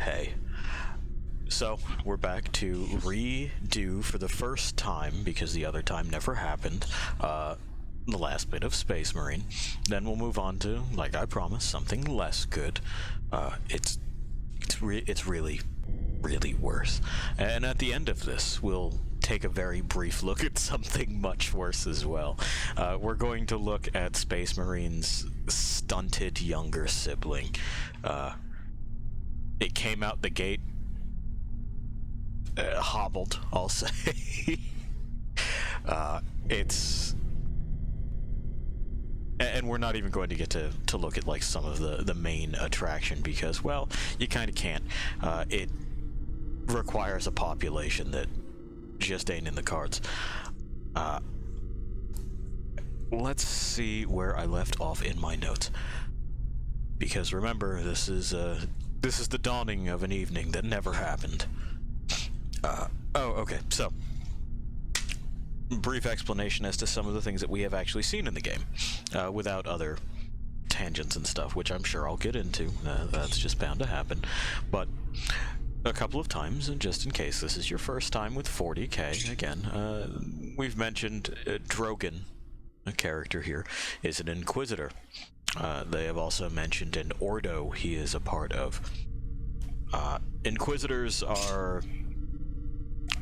Hey. So, we're back to redo for the first time, because the other time never happened, the last bit of Space Marine. Then we'll move on to, like I promised, something less good. It's really, really worse. And at the end of this, we'll take a very brief look at something much worse as well. We're going to look at Space Marine's stunted younger sibling. It came out the gate hobbled, I'll say. And we're not even going to get to look at like some of the main attraction because, well, you kind of can't. It requires a population that just ain't in the cards. Let's see where I left off in my notes. Because remember, this is the dawning of an evening that never happened. Okay, so brief explanation as to some of the things that we have actually seen in the game, without other tangents and stuff, which I'm sure I'll get into. That's just bound to happen. But a couple of times, and just in case this is your first time with 40k, again, we've mentioned Drogon, a character here, is an Inquisitor. They have also mentioned an Ordo he is a part of. Inquisitors are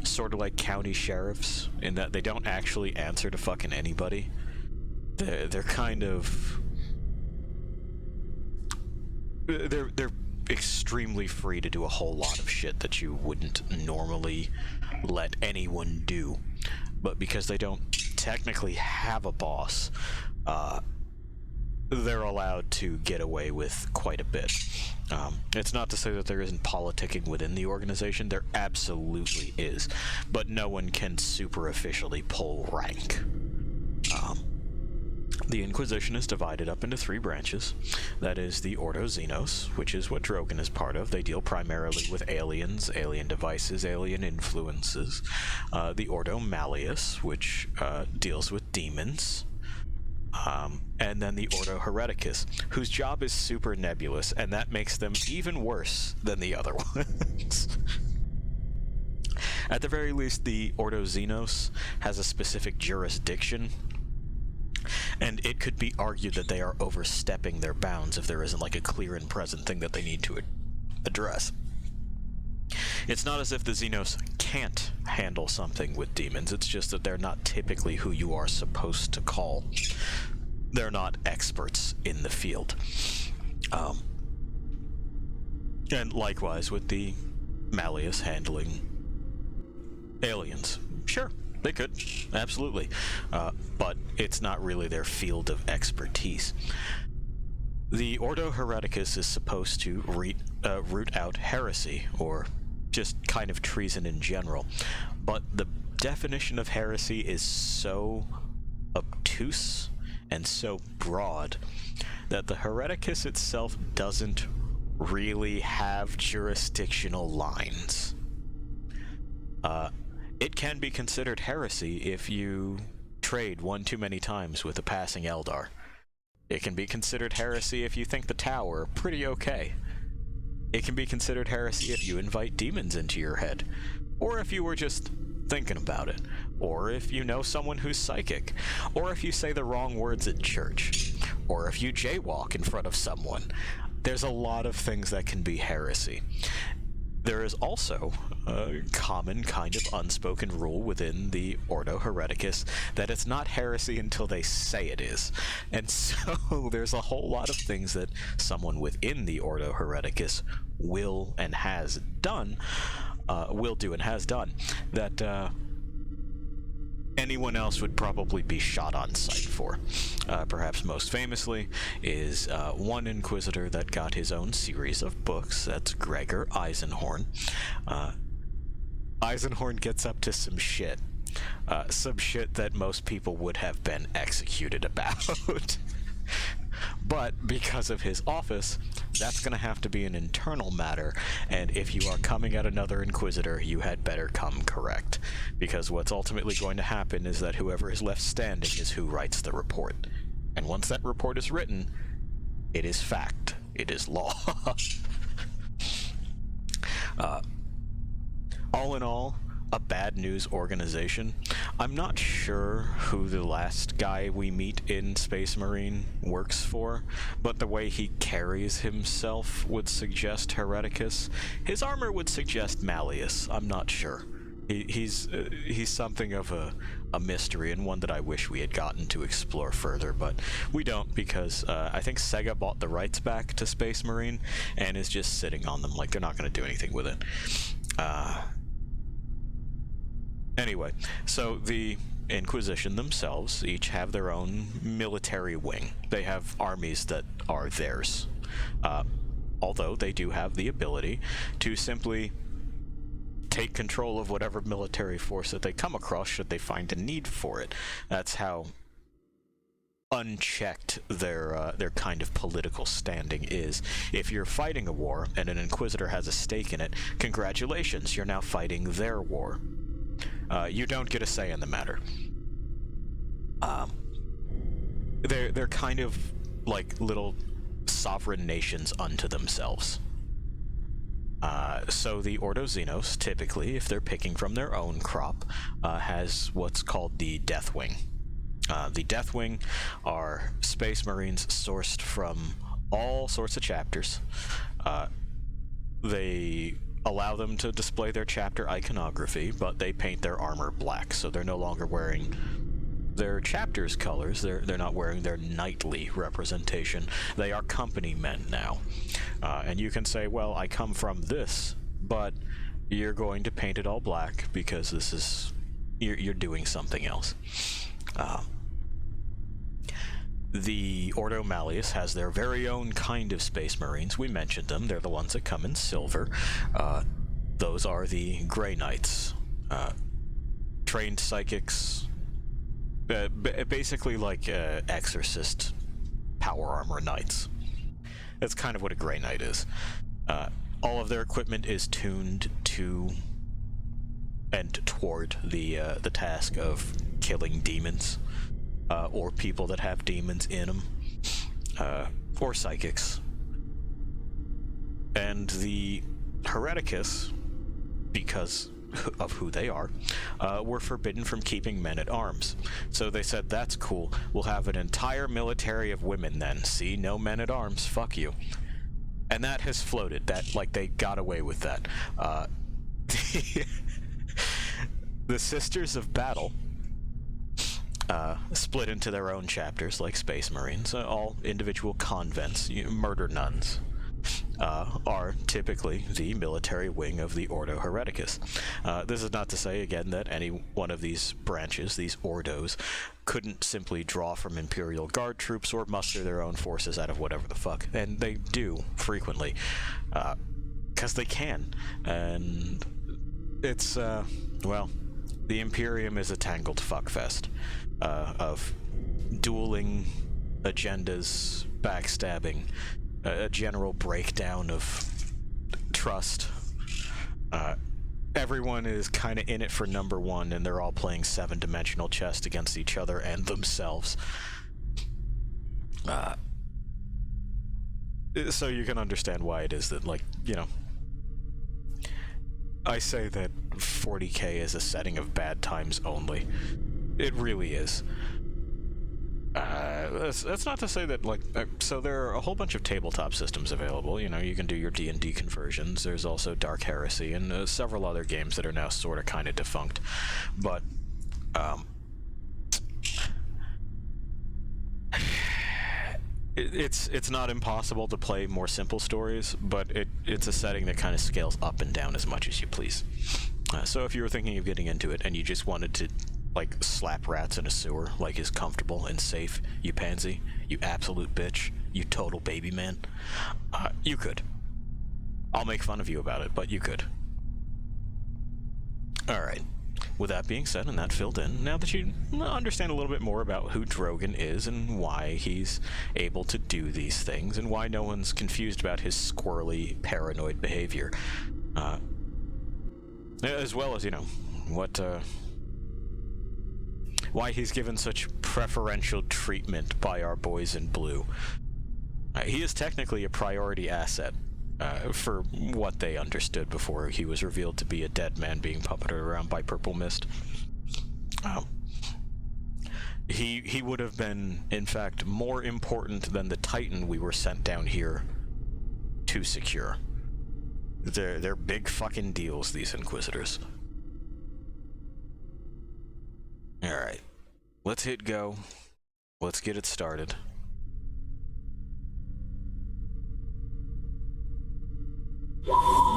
sort of like county sheriffs in that they don't actually answer to fucking anybody. They're kind of... They're extremely free to do a whole lot of shit that you wouldn't normally let anyone do. But because they don't technically have a boss, they're allowed to get away with quite a bit. It's not to say that there isn't politicking within the organization. There absolutely is. But no one can super officially pull rank. The Inquisition is divided up into 3 branches. That is the Ordo Xenos, which is what Drogon is part of. They deal primarily with aliens, alien devices, alien influences. The Ordo Malleus, which deals with demons. And then the Ordo Hereticus, whose job is super nebulous, and that makes them even worse than the other ones. At the very least, the Ordo Xenos has a specific jurisdiction, and it could be argued that they are overstepping their bounds if there isn't like a clear and present thing that they need to address. It's not as if the Xenos can't handle something with demons, it's just that they're not typically who you are supposed to call. They're not experts in the field. And likewise with the Malleus handling aliens. Sure, they could, absolutely. But it's not really their field of expertise. The Ordo Hereticus is supposed to root out heresy, or just kind of treason in general. But the definition of heresy is so obtuse and so broad that the Hereticus itself doesn't really have jurisdictional lines. It can be considered heresy if you trade one too many times with a passing Eldar. It can be considered heresy if you think the Tower pretty okay. It can be considered heresy if you invite demons into your head, or if you were just thinking about it, or if you know someone who's psychic, or if you say the wrong words at church, or if you jaywalk in front of someone. There's a lot of things that can be heresy. There is also a common kind of unspoken rule within the Ordo Hereticus that it's not heresy until they say it is. And so there's a whole lot of things that someone within the Ordo Hereticus will and has done, that anyone else would probably be shot on sight for. Perhaps most famously is one Inquisitor that got his own series of books. That's Gregor Eisenhorn. Eisenhorn gets up to some shit that most people would have been executed about. But because of his office, that's going to have to be an internal matter, and if you are coming at another Inquisitor, you had better come correct. Because what's ultimately going to happen is that whoever is left standing is who writes the report. And once that report is written, it is fact. It is law. All in all, a bad news organization. I'm not sure who the last guy we meet in Space Marine works for, but the way he carries himself would suggest Hereticus. His armor would suggest Malleus. I'm not sure. He's something of a mystery, and one that I wish we had gotten to explore further, but we don't, because I think Sega bought the rights back to Space Marine and is just sitting on them, like they're not going to do anything with it. Anyway, so the Inquisition themselves each have their own military wing. They have armies that are theirs. Although they do have the ability to simply take control of whatever military force that they come across should they find a need for it. That's how unchecked their kind of political standing is. If you're fighting a war and an Inquisitor has a stake in it, congratulations, you're now fighting their war. You don't get a say in the matter. They're kind of like little sovereign nations unto themselves. So the Ordo Xenos, typically, if they're picking from their own crop, has what's called the Death Wing. The Death Wing are Space Marines sourced from all sorts of chapters. They allow them to display their chapter iconography, but they paint their armor black, so they're no longer wearing their chapter's colors. They're not wearing their knightly representation. They are company men now. And you can say, well, I come from this, but you're going to paint it all black because this is... you're doing something else. The Ordo Malleus has their very own kind of Space Marines. We mentioned them. They're the ones that come in silver. Those are the Grey Knights. Trained psychics. Basically like Exorcist power armor knights. That's kind of what a Grey Knight is. All of their equipment is tuned to and toward the task of killing demons. Or people that have demons in them, or psychics. And the Hereticus, because of who they are, were forbidden from keeping men at arms. So they said, that's cool, we'll have an entire military of women then. See, no men at arms, fuck you. And that has floated, that, like, they got away with that. The Sisters of Battle split into their own chapters, like Space Marines. All individual convents, murder nuns, are typically the military wing of the Ordo Hereticus. This is not to say, again, that any one of these branches, these Ordos, couldn't simply draw from Imperial Guard troops or muster their own forces out of whatever the fuck. And they do, frequently. Because they can. And it's, well, the Imperium is a tangled fuckfest. Of dueling agendas, backstabbing, a general breakdown of trust. Everyone is kind of in it for number one, and they're all playing seven-dimensional chess against each other and themselves. So you can understand why it is that, like, you know, I say that 40K is a setting of bad times only. It really is. That's not to say that, like, so there are a whole bunch of tabletop systems available. You know, you can do your D&D conversions. There's also Dark Heresy and several other games that are now sort of kind of defunct. But, it's not impossible to play more simple stories, but it's a setting that kind of scales up and down as much as you please. So if you were thinking of getting into it and you just wanted to, like, slap rats in a sewer like is comfortable and safe, you pansy, you absolute bitch, you total baby man, you could. I'll make fun of you about it, but you could. Alright. With that being said and that filled in, now that you understand a little bit more about who Drogon is and why he's able to do these things and why no one's confused about his squirrely, paranoid behavior, as well as, you know, what, why he's given such preferential treatment by our boys in blue. He is technically a priority asset. for what they understood before he was revealed to be a dead man being puppeted around by purple mist. He would have been, in fact, more important than the Titan we were sent down here to secure. They're big fucking deals, these Inquisitors. Alright. Let's hit go. Let's get it started.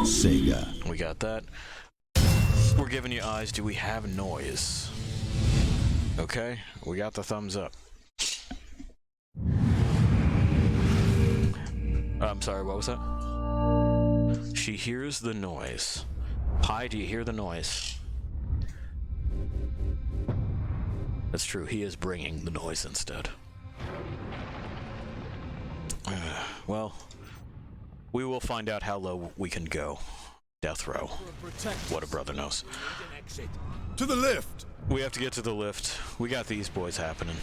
Sega. We got that. We're giving you eyes. Do we have noise? Okay, we got the thumbs up. I'm sorry, what was that? She hears the noise. Pi, do you hear the noise? That's true, he is bringing the noise instead. Well, we will find out how low we can go. Death row. What a brother knows. To the lift! We have to get to the lift. We got these boys happening.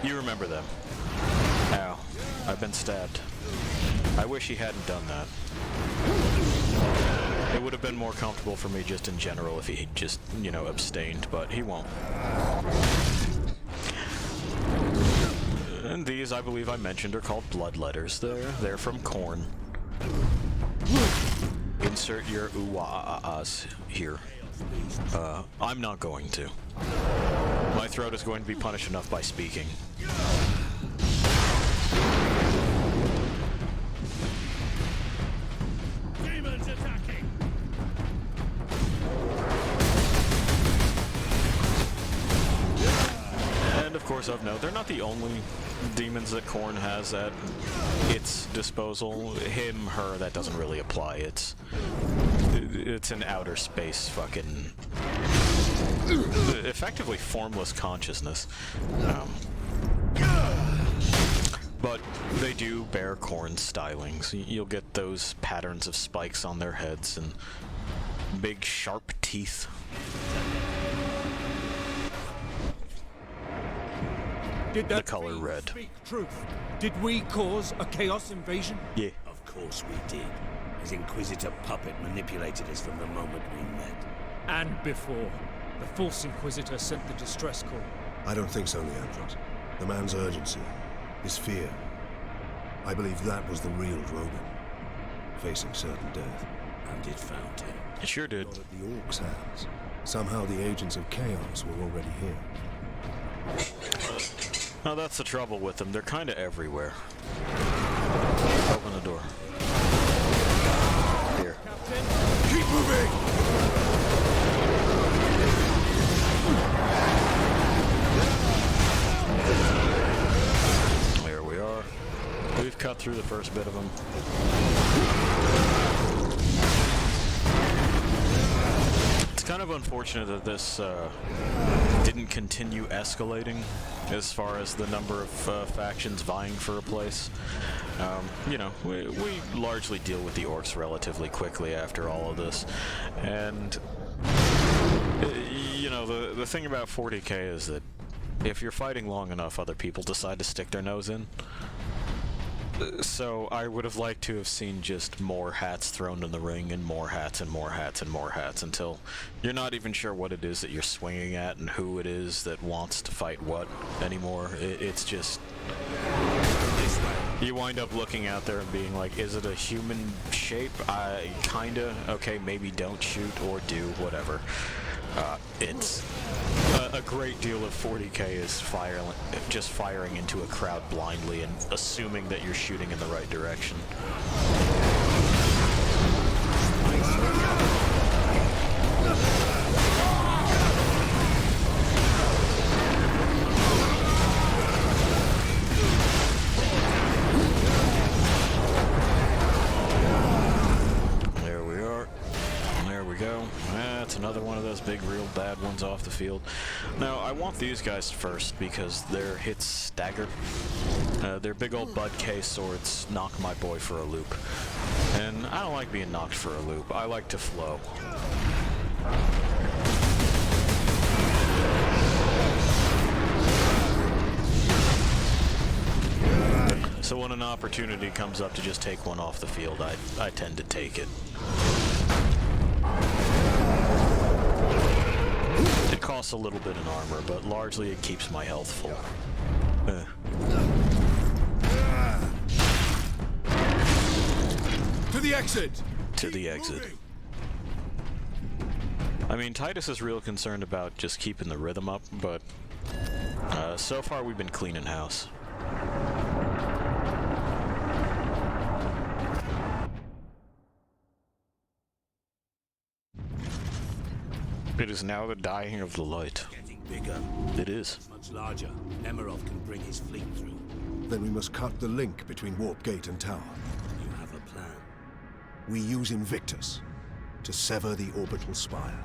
You remember them. Ow. I've been stabbed. I wish he hadn't done that. It would have been more comfortable for me just in general if he just, you know, abstained, but he won't. And these, I believe I mentioned, are called bloodletters. They're from corn. Insert your ooh-ah-ah-ahs here. I'm not going to. My throat is going to be punished enough by speaking. Demons attacking! And of course, of note, they're not the only demons that Korn has at its disposal. Him, her, that doesn't really apply. It's an outer space fucking effectively formless consciousness. But they do bear Korn stylings. You'll get those patterns of spikes on their heads and big sharp teeth. Did that The color fiend red. speak truth? Did we cause a chaos invasion? Yeah. Of course we did. His Inquisitor puppet manipulated us from the moment we met. And before. The false Inquisitor sent the distress call. I don't think so, Leandros. The man's urgency, his fear. I believe that was the real Drogon, facing certain death. And it found him. It sure did. Not at the Orcs' hands. Somehow the agents of chaos were already here. Now that's the trouble with them. They're kind of everywhere. Open the door. Here. Keep moving! There we are. We've cut through the first bit of them. It's kind of unfortunate that this didn't continue escalating as far as the number of factions vying for a place. You know, we largely deal with the orcs relatively quickly after all of this. And, you know, the thing about 40k is that if you're fighting long enough, other people decide to stick their nose in. So I would have liked to have seen just more hats thrown in the ring, and more hats and more hats and more hats, until you're not even sure what it is that you're swinging at and who it is that wants to fight what anymore. It's just... You wind up looking out there and being like, is it a human shape? Kinda. Okay, maybe don't shoot or do, whatever. It's... a great deal of 40k is just firing into a crowd blindly and assuming that you're shooting in the right direction. There we are. There we go. That's another one of those big, real bad ones off the field. Now, I want these guys first because their hits stagger. Their big old Bud K swords knock my boy for a loop. And I don't like being knocked for a loop. I like to flow. So when an opportunity comes up to just take one off the field, I tend to take it. It costs a little bit in armor, but largely it keeps my health full. To the exit! To the exit. I mean, Titus is real concerned about just keeping the rhythm up, but so far we've been cleaning house. It is now the dying of the light. Getting bigger. It is. Much larger. Nemerov can bring his fleet through. Then we must cut the link between Warp Gate and Tower. You have a plan. We use Invictus to sever the orbital spire.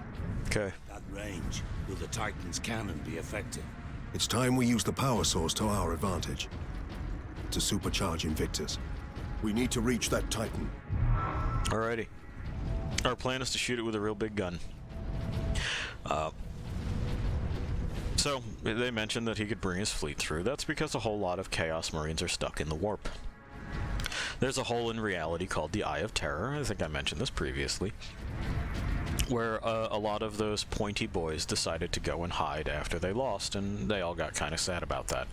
Okay. That range, will the Titan's cannon be effective? It's time we use the power source to our advantage. To supercharge Invictus. We need to reach that Titan. Alrighty. Our plan is to shoot it with a real big gun. So, they mentioned that he could bring his fleet through. That's because a whole lot of Chaos Marines are stuck in the warp. There's a hole in reality called the Eye of Terror, I think I mentioned this previously, where a lot of those pointy boys decided to go and hide after they lost, and they all got kind of sad about that.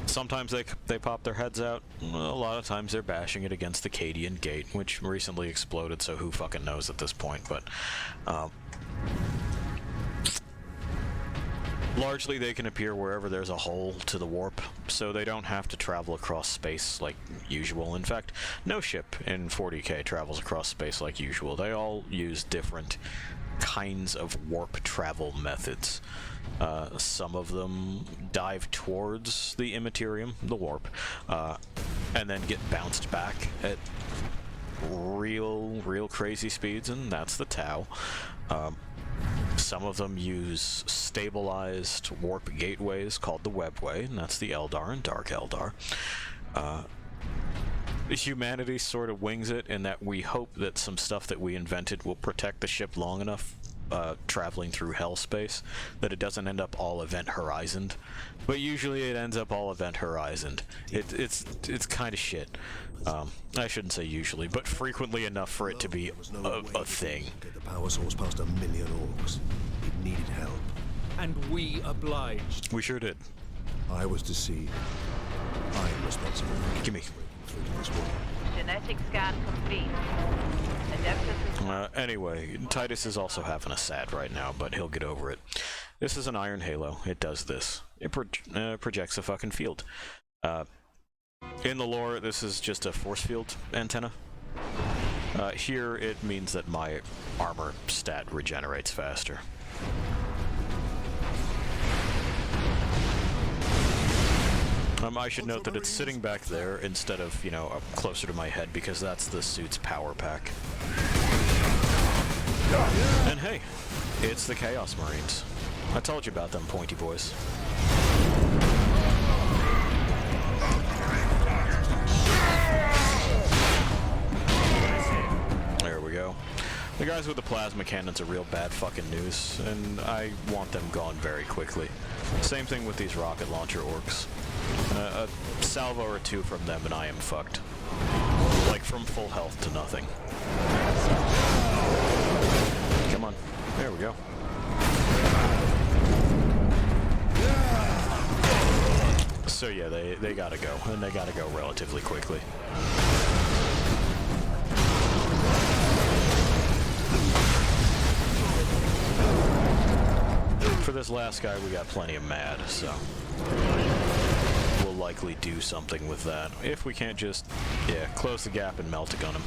Sometimes they pop their heads out, a lot of times they're bashing it against the Cadian Gate, which recently exploded, so who fucking knows at this point, but largely they can appear wherever there's a hole to the warp, so they don't have to travel across space like usual. In fact, no ship in 40k travels across space like usual. They all use different kinds of warp travel methods. Some of them dive towards the immaterium, the warp, and then get bounced back at real crazy speeds, and that's the Tau. Some of them use stabilized warp gateways called the Webway, and that's the Eldar and Dark Eldar. Humanity sort of wings it in that we hope that some stuff that we invented will protect the ship long enough traveling through hell space that it doesn't end up all event horizoned, but usually it ends up all event horizoned. It's kind of shit. I shouldn't say usually, but frequently enough for it to be a thing. Get the power source past 1 million orcs. It needed help. And we obliged. We sure did. I was deceived. I am responsible for Gimme. through to this world. Genetic scan complete. Adeptus is... Anyway, Titus is also having a sad right now, but he'll get over it. This is an Iron Halo. It does this. It projects a fucking field. In the lore, this is just a force field antenna. Here, it means that my armor stat regenerates faster. I should note that it's sitting back there instead of, you know, up closer to my head, because that's the suit's power pack. And hey, it's the Chaos Marines. I told you about them pointy boys. There we go. The guys with the plasma cannons are real bad fucking news, and I want them gone very quickly. Same thing with these rocket launcher orcs. A salvo or two from them and I am fucked. Like from full health to nothing. Come on. There we go. So yeah, they gotta go, and they gotta go relatively quickly. For this last guy, we got plenty of mad, so we'll likely do something with that. If we can't just, yeah, close the gap and melt a gun him.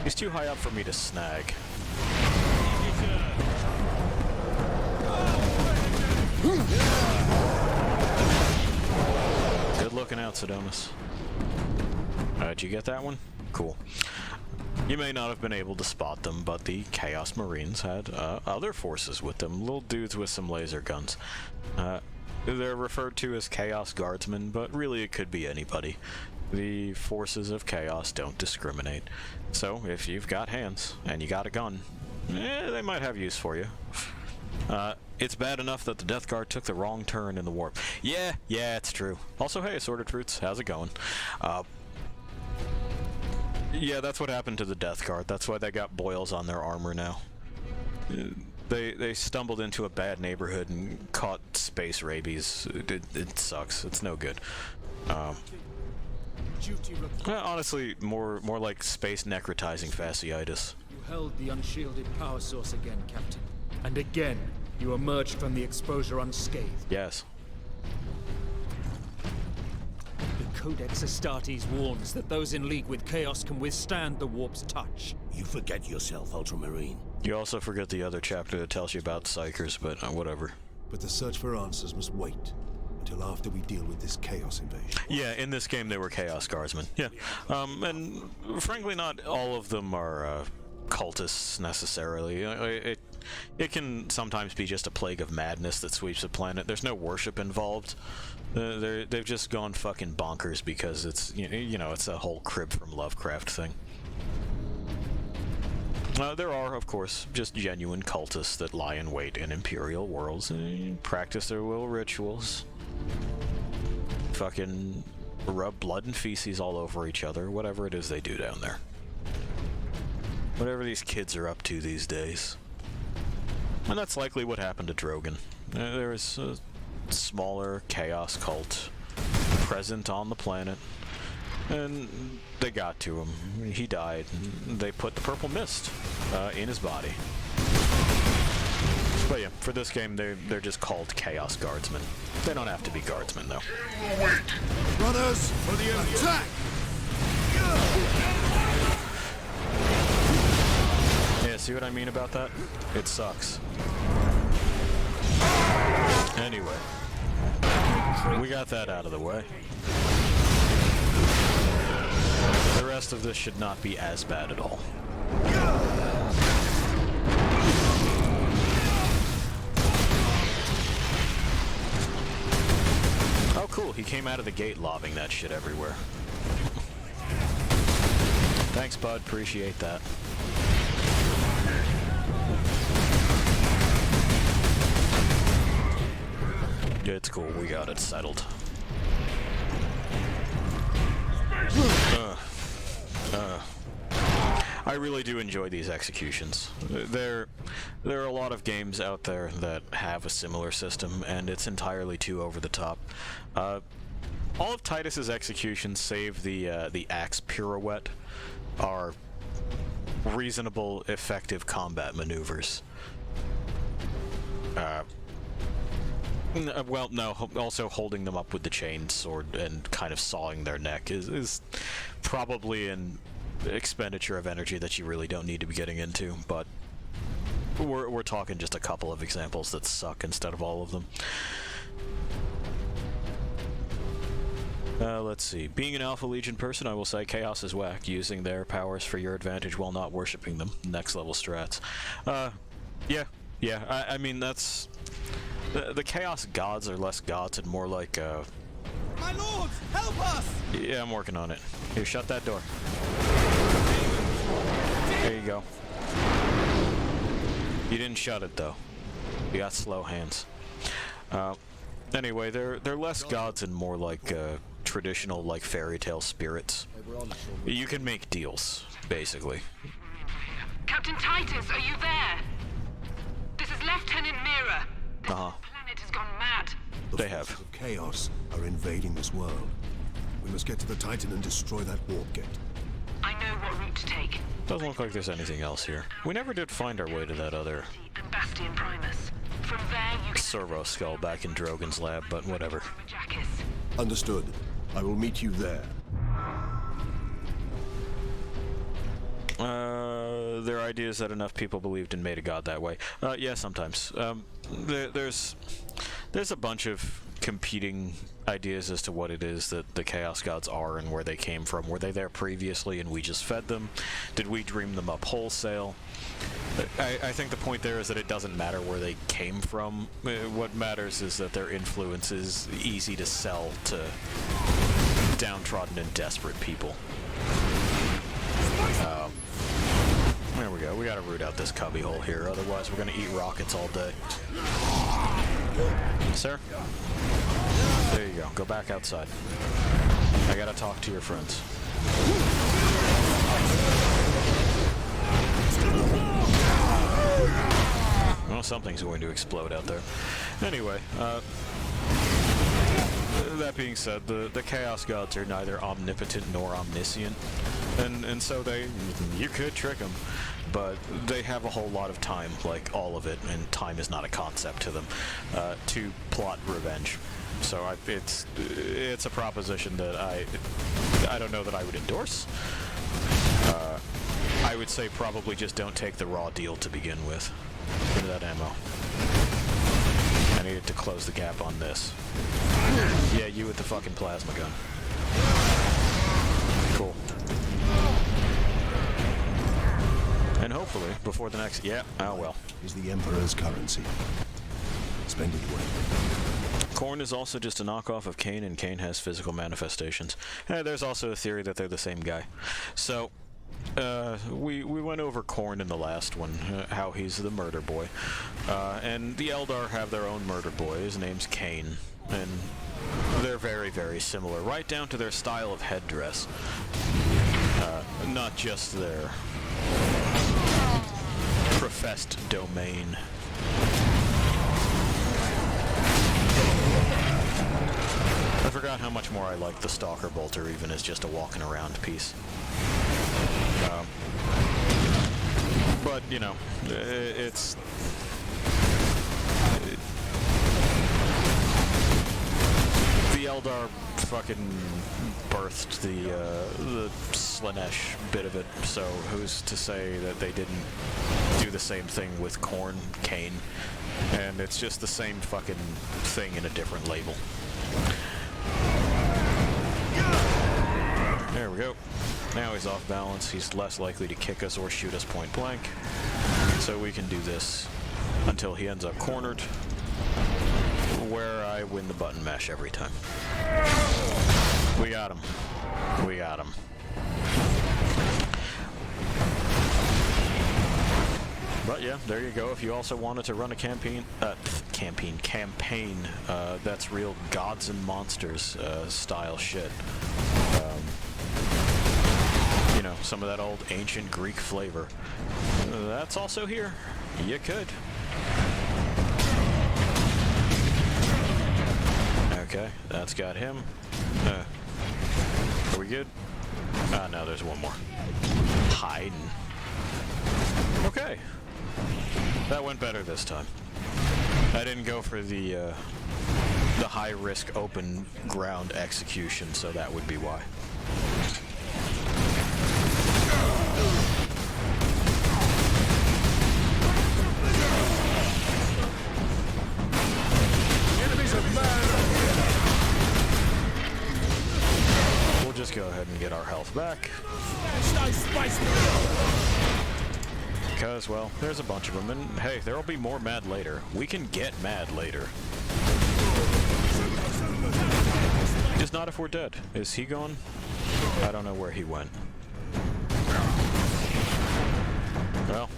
He's too high up for me to snag. Good looking out, Sedonis. Did you get that one? Cool. You may not have been able to spot them, but the Chaos Marines had other forces with them, little dudes with some laser guns. They're referred to as Chaos Guardsmen, but really it could be anybody. The forces of Chaos don't discriminate. So, if you've got hands, and you got a gun, they might have use for you. It's bad enough that the Death Guard took the wrong turn in the warp. Yeah, it's true. Also, hey, Assorted Fruits, how's it going? Yeah, that's what happened to the Death Guard. That's why they got boils on their armor now. They stumbled into a bad neighborhood and caught space rabies. It sucks. It's no good. Honestly, more like space necrotizing fasciitis. You held the unshielded power source again, Captain. And again, you emerged from the exposure unscathed. Yes. The Codex Astartes warns that those in league with Chaos can withstand the warp's touch. You forget yourself, Ultramarine. You also forget the other chapter that tells you about Psychers, but whatever. But the search for answers must wait until after we deal with this Chaos invasion. Yeah, in this game they were Chaos Guardsmen. Yeah. And frankly, not all of them are cultists necessarily. It can sometimes be just a plague of madness that sweeps the planet. There's no worship involved. They've just gone fucking bonkers because it's it's a whole crib from Lovecraft thing. There are, of course, just genuine cultists that lie in wait in Imperial worlds and practice their little rituals. Fucking rub blood and feces all over each other, whatever it is they do down there. Whatever these kids are up to these days. And that's likely what happened to Drogon. There was a smaller chaos cult present on the planet, and they got to him. He died. They put the purple mist in his body. But yeah, for this game, they're just called Chaos Guardsmen. They don't have to be guardsmen, though. Brothers, for the attack! Yeah, see what I mean about that? It sucks. Anyway, we got that out of the way. The rest of this should not be as bad at all. Oh cool, he came out of the gate lobbing that shit everywhere. Thanks, bud, appreciate that. It's cool, we got it settled. I really do enjoy these executions. There are a lot of games out there that have a similar system, and it's entirely too over the top. All of Titus's executions, save the axe pirouette, are reasonable, effective combat maneuvers. Well, no, also holding them up with the chain sword and kind of sawing their neck is probably an expenditure of energy that you really don't need to be getting into, but we're talking just a couple of examples that suck instead of all of them. Let's see. Being an Alpha Legion person, I will say Chaos is whack, using their powers for your advantage while not worshipping them. Next level strats. Yeah. I mean, that's... The Chaos gods are less gods and more like, My lords, help us! Yeah, I'm working on it. Here, shut that door. There you go. You didn't shut it, though. You got slow hands. Anyway, they're less gods and more like, traditional, like, fairy tale spirits. You can make deals, basically. Captain Titus, are you there? This is Lieutenant Mira. This Uh-huh. planet has gone mad. They have. The forces of Chaos are invading this world. We must get to the Titan and destroy that warp gate. I know what route to take. Doesn't look like there's anything else here. We never did find our way to that other And Bastion Primus. From there you can... servo skull back in Drogon's lab, but whatever. Jackis. Understood. I will meet you there. Their ideas that enough people believed and made a god that way. Yeah, sometimes. There's a bunch of competing ideas as to what it is that the Chaos Gods are and where they came from. Were they there previously and we just fed them? Did we dream them up wholesale? I think the point there is that it doesn't matter where they came from. What matters is that their influence is easy to sell to downtrodden and desperate people. There we go. We gotta root out this cubbyhole here, otherwise we're gonna eat rockets all day. Sir? There you go. Go back outside. I gotta talk to your friends. Well, something's going to explode out there. Anyway, that being said, the Chaos Gods are neither omnipotent nor omniscient, and so you could trick them, but they have a whole lot of time, like all of it, and time is not a concept to them, to plot revenge. So it's a proposition that I don't know that I would endorse. I would say probably just don't take the raw deal to begin with. Give me that ammo. I needed to close the gap on this. Yeah, you with the fucking plasma gun. Cool. And hopefully, before the next... Yeah, oh well. Is the Emperor's currency. Spend it well. Khorne is also just a knockoff of Kane, and Kane has physical manifestations. There's also a theory that they're the same guy. So, we went over Khorne in the last one, how he's the murder boy. And the Eldar have their own murder boy. His name's Kane. And they're very, very similar, right down to their style of headdress. Not just their professed domain. I forgot how much more I like the Stalker Bolter, even as just a walking around piece. But, you know, it's... the Eldar fucking birthed the Slaanesh bit of it, so who's to say that they didn't do the same thing with Khorne, Kane, and it's just the same fucking thing in a different label. There we go. Now he's off balance. He's less likely to kick us or shoot us point blank. So we can do this until he ends up cornered, where I win the button mash every time. We got him. We got him. But yeah, there you go. If you also wanted to run a campaign, that's real Gods and Monsters style shit. You know, some of that old ancient Greek flavor. That's also here. You could. Okay, that's got him. Are we good? No, there's one more. Hiding. Okay. That went better this time. I didn't go for the high-risk open ground execution, so that would be why. We'll just go ahead and get our health back. Because, well, there's a bunch of them, and hey, there'll be more mad later. We can get mad later. Just not if we're dead. Is he gone? I don't know where he went. Well.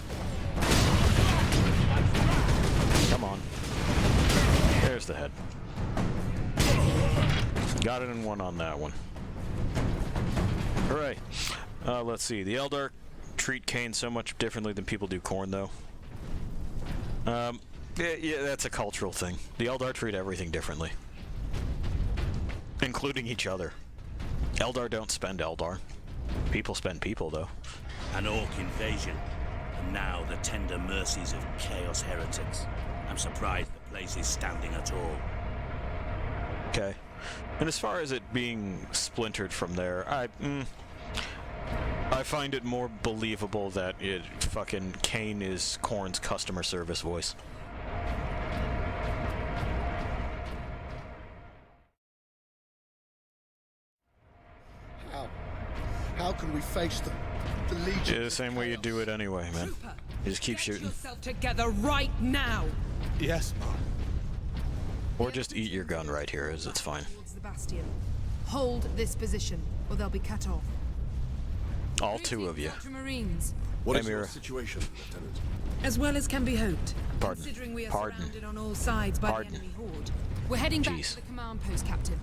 Come on. There's the head. Got it in one on that one. Hooray. Let's see. The Eldar treat Kane so much differently than people do Khorne, though. Yeah, that's a cultural thing. The Eldar treat everything differently. Including each other. Eldar don't spend Eldar. People spend people, though. An orc invasion, and now the tender mercies of Chaos heretics. I'm surprised the place is standing at all. Okay. And as far as it being splintered from there, I find it more believable that fucking Kane is Khorne's customer service voice. How can we face them? The Legion. Yeah, the same way you do it anyway, man. You just keep shooting. Get yourself together right now. Yes, Mom. Or just eat your gun right here, as it's fine. Towards the bastion. Hold this position, or they'll be cut off. All two of you. Marines. What Hey, is your Mira. situation, Lieutenant? As well as can be hoped. Pardon. Considering we are Pardon. surrounded on all sides by Pardon. the enemy horde. We're heading back Jeez. to the command post, Captain.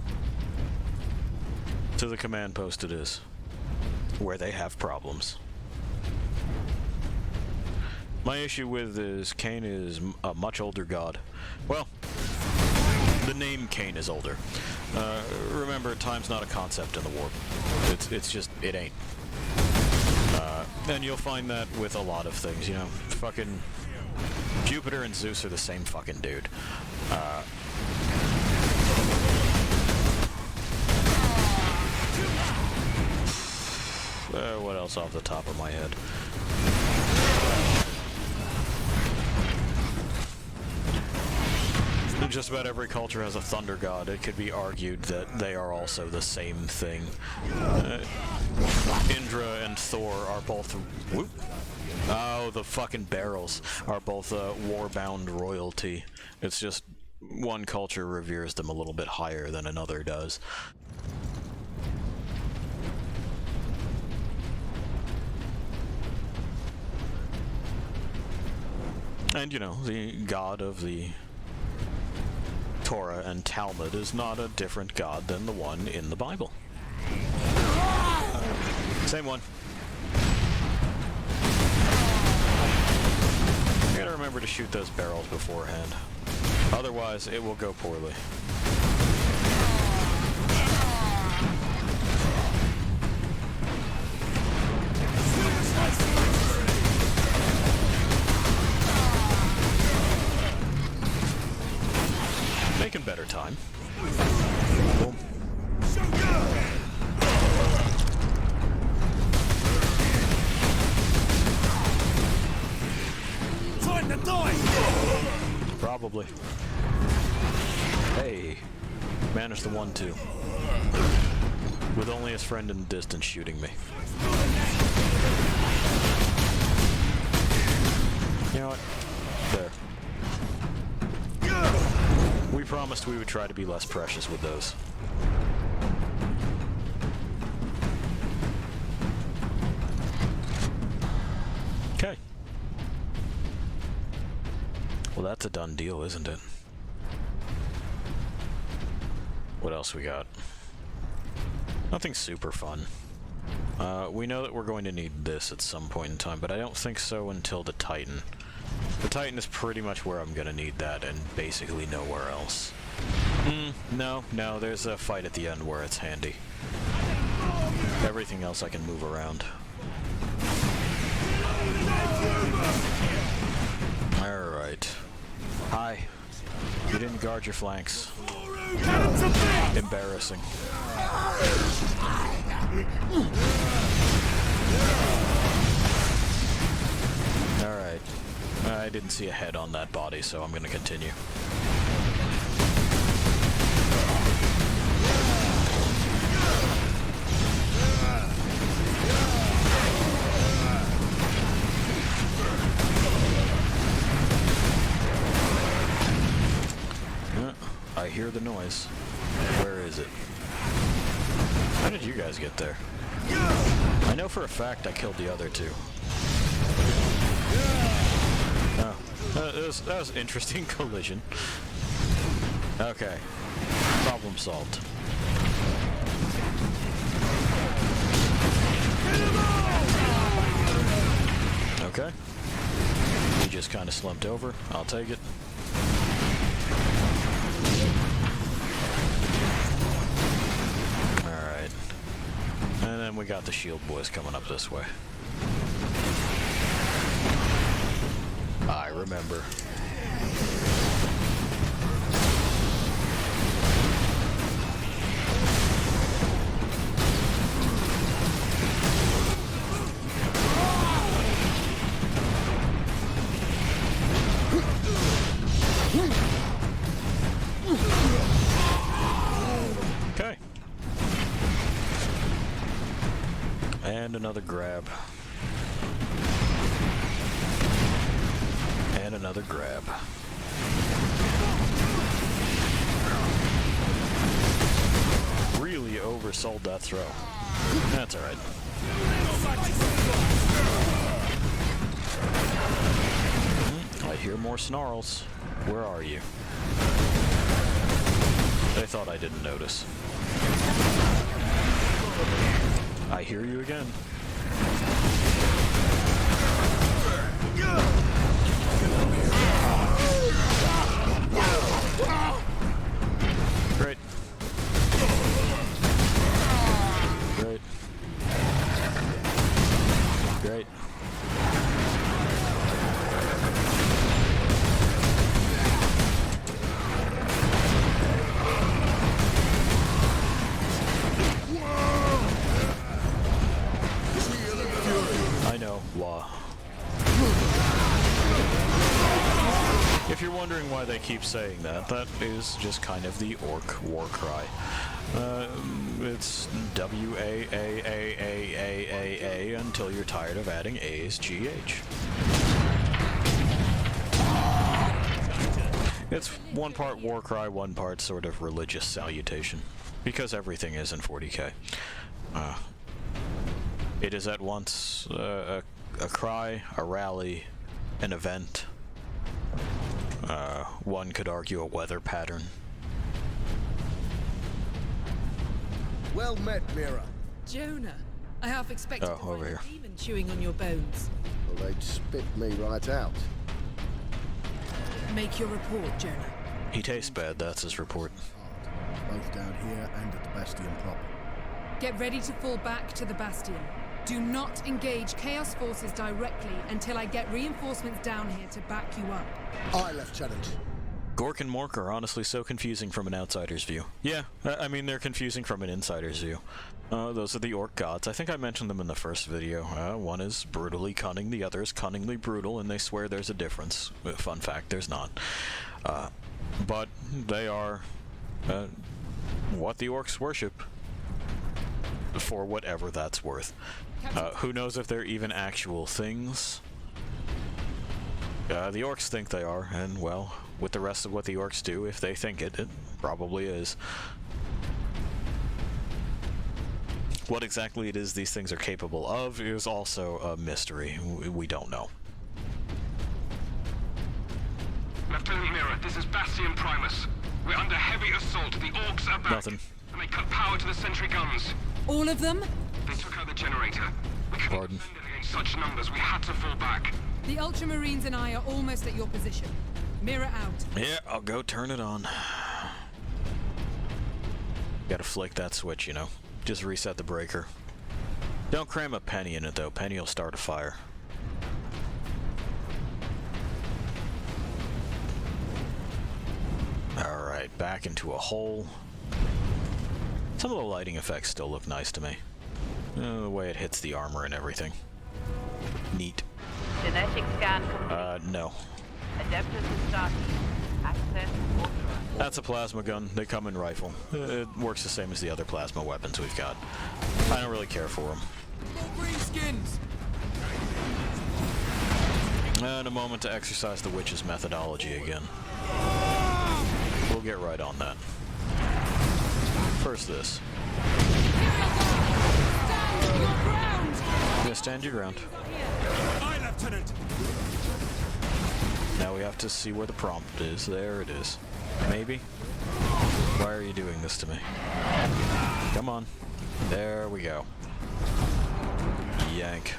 To the command post it is. Where they have problems. My issue with is Cain is a much older god. Well, the name Cain is older. Remember, time's not a concept in the warp. It's just, it ain't. And you'll find that with a lot of things, you know. Fucking Jupiter and Zeus are the same fucking dude. What else off the top of my head? Just about every culture has a thunder god. It could be argued that they are also the same thing. Indra and Thor are both... Whoop. Oh, the fucking barrels are both war-bound royalty. It's just one culture reveres them a little bit higher than another does. And, you know, the god of the Torah and Talmud is not a different god than the one in the Bible. Same one. You gotta remember to shoot those barrels beforehand. Otherwise, it will go poorly. Making better time. Boom. Time to die! Probably. Hey, managed the 1-2. With only his friend in the distance shooting me. You know what? There. We promised we would try to be less precious with those. Okay. Well, that's a done deal, isn't it? What else we got? Nothing super fun. We know that we're going to need this at some point in time, but I don't think so until the Titan. The Titan is pretty much where I'm gonna need that, and basically nowhere else. No, there's a fight at the end where it's handy. Everything else I can move around. Alright. Hi. You didn't guard your flanks. Embarrassing. Alright. I didn't see a head on that body, so I'm gonna continue. I hear the noise. Where is it? How did you guys get there? I know for a fact I killed the other two. Oh, that was an interesting collision. Okay, problem solved. Okay, he just kind of slumped over. I'll take it. Alright. And then we got the shield boys coming up this way. I remember. Okay. And another grab. And another grab. Really oversold that throw. That's alright. I hear more snarls. Where are you? They thought I didn't notice. I hear you again. Great. Great. Great. I know, law. If you're wondering why they keep saying that, that is just kind of the orc war cry. It's W-A-A-A-A-A-A-A until you're tired of adding A's G-H. It's one part war cry, one part sort of religious salutation. Because everything is in 40k. It is at once a cry, a rally, an event. One could argue a weather pattern. Well met, Mira. Jonah, I half expected to over find here. a demon chewing on your bones. Well, they'd spit me right out. Make your report, Jonah. He tastes bad, that's his report. Both down here and at the Bastion proper. Get ready to fall back to the Bastion. Do not engage Chaos forces directly until I get reinforcements down here to back you up. Aye, Lieutenant. Gork and Mork are honestly so confusing from an outsider's view. Yeah, I mean, they're confusing from an insider's view. Those are the orc gods. I think I mentioned them in the first video. One is brutally cunning, the other is cunningly brutal, and they swear there's a difference. Fun fact, there's not. But they are what the orcs worship, for whatever that's worth. Who knows if they're even actual things? The orcs think they are, and well, with the rest of what the orcs do, if they think it, it probably is. What exactly it is these things are capable of is also a mystery. We don't know. Lieutenant Mira, this is Bastion Primus. We're under heavy assault. The orcs are back. Nothing. And they cut power to the sentry guns. All of them? They took out the generator. We couldn't Pardon? defend it against such numbers. We had to fall back. The Ultramarines and I are almost at your position. Mirror out. Yeah, I'll go turn it on. Gotta flick that switch, you know. Just reset the breaker. Don't cram a penny in it, though. Penny will start a fire. Alright, back into a hole. Some of the lighting effects still look nice to me. The way it hits the armor and everything. Neat. Genetic scan complete. No. Adapters are starting. Access authorized. That's a plasma gun. They come in rifle. It works the same as the other plasma weapons we've got. I don't really care for them. And a moment to exercise the witch's methodology again. We'll get right on that. First this. Yeah, stand your ground. Aye, Lieutenant. Now we have to see where the prompt is. There it is. Maybe? Why are you doing this to me? Come on. There we go. Yank.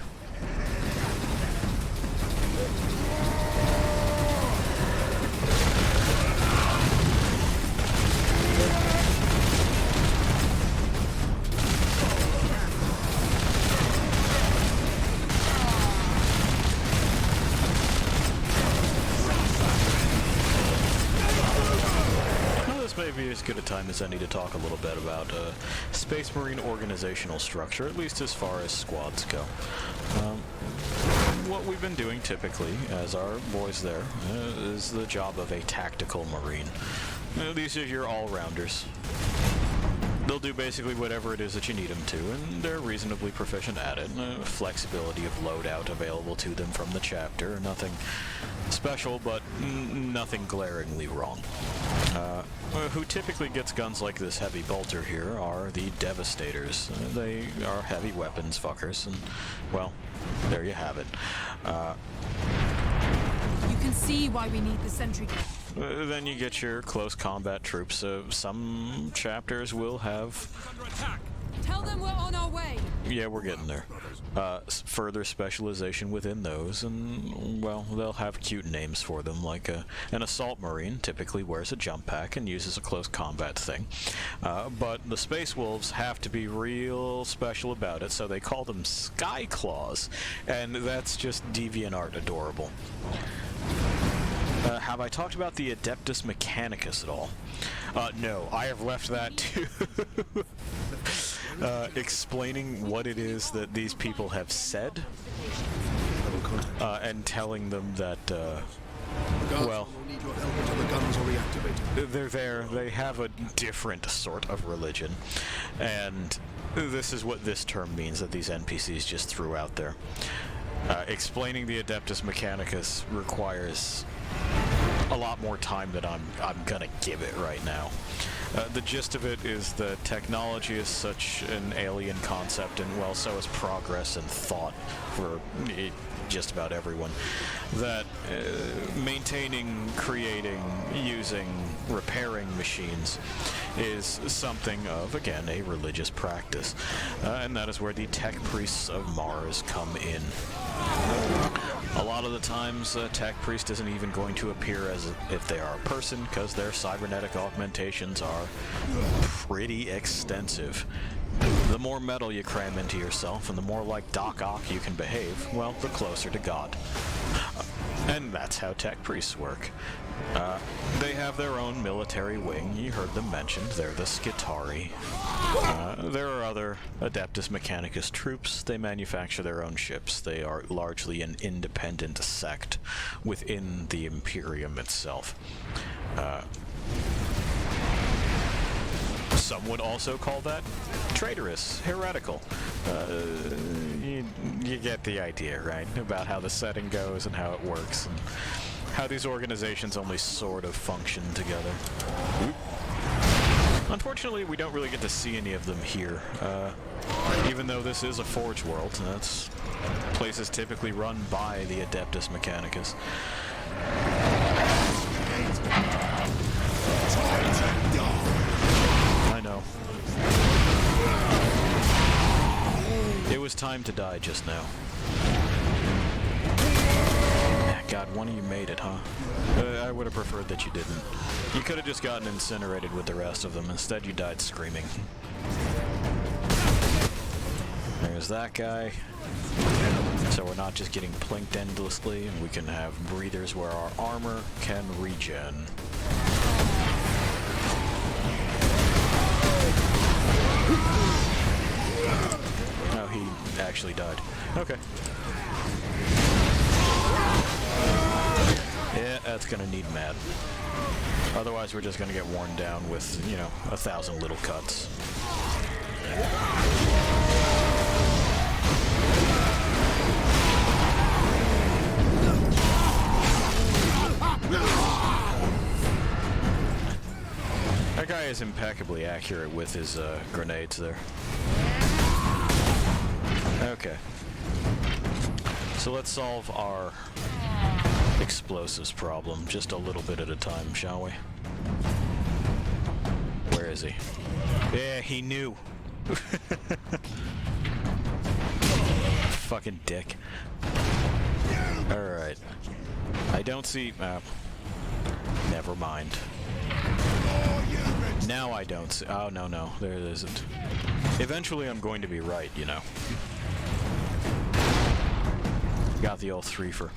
Maybe as good a time as any to talk a little bit about Space Marine organizational structure, at least as far as squads go. What we've been doing typically, as our boys there, is the job of a tactical Marine. These are your all-rounders. They'll do basically whatever it is that you need them to, and they're reasonably proficient at it. Flexibility of loadout available to them from the chapter. Nothing special, but nothing glaringly wrong. who typically gets guns like this heavy bolter here are the Devastators. They are heavy weapons fuckers, and, well, there you have it. You can see why we need the sentry gun. Then you get your close combat troops. Some chapters will have... Tell them we're on our way. Yeah, we're getting there. Further specialization within those, and, well, they'll have cute names for them, like an Assault Marine typically wears a jump pack and uses a close combat thing. But the Space Wolves have to be real special about it, so they call them Sky Claws, and that's just DeviantArt adorable. Have I talked about the Adeptus Mechanicus at all? No, I have left that to explaining what it is that these people have said, and telling them that, well, they're there, they have a different sort of religion, and this is what this term means that these NPCs just threw out there. Explaining the Adeptus Mechanicus requires a lot more time than I'm gonna give it right now. The gist of it is that technology is such an alien concept, and, well, so is progress and thought for just about everyone, that maintaining, creating, using, repairing machines is something of, again, a religious practice. And that is where the tech priests of Mars come in. A lot of the times, a tech priest isn't even going to appear as if they are a person, because their cybernetic augmentations are pretty extensive. The more metal you cram into yourself, and the more like Doc Ock you can behave, well, the closer to God. And that's how tech priests work. They have their own military wing. You heard them mentioned. They're the Skitarii. There are other Adeptus Mechanicus troops. They manufacture their own ships. They are largely an independent sect within the Imperium itself. Some would also call that traitorous, heretical. You get the idea, right? About how the setting goes and how it works, and how these organizations only sort of function together. Unfortunately, we don't really get to see any of them here. Even though this is a Forge world, that's places typically run by the Adeptus Mechanicus. I know. It was time to die just now. God, one of you made it, huh? I would have preferred that you didn't. You could have just gotten incinerated with the rest of them. Instead, you died screaming. There's that guy. So we're not just getting plinked endlessly, and we can have breathers where our armor can regen. Oh, he actually died. Okay. Yeah, that's gonna need mad. Otherwise, we're just gonna get worn down with, you know, 1,000 little cuts. That guy is impeccably accurate with his grenades there. Okay. So let's solve our explosives problem just a little bit at a time, shall we? Where is he? Yeah, he knew. Fucking dick. Alright. I don't see... never mind. Now I don't see... Oh, no, there it isn't. Eventually I'm going to be right, you know. Got the old threefer.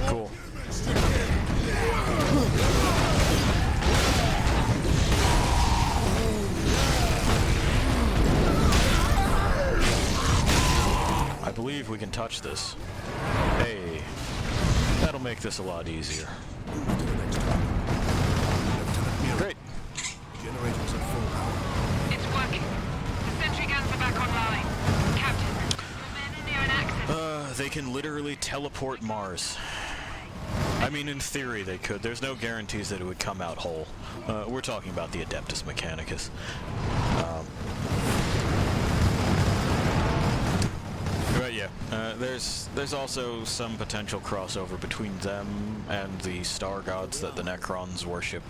Cool. I believe we can touch this. Hey, that'll make this a lot easier. Great. Generators at full power. It's working. The sentry guns are back online. Captain, your men are near an accident. They can literally teleport Mars. I mean, in theory they could. There's no guarantees that it would come out whole. We're talking about the Adeptus Mechanicus. But yeah, there's also some potential crossover between them and the star gods that the Necrons worship.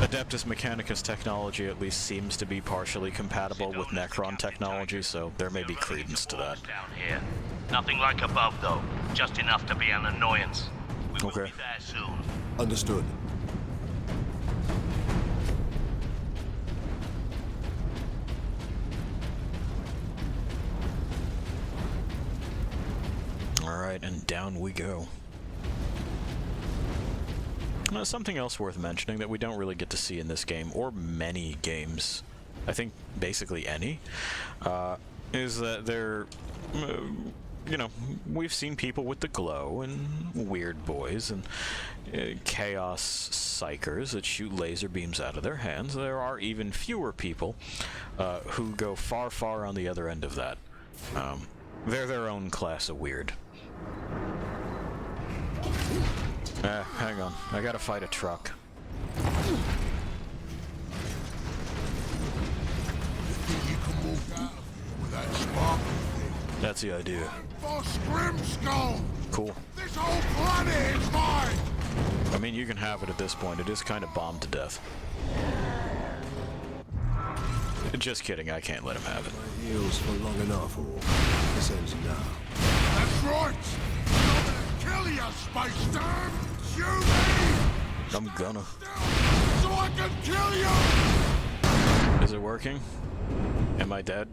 Adeptus Mechanicus technology at least seems to be partially compatible with Necron technology, so there may be credence to that. Down here. Nothing like above, though. Just enough to be an annoyance. We will Okay. be there soon. Understood. Alright, and down we go. Something else worth mentioning that we don't really get to see in this game, or many games, I think basically any, is that they're, you know, we've seen people with the glow, and weird boys, and chaos psychers that shoot laser beams out of their hands. There are even fewer people who go far, far on the other end of that. They're their own class of weird. Hang on. I gotta fight a truck. You think you can walk out of here with that sparkle thing? That's the idea. Boss Grimskull! Cool. This whole planet is mine! I mean, you can have it at this point. It is kind of bombed to death. Just kidding. I can't let him have it. My heels for long enough, or this ends now. That's right! I'm gonna kill you, Space Sturm! Shoot me! I'm gonna. So I can kill you! Is it working? Am I dead?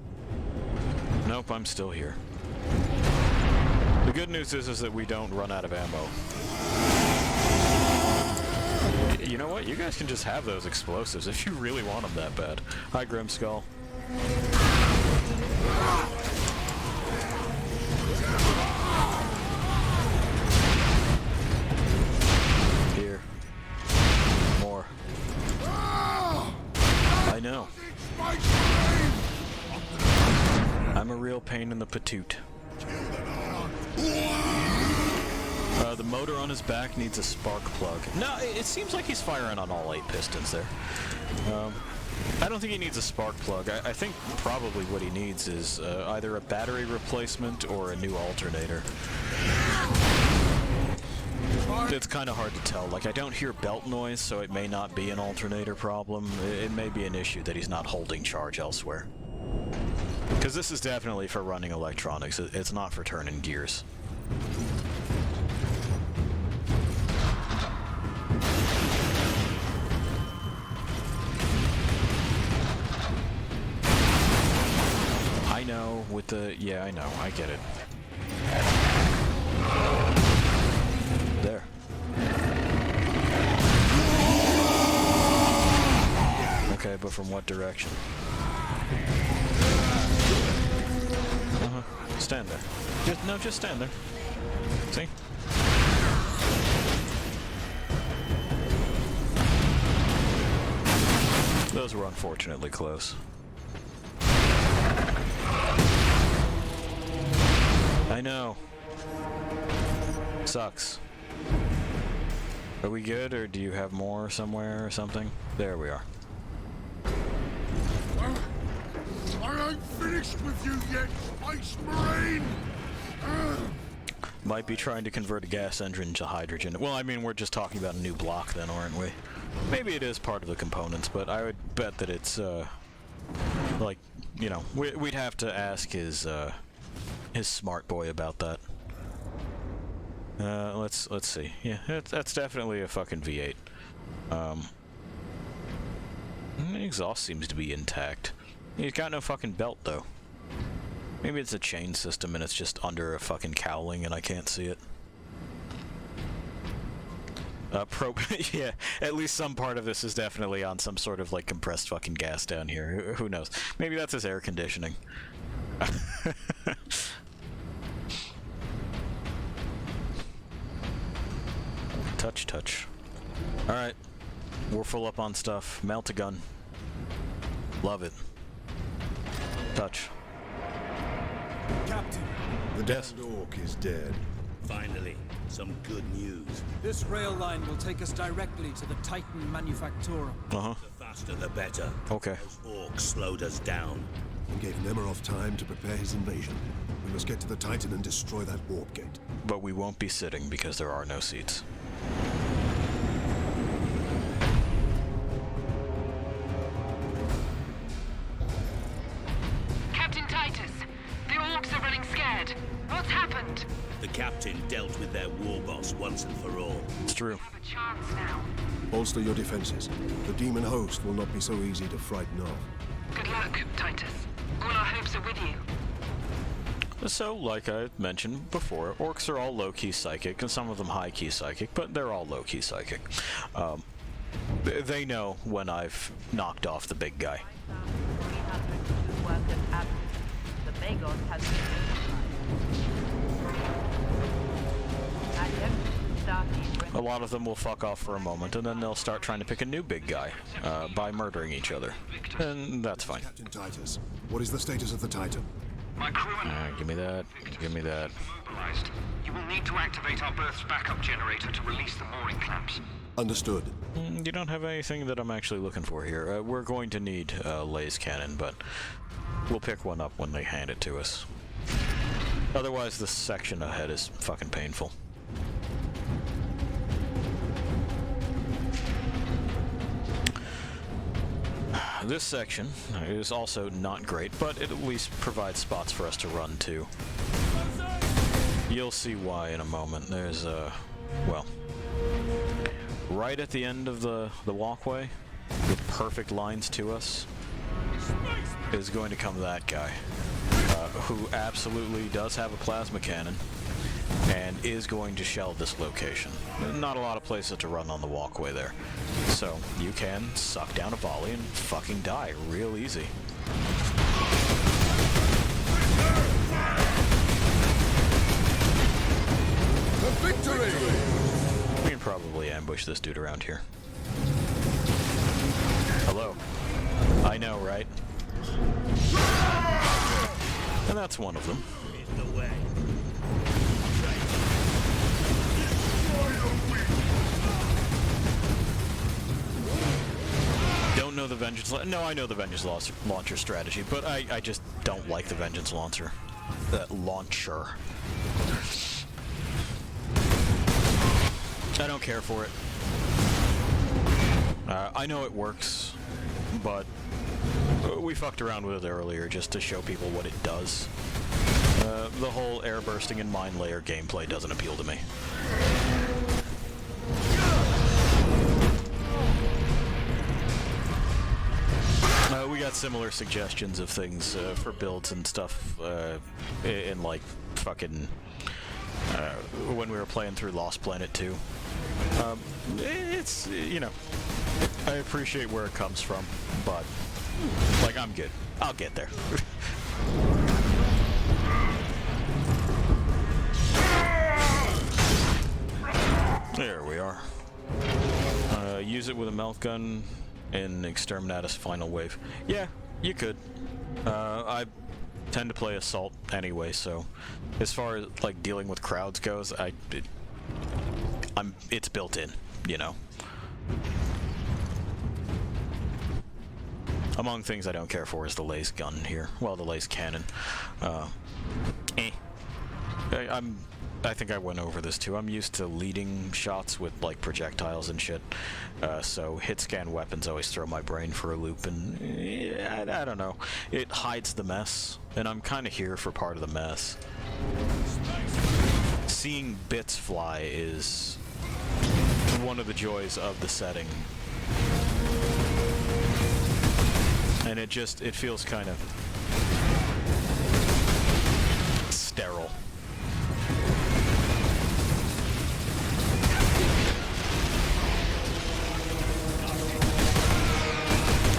Nope, I'm still here. The good news is that we don't run out of ammo. You know what? You guys can just have those explosives if you really want them that bad. Hi, Grimskull. Here. More. I know. I'm a real pain in the patoot. The motor on his back needs a spark plug. No, it seems like he's firing on all 8 pistons there. I don't think he needs a spark plug. I think probably what he needs is either a battery replacement or a new alternator. It's kind of hard to tell. Like, I don't hear belt noise, so it may not be an alternator problem. It may be an issue that he's not holding charge elsewhere. Because this is definitely for running electronics. It's not for turning gears. I know, with the... Yeah, I know. I get it. There. Okay, but from what direction? Stand there. Just stand there. See? Those were unfortunately close. I know. Sucks. Are we good, or do you have more somewhere or something? There we are. I ain't finished with you yet, Space Marine! Might be trying to convert a gas engine to hydrogen. Well, I mean, we're just talking about a new block then, aren't we? Maybe it is part of the components, but I would bet that it's, like, you know, we'd have to ask his smart boy about that. Let's see. Yeah, that's definitely a fucking V8. The exhaust seems to be intact. He's got no fucking belt, though. Maybe it's a chain system and it's just under a fucking cowling and I can't see it. Yeah, at least some part of this is definitely on some sort of, like, compressed fucking gas down here. Who knows? Maybe that's his air conditioning. Touch. Alright. We're full up on stuff. Melt a gun. Love it. Touch. Captain, the damned orc is dead. Finally, some good news. This rail line will take us directly to the Titan Manufactorum. Uh-huh. The faster the better. Okay. Those orcs slowed us down. And gave Nemerov time to prepare his invasion. We must get to the Titan and destroy that warp gate. But we won't be sitting because there are no seats. Captain Titus, the orcs are running scared. What's happened? The captain dealt with their war boss once and for all. It's true. Have a chance now. Bolster your defenses. The demon host will not be so easy to frighten off. Good luck, Titus. All our hopes are with you. So, like I mentioned before, orcs are all low-key psychic, and some of them high-key psychic, but they're all low-key psychic. They know when I've knocked off the big guy. 302 workers absent. The Magos has been notified. Attempt starting. A lot of them will fuck off for a moment, and then they'll start trying to pick a new big guy by murdering each other. And that's fine. Captain Titus, what is the status of the Titan? My crew and Give me that. Give me that. mobilized. You will need to activate our berth's backup generator to release the mooring clamps. Understood. You don't have anything that I'm actually looking for here. We're going to need a laser cannon, but we'll pick one up when they hand it to us. Otherwise, this section ahead is fucking painful. This section is also not great, but it at least provides spots for us to run to. You'll see why in a moment. There's well, right at the end of the walkway, with perfect lines to us, is going to come that guy, who absolutely does have a plasma cannon, and is going to shell this location. Not a lot of places to run on the walkway there. So, you can suck down a volley and fucking die real easy. The victory! We can probably ambush this dude around here. Hello. I know, right? And that's one of them. The way. Don't know the Vengeance... No, I know the Vengeance Launcher strategy, but I just don't like the Vengeance Launcher. Launcher. I don't care for it. I know it works, but we fucked around with it earlier just to show people what it does. The whole air bursting and mine layer gameplay doesn't appeal to me. We got similar suggestions of things for builds and stuff in like fucking when we were playing through Lost Planet 2. It's, you know, I appreciate where it comes from, but like I'm good. I'll get there. There we are. Use it with a melt gun in Exterminatus Final Wave. Yeah, you could. I tend to play Assault anyway, so as far as like dealing with crowds goes, it's built in, you know. Among things I don't care for is the laser gun here. Well, the laser cannon. I think I went over this too. I'm used to leading shots with like projectiles and shit, so hit scan weapons always throw my brain for a loop, and I don't know. It hides the mess, and I'm kind of here for part of the mess. Seeing bits fly is one of the joys of the setting, and it feels kind of sterile.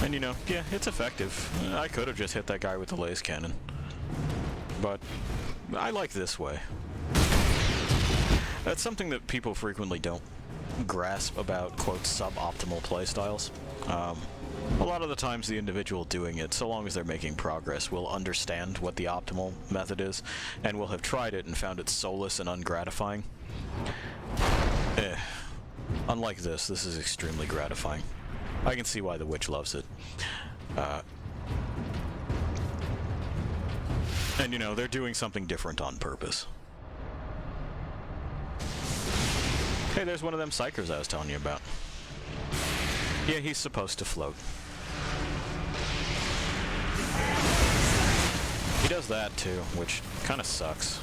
And you know, yeah, it's effective. I could have just hit that guy with the laser cannon, but I like this way. That's something that people frequently don't grasp about, quote, suboptimal playstyles. A lot of the times the individual doing it, so long as they're making progress, will understand what the optimal method is, and will have tried it and found it soulless and ungratifying. Unlike this is extremely gratifying. I can see why the witch loves it. And you know, they're doing something different on purpose. Hey, there's one of them psychers I was telling you about. Yeah, he's supposed to float. He does that too, which kind of sucks.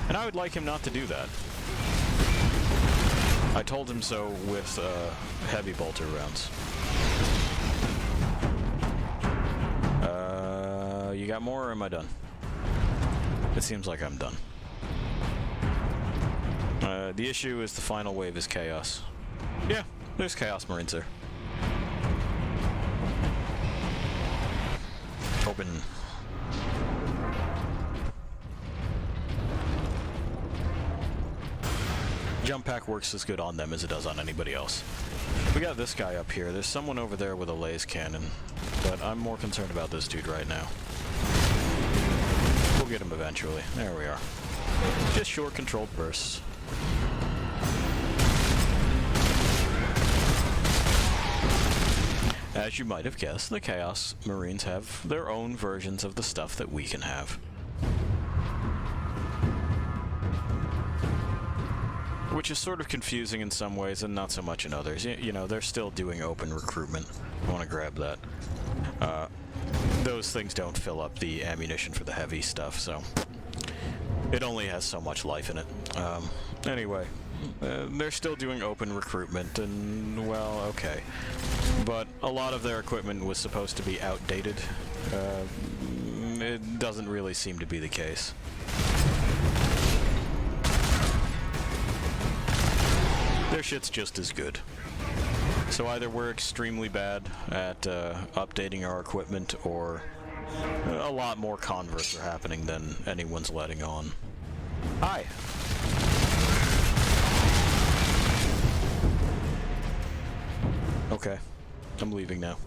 And I would like him not to do that. I told him so with heavy bolter rounds. You got more, or am I done? It seems like I'm done. The issue is the final wave is chaos. Yeah, there's Chaos Marines there. Open. Jump pack works as good on them as it does on anybody else. We got this guy up here. There's someone over there with a laser cannon, but I'm more concerned about this dude right now. We'll get him eventually. There we are. Just short controlled bursts. As you might have guessed, the Chaos Marines have their own versions of the stuff that we can have. Which is sort of confusing in some ways and not so much in others. You know, they're still doing open recruitment. I want to grab that. Those things don't fill up the ammunition for the heavy stuff, so it only has so much life in it. Anyway, they're still doing open recruitment, and, well, okay. But a lot of their equipment was supposed to be outdated. It doesn't really seem to be the case. Their shit's just as good. So either we're extremely bad at updating our equipment, or a lot more converts are happening than anyone's letting on. Hi! Okay, I'm leaving now.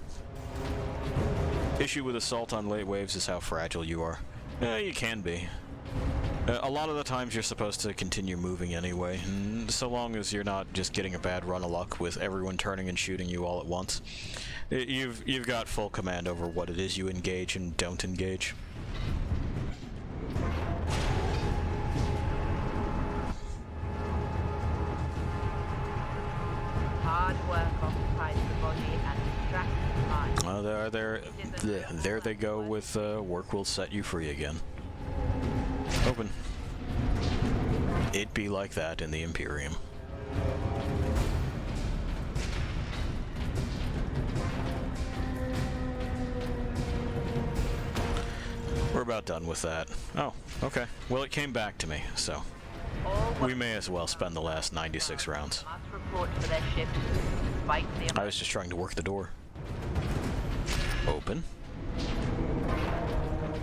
Issue with assault on late waves is how fragile you are. You can be. A lot of the times you're supposed to continue moving anyway, and so long as you're not just getting a bad run of luck with everyone turning and shooting you all at once. You've got full command over what it is you engage and don't engage. Hard work occupies the body and distracts the mind. There they go with work will set you free again. Open. It be like that in the Imperium. We're about done with that. Oh, okay. Well, it came back to me, so we may as well spend the last 96 rounds. I was just trying to work the door. Open.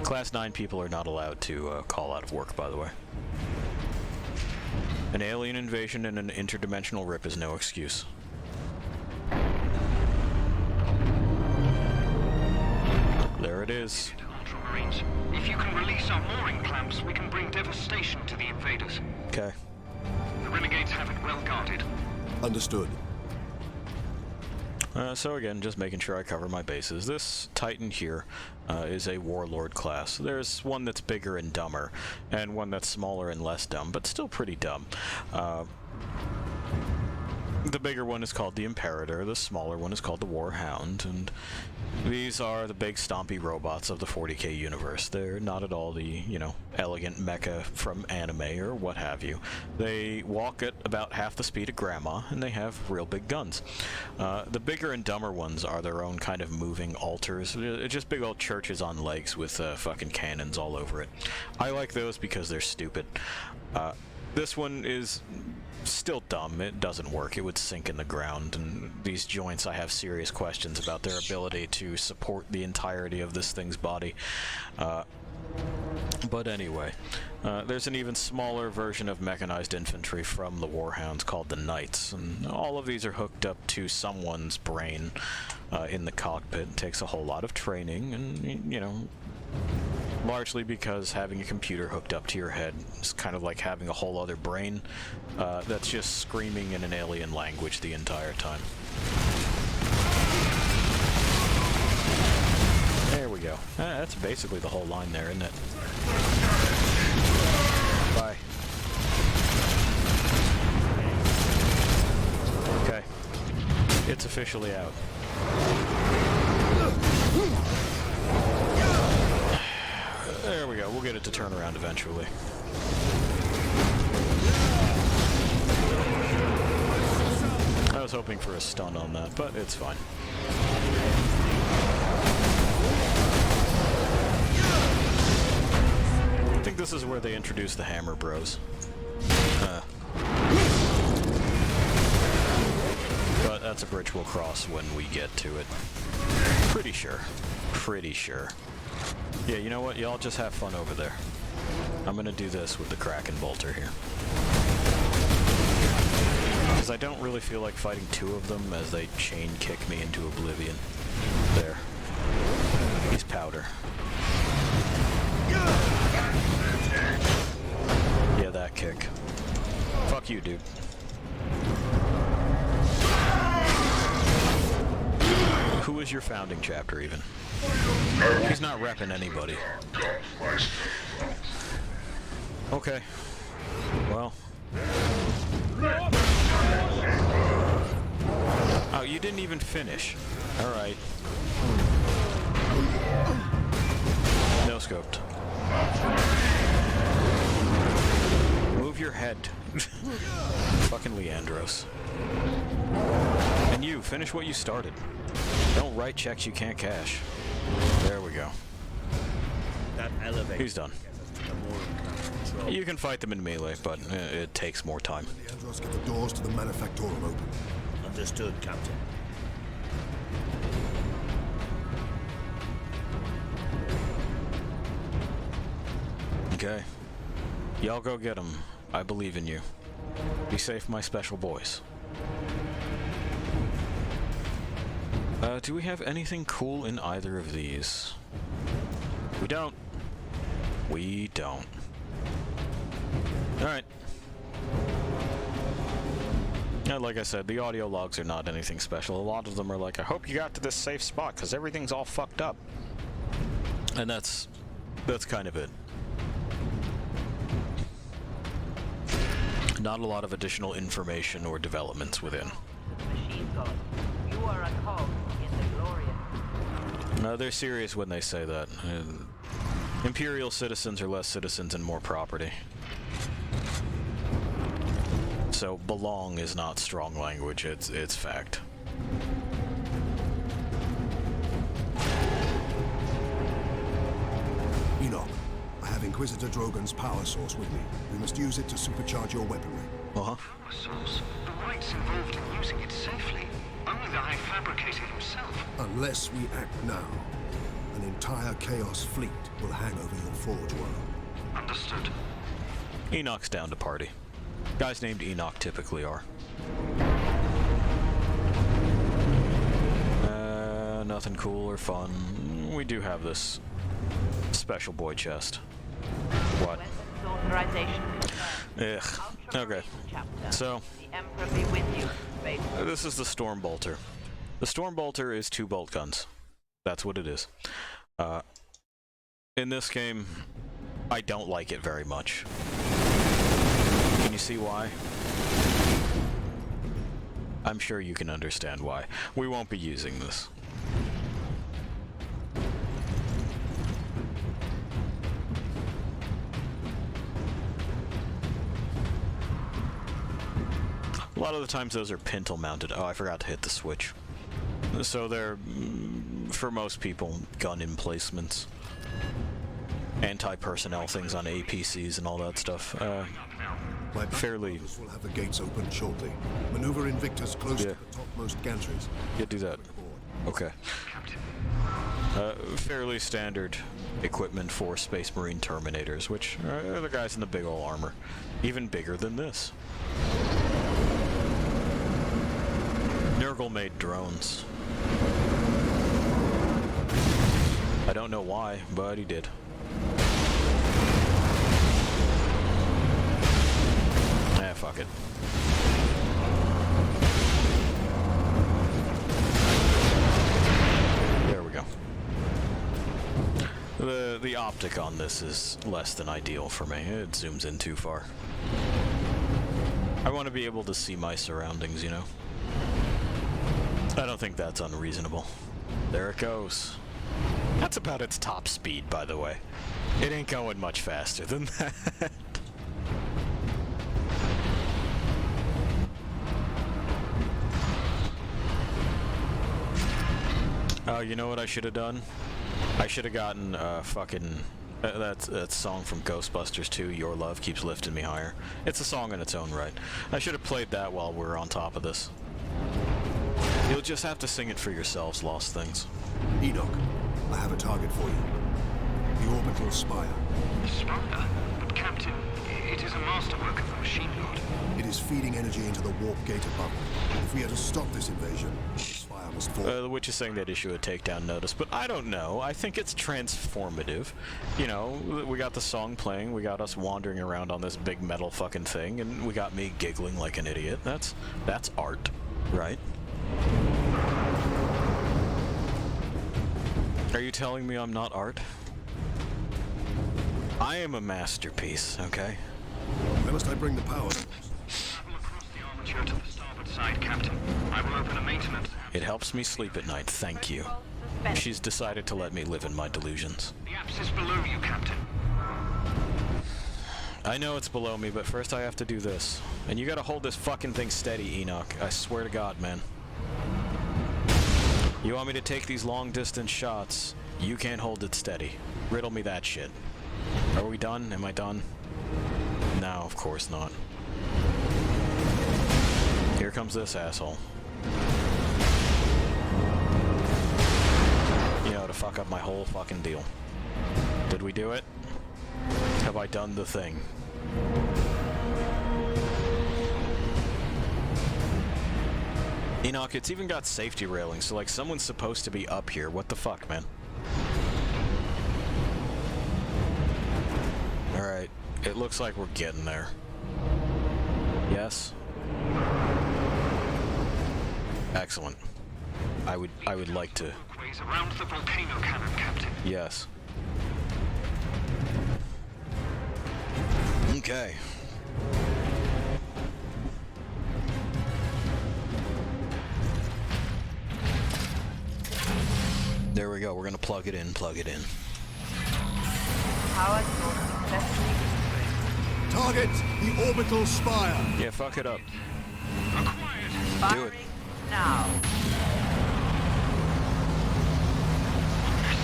Class 9 people are not allowed to call out of work, by the way. An alien invasion and an interdimensional rip is no excuse. There it is. Ultramarines, if you can release our mooring clamps, we can bring devastation to the invaders. Okay. The renegades have it well guarded. Understood. So again, just making sure I cover my bases. This Titan here is a Warlord class. There's one that's bigger and dumber, and one that's smaller and less dumb, but still pretty dumb. The bigger one is called the Imperator, the smaller one is called the Warhound, and these are the big stompy robots of the 40k universe. They're not at all the, you know, elegant mecha from anime or what have you. They walk at about half the speed of Grandma, and they have real big guns. The bigger and dumber ones are their own kind of moving altars. Just big old churches on legs with fucking cannons all over it. I like those because they're stupid. This one is still dumb. It doesn't work. It would sink in the ground, and these joints, I have serious questions about their ability to support the entirety of this thing's body. But anyway, There's an even smaller version of mechanized infantry from the Warhounds called the Knights, and all of these are hooked up to someone's brain in the cockpit. It takes a whole lot of training, and, you know, largely because having a computer hooked up to your head is kind of like having a whole other brain that's just screaming in an alien language the entire time. There we go. That's basically the whole line there, isn't it? Bye. Okay. It's officially out. There we go. We'll get it to turn around eventually. I was hoping for a stun on that, but it's fine. I think this is where they introduce the Hammer Bros. But that's a bridge we'll cross when we get to it. Pretty sure. Pretty sure. Yeah, you know what? Y'all just have fun over there. I'm gonna do this with the Kraken Bolter here. Because I don't really feel like fighting two of them as they chain kick me into oblivion. There. He's powder. Yeah, that kick. Fuck you, dude. Who is your founding chapter, even? He's not repping anybody. Okay. Well. Oh, you didn't even finish. Alright. No scoped. Move your head. Fucking Leandros. And you, finish what you started. Don't write checks you can't cash. There we go. That elevator. He's done. You can fight them in melee, but it takes more time. Leandros, get the doors to the Manufactorum open. Understood, Captain. Okay. Y'all go get him. I believe in you. Be safe, my special boys. Do we have anything cool in either of these? We don't. We don't. Alright. Yeah, like I said, the audio logs are not anything special. A lot of them are like, I hope you got to this safe spot, because everything's all fucked up. And that's kind of it. Not a lot of additional information or developments within. Machine God, you are a cog in the glorious. No, they're serious when they say that. Imperial citizens are less citizens and more property. So belong is not strong language, it's fact. Enoch, I have Inquisitor Drogon's power source with me. We must use it to supercharge your weaponry. Uh-huh. Power source? The White's involved in using it safely. Only the High Fabricator himself. Unless we act now, an entire Chaos fleet will hang over your forge world. Understood. Enoch's down to party. Guys named Enoch typically are. Nothing cool or fun. We do have this special boy chest. What? Ugh. Okay. So, this is the Storm Bolter. The Storm Bolter is 2 bolt guns. That's what it is. In this game, I don't like it very much. Can you see why? I'm sure you can understand why. We won't be using this. A lot of the times those are pintle mounted. Oh, I forgot to hit the switch. So they're, for most people, gun emplacements. Anti-personnel things on APCs and all that stuff. My fairly... will have the gates open shortly. Maneuver Invictus close to the topmost gantries. Yeah, do that. Okay. Fairly standard equipment for Space Marine Terminators, which are the guys in the big ol' armor. Even bigger than this. Nurgle made drones. I don't know why, but he did. Fuck it. There we go. The optic on this is less than ideal for me. It zooms in too far. I want to be able to see my surroundings, you know? I don't think that's unreasonable. There it goes. That's about its top speed, by the way. It ain't going much faster than that. Oh, you know what I should have done? I should have gotten fucking that song from Ghostbusters 2, Your Love Keeps Lifting Me Higher. It's a song in its own right. I should have played that while we're on top of this. You'll just have to sing it for yourselves, Lost Things. Enoch, I have a target for you. The orbital spire. Spire? But Captain, it is a masterwork of the machine god. It is feeding energy into the warp gate above it. If we are to stop this invasion, the spire must fall. The witch is saying they'd issue a takedown notice, but I don't know. I think it's transformative. You know, we got the song playing, we got us wandering around on this big metal fucking thing, and we got me giggling like an idiot. That's art, right? Are you telling me I'm not art? I am a masterpiece, okay? Where must I bring the power? Travel across the armature to the starboard side, Captain. I will open a maintenance. It helps me sleep at night, thank you. She's decided to let me live in my delusions. The apse is below you, Captain. I know it's below me, but first I have to do this. And you gotta hold this fucking thing steady, Enoch. I swear to God, man. You want me to take these long-distance shots? You can't hold it steady. Riddle me that shit. Are we done? Am I done? No, of course not. Here comes this asshole. You know, to fuck up my whole fucking deal. Did we do it? Have I done the thing? Enoch, it's even got safety railings, so like someone's supposed to be up here. What the fuck, man? Alright, it looks like we're getting there. Yes? Excellent. I would like to... Ways around the volcano cannon, Captain. Yes. Okay. There we go. We're gonna plug it in. Plug it in. Power source successfully destroyed. Target the orbital spire. Yeah, fuck it up. Acquired. Do it. Firing now.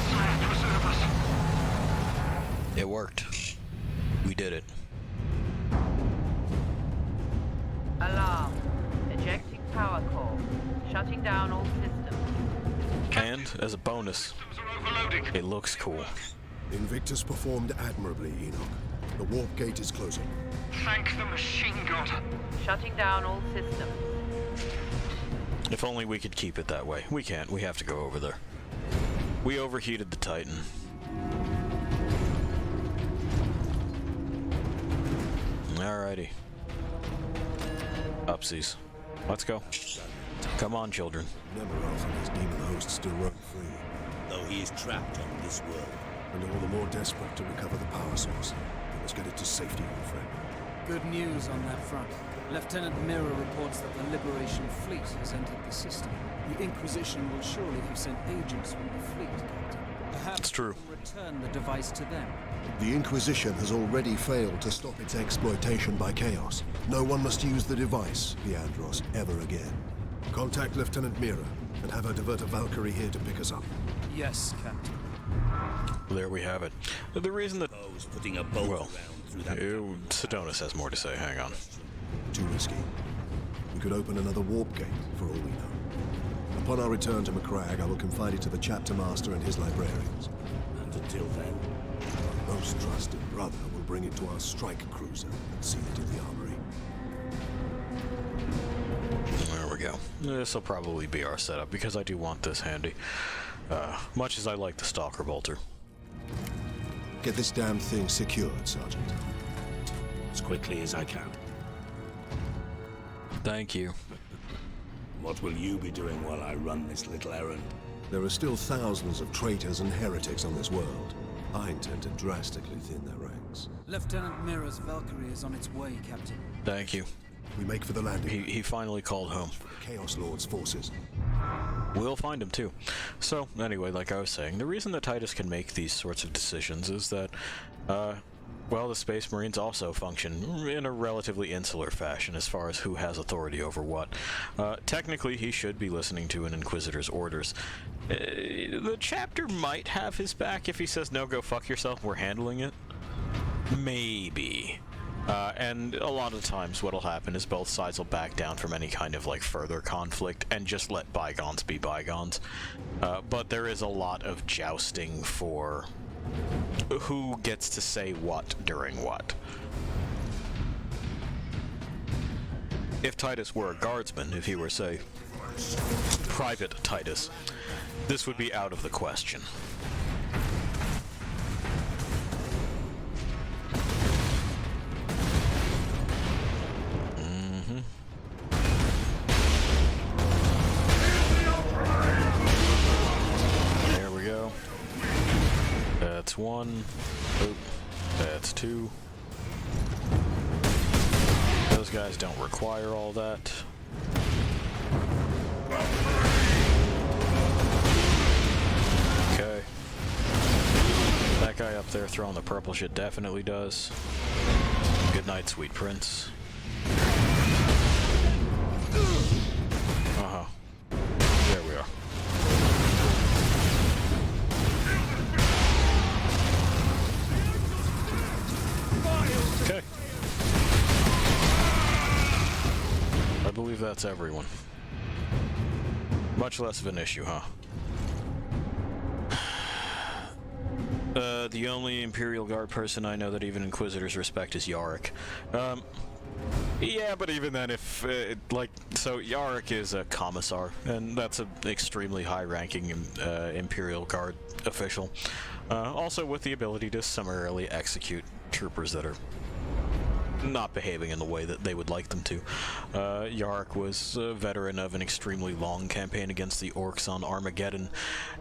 Sire, preserve us. It worked. We did it. Alarm. Ejecting power core. Shutting down all systems. And, as a bonus, Systems are overloading. it looks cool. Invictus performed admirably, Enoch. The warp gate is closing. Thank the machine god. Shutting down all systems. If only we could keep it that way. We can't. We have to go over there. We overheated the Titan. Alrighty. Upsies. Let's go. Come on, children. Nemeroth and his demon hosts still roam free, Though he is trapped on this world. and all the more desperate to recover the power source. We must get it to safety, my friend. Good news on that front. Lieutenant Mirror reports that the Liberation Fleet has entered the system. The Inquisition will surely have sent agents from the fleet, Captain. Perhaps It's true. we'll return the device to them. The Inquisition has already failed to stop its exploitation by Chaos. No one must use the device, Leandros, ever again. Contact Lieutenant Mira and have her divert a Valkyrie here to pick us up. Yes, Captain. There we have it. The reason that... Suppose putting a bolt around through that... Sedonis has more to say. Hang on. Too risky. We could open another warp gate, for all we know. Upon our return to Macragge, I will confide it to the chapter master and his librarians. And to Until then, Our most trusted brother will bring it to our strike cruiser and seal it in the armory. There we go. This will probably be our setup, because I do want this handy. Much as I like the Stalker Bolter. Get this damn thing secured, Sergeant. as quickly as I can. Thank you. What will you be doing while I run this little errand? There are still thousands of traitors and heretics on this world. I intend to drastically thin their ranks. Lieutenant Mira's Valkyrie is on its way, Captain. Thank you. We make for the landing. He finally called home. The Chaos Lord's forces. We'll find him too. So, anyway, like I was saying, the reason that Titus can make these sorts of decisions is that, well, the Space Marines also function in a relatively insular fashion as far as who has authority over what. Technically, he should be listening to an Inquisitor's orders. The chapter might have his back if he says, no, go fuck yourself, we're handling it. Maybe. And a lot of times what'll happen is both sides will back down from any kind of, like, further conflict and just let bygones be bygones. But there is a lot of jousting for who gets to say what during what. If Titus were a guardsman, if he were, say, Private Titus, this would be out of the question. There we go. That's one. Oh, that's two. Those guys don't require all that. Okay. That guy up there throwing the purple shit definitely does. Good night, sweet prince. Uh-huh. There we are. Okay. I believe that's everyone. Much less of an issue, huh? The only Imperial Guard person I know that even Inquisitors respect is Yarick. Yeah, but even then, if, so Yarick is a Commissar, and that's an extremely high-ranking Imperial Guard official. Also with the ability to summarily execute troopers that are not behaving in the way that they would like them to. Yarick was a veteran of an extremely long campaign against the Orcs on Armageddon,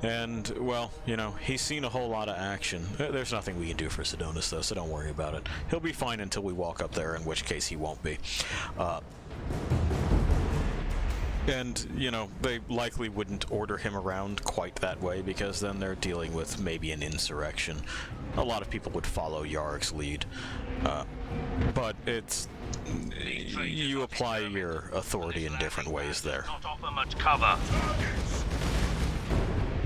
and, well, you know, he's seen a whole lot of action. There's nothing we can do for Sidonis, though, so don't worry about it. He'll be fine until we walk up there, in which case he won't be. And, you know, they likely wouldn't order him around quite that way, because then they're dealing with maybe an insurrection. A lot of people would follow Yarick's lead. But it's... you apply your authority in different ways there. Not offer much cover.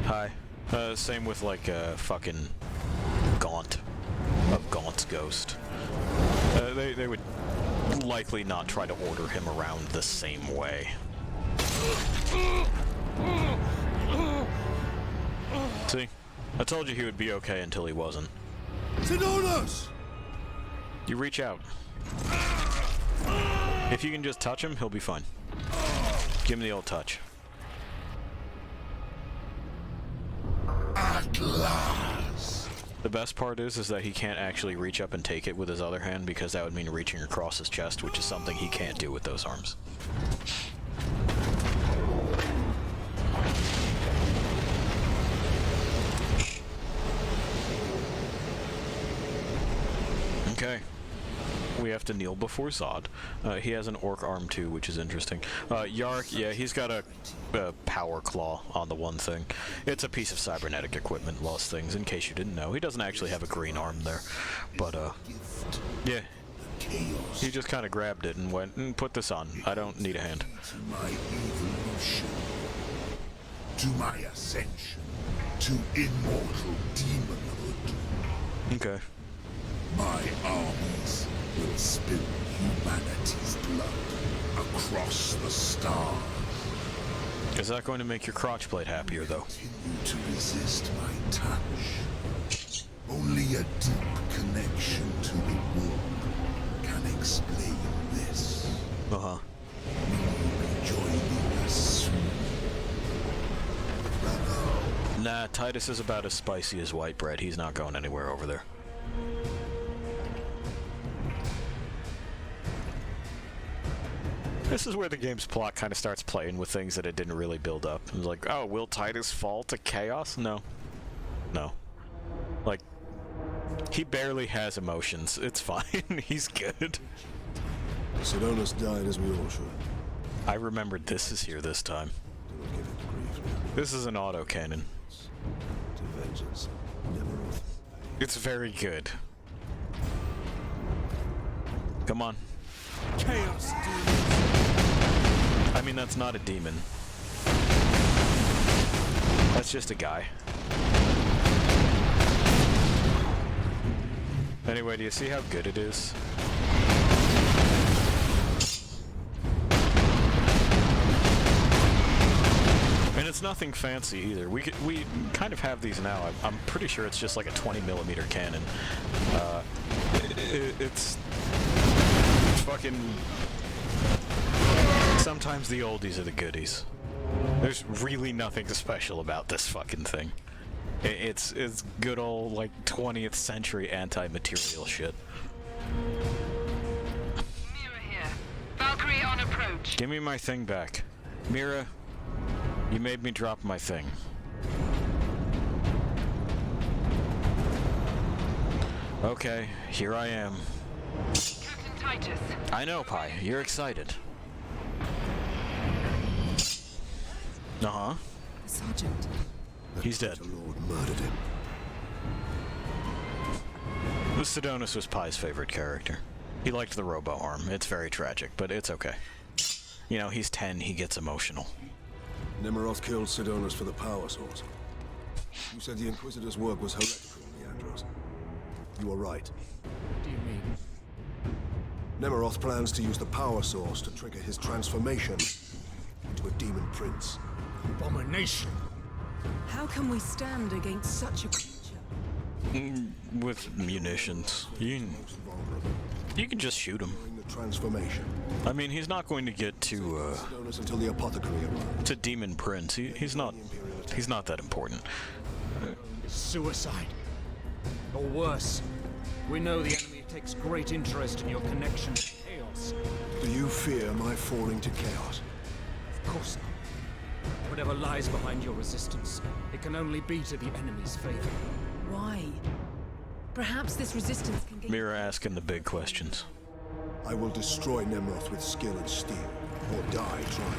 Hi. Same with, like, fucking Gaunt. Of Gaunt's ghost. They would likely not try to order him around the same way. See? I told you he would be okay until he wasn't. Sidonis! You reach out. If you can just touch him, he'll be fine. Give him the old touch. At last! The best part is that he can't actually reach up and take it with his other hand, because that would mean reaching across his chest, which is something he can't do with those arms. Okay. We have to kneel before Zod. He has an orc arm too, which is interesting. Yarick, yeah, he's got a power claw on the one thing. It's a piece of cybernetic equipment, lost things, in case you didn't know. He doesn't actually have a green arm there. But, yeah. He just kind of grabbed it and went, put this on. I don't need a hand. To my evolution, to my ascension, to immortal demonhood. Okay. My armies will spill humanity's blood across the stars. Is that going to make your crotch plate happier, though? Continue to resist my touch. Only a deep connection to the war can explain this. Uh-huh. Will you be joining us soon? Brother. Nah, Titus is about as spicy as white bread. He's not going anywhere over there. This is where the game's plot kind of starts playing with things that it didn't really build up. It was like, oh, will Titus fall to chaos? No. No. Like, he barely has emotions. It's fine. He's good. Sidonus died as we all should. I remembered this is here this time. Do not give it to grief now. This is an autocannon. To vengeance, Nemeroth. It's very good. Come on. Chaos demons! I mean, that's not a demon. That's just a guy. Anyway, do you see how good it is? And it's nothing fancy either. We kind of have these now. I'm pretty sure it's just like a 20mm cannon. It's fucking... Sometimes the oldies are the goodies. There's really nothing special about this fucking thing. It's good old, like, 20th century anti-material shit. Mira here. Valkyrie on approach. Give me my thing back. Mira, you made me drop my thing. Okay, here I am. Captain Titus. I know, Pi. You're excited. Uh-huh. Sergeant. He's dead. The Lord murdered him. Sidonus was Pi's favorite character. He liked the robo-arm. It's very tragic, but it's okay. You know, he's 10, he gets emotional. Nemeroth killed Sidonus for the power source. You said the Inquisitor's work was heretical, Leandros. You are right. What do you mean? Nemeroth plans to use the power source to trigger his transformation into a demon prince. Abomination! How can we stand against such a creature? With munitions. You can just shoot him. During the transformation. I mean, he's not going to get to, Sidonus until the apothecary arrives. to Demon Prince. He's not that important. Suicide. Or worse. We know the enemy takes great interest in your connection to chaos. Do you fear my falling to chaos? Of course not. Whatever lies behind your resistance, it can only be to the enemy's favor. Why? Perhaps this resistance can gain... Mira asking the big questions. I will destroy Nemeroth with skill and steel, or die trying.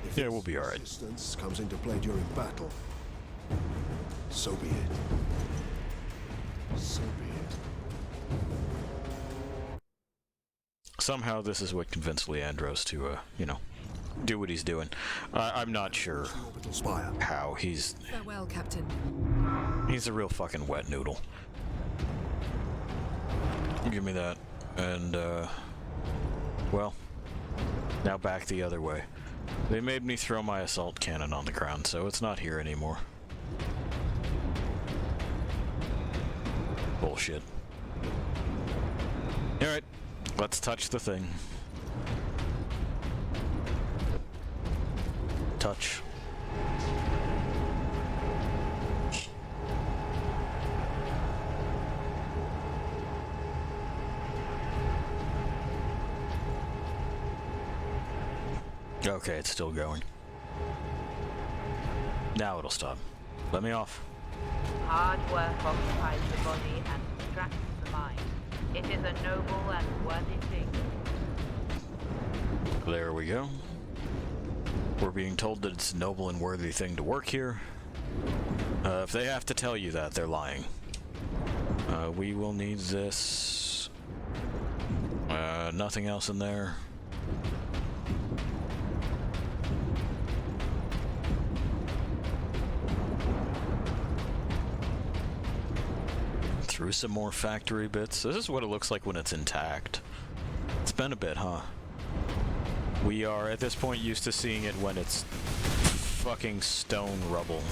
If Yeah, we'll be alright. resistance comes into play during battle, so be it. So be it. Somehow this is what convinced Leandros to, you know, do what he's doing. I'm not sure Orbital spire. how. He's Farewell, Captain. a real fucking wet noodle. Give me that. And, well, now back the other way. They made me throw my assault cannon on the ground, so it's not here anymore. Bullshit. Alright, let's touch the thing. Touch. Okay, it's still going. Now it'll stop. Let me off. Hard work occupies the body and distracts the mind. It is a noble and worthy thing. There we go. We're being told that it's a noble and worthy thing to work here. If they have to tell you that, they're lying. We will need this. Nothing else in there. Through some more factory bits. This is what it looks like when it's intact. It's been a bit, huh? We are, at this point, used to seeing it when it's fucking stone rubble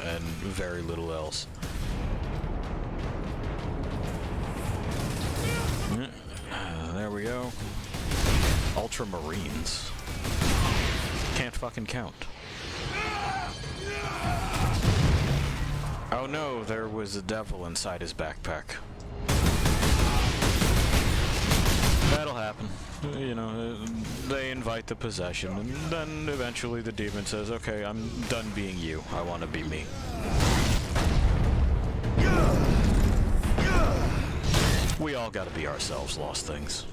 and very little else. Ultramarines. Can't fucking count. Oh no, there was a devil inside his backpack. That'll happen. You know, they invite the possession, and then eventually the demon says, okay, I'm done being you. I want to be me. We all gotta be ourselves, lost things.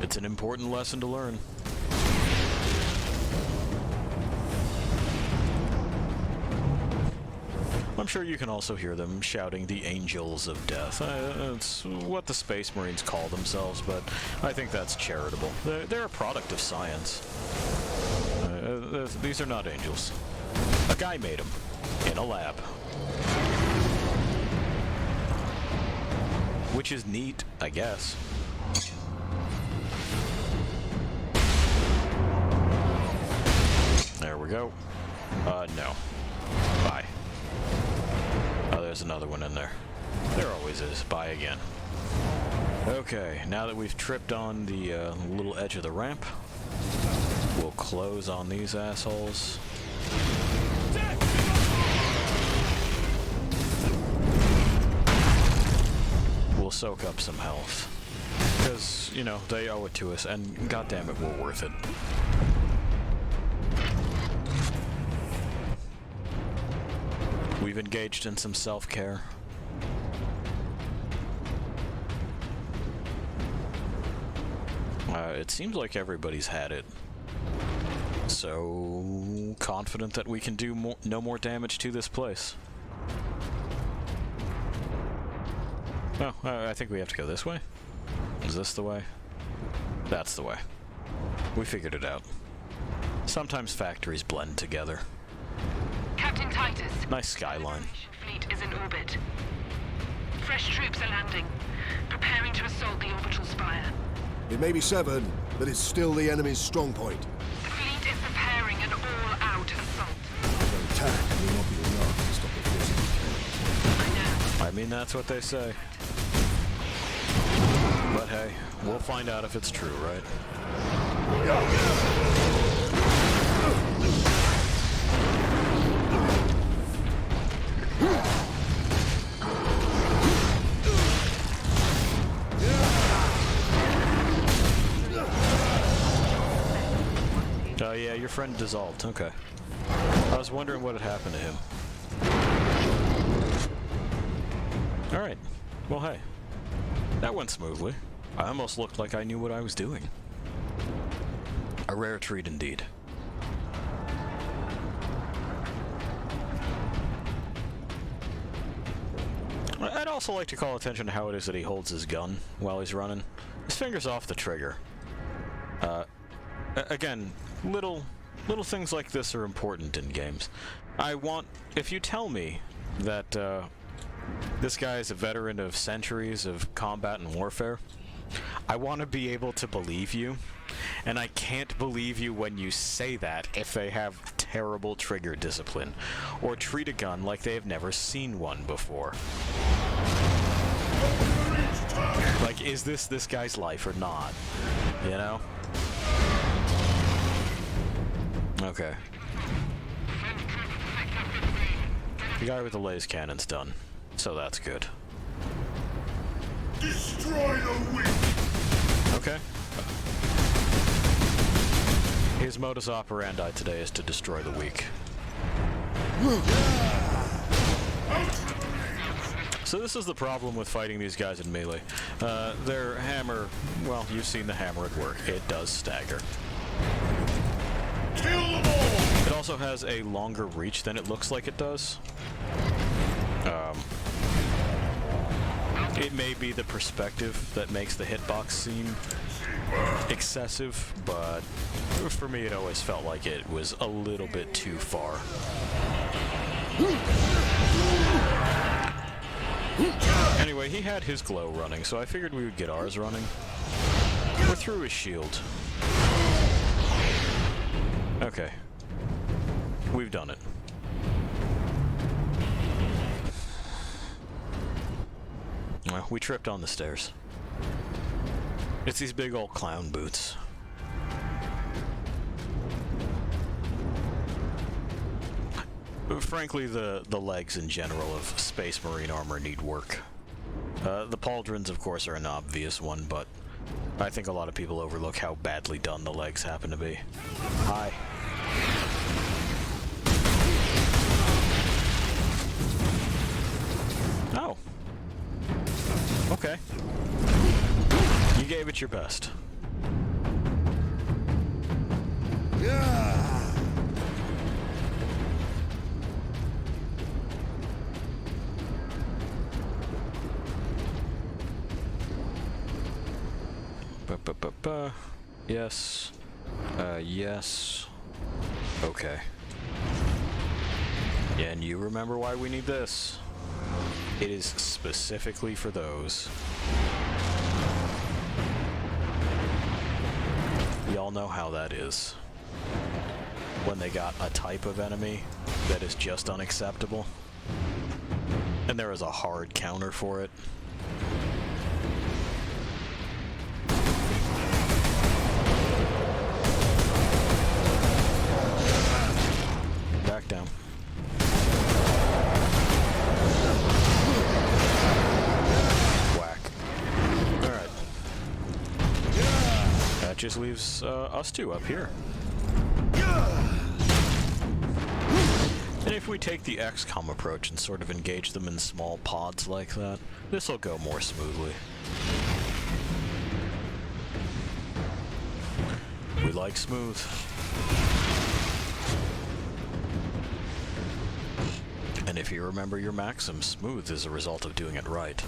It's an important lesson to learn. I'm sure you can also hear them shouting the Angels of Death. It's what the Space Marines call themselves, but I think that's charitable. They're a product of science. These are not angels. A guy made them in a lab. Which is neat, I guess. There we go. No. Bye. Oh, there's another one in there. There always is. Bye again. Okay, now that we've tripped on the little edge of the ramp, we'll close on these assholes. We'll soak up some health. Because, you know, they owe it to us, and goddammit, we're worth it. We've engaged in some self-care. It seems like everybody's had it. So confident that we can do no more damage to this place. Oh, I think we have to go this way. Is this the way? That's the way. We figured it out. Sometimes factories blend together. Captain Titus. Nice skyline. Fleet is in orbit. Fresh troops are landing, preparing to assault the orbital spire. It may be severed, but it's still the enemy's strong point. The fleet is preparing an all-out assault. The attack will not be enough to stop the forces. I know. I mean, that's what they say. But hey, we'll find out if it's true, right? Oh yeah, your friend dissolved. Okay. I was wondering what had happened to him. Alright. Well, hey. That went smoothly. I almost looked like I knew what I was doing. A rare treat indeed. I'd also like to call attention to how it is that he holds his gun while he's running. His finger's off the trigger. Again, little things like this are important in games. If you tell me that this guy is a veteran of centuries of combat and warfare, I want to be able to believe you, and I can't believe you when you say that if they have terrible trigger discipline, or treat a gun like they have never seen one before. Like, is this guy's life or not? You know? Okay. The guy with the laser cannon's done, so that's good. Destroy the weak! Okay. His modus operandi today is to destroy the weak. So this is the problem with fighting these guys in melee. Their hammer, well, you've seen the hammer at work. It does stagger. Kill them all! It also has a longer reach than it looks like it does. It may be the perspective that makes the hitbox seem excessive, but for me it always felt like it was a little bit too far. Anyway, he had his glow running, so I figured we would get ours running. We're through his shield. Okay. We've done it. we tripped on the stairs. It's these big old clown boots. Frankly, the legs in general of Space Marine armor need work. The pauldrons, of course, are an obvious one, but I think a lot of people overlook how badly done the legs happen to be. Hi. Oh. Okay. You gave it your best. Yeah. Yes. Yes. Okay. And you remember why we need this? It is specifically for those. Y'all know how that is. When they got a type of enemy that is just unacceptable, and there is a hard counter for it. Back down. Whack. Alright. That just leaves us two up here. And if we take the XCOM approach and sort of engage them in small pods like that, this will go more smoothly. We like smooth. And if you remember your maxim, smooth is a result of doing it right.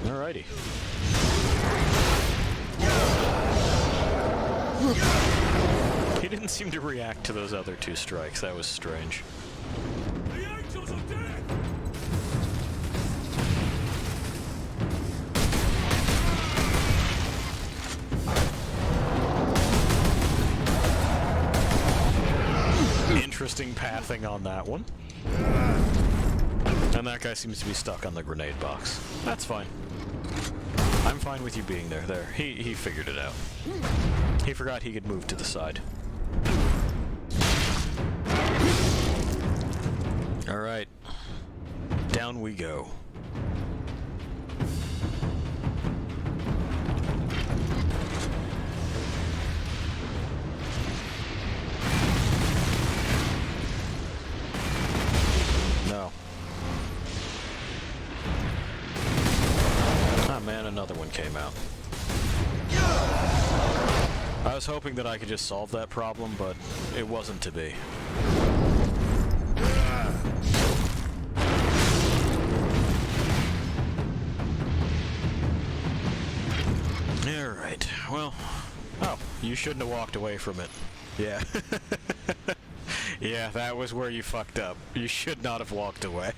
Alrighty. He didn't seem to react to those other two strikes. That was strange. The angels are dead. Interesting pathing on that one. And that guy seems to be stuck on the grenade box. That's fine. I'm fine with you being there. There. He figured it out. He forgot he could move to the side. Alright. Down we go. No. Ah man, another one came out. I was hoping that I could just solve that problem, but it wasn't to be. Alright, well... Oh, you shouldn't have walked away from it. Yeah. Yeah, that was where you fucked up. You should not have walked away.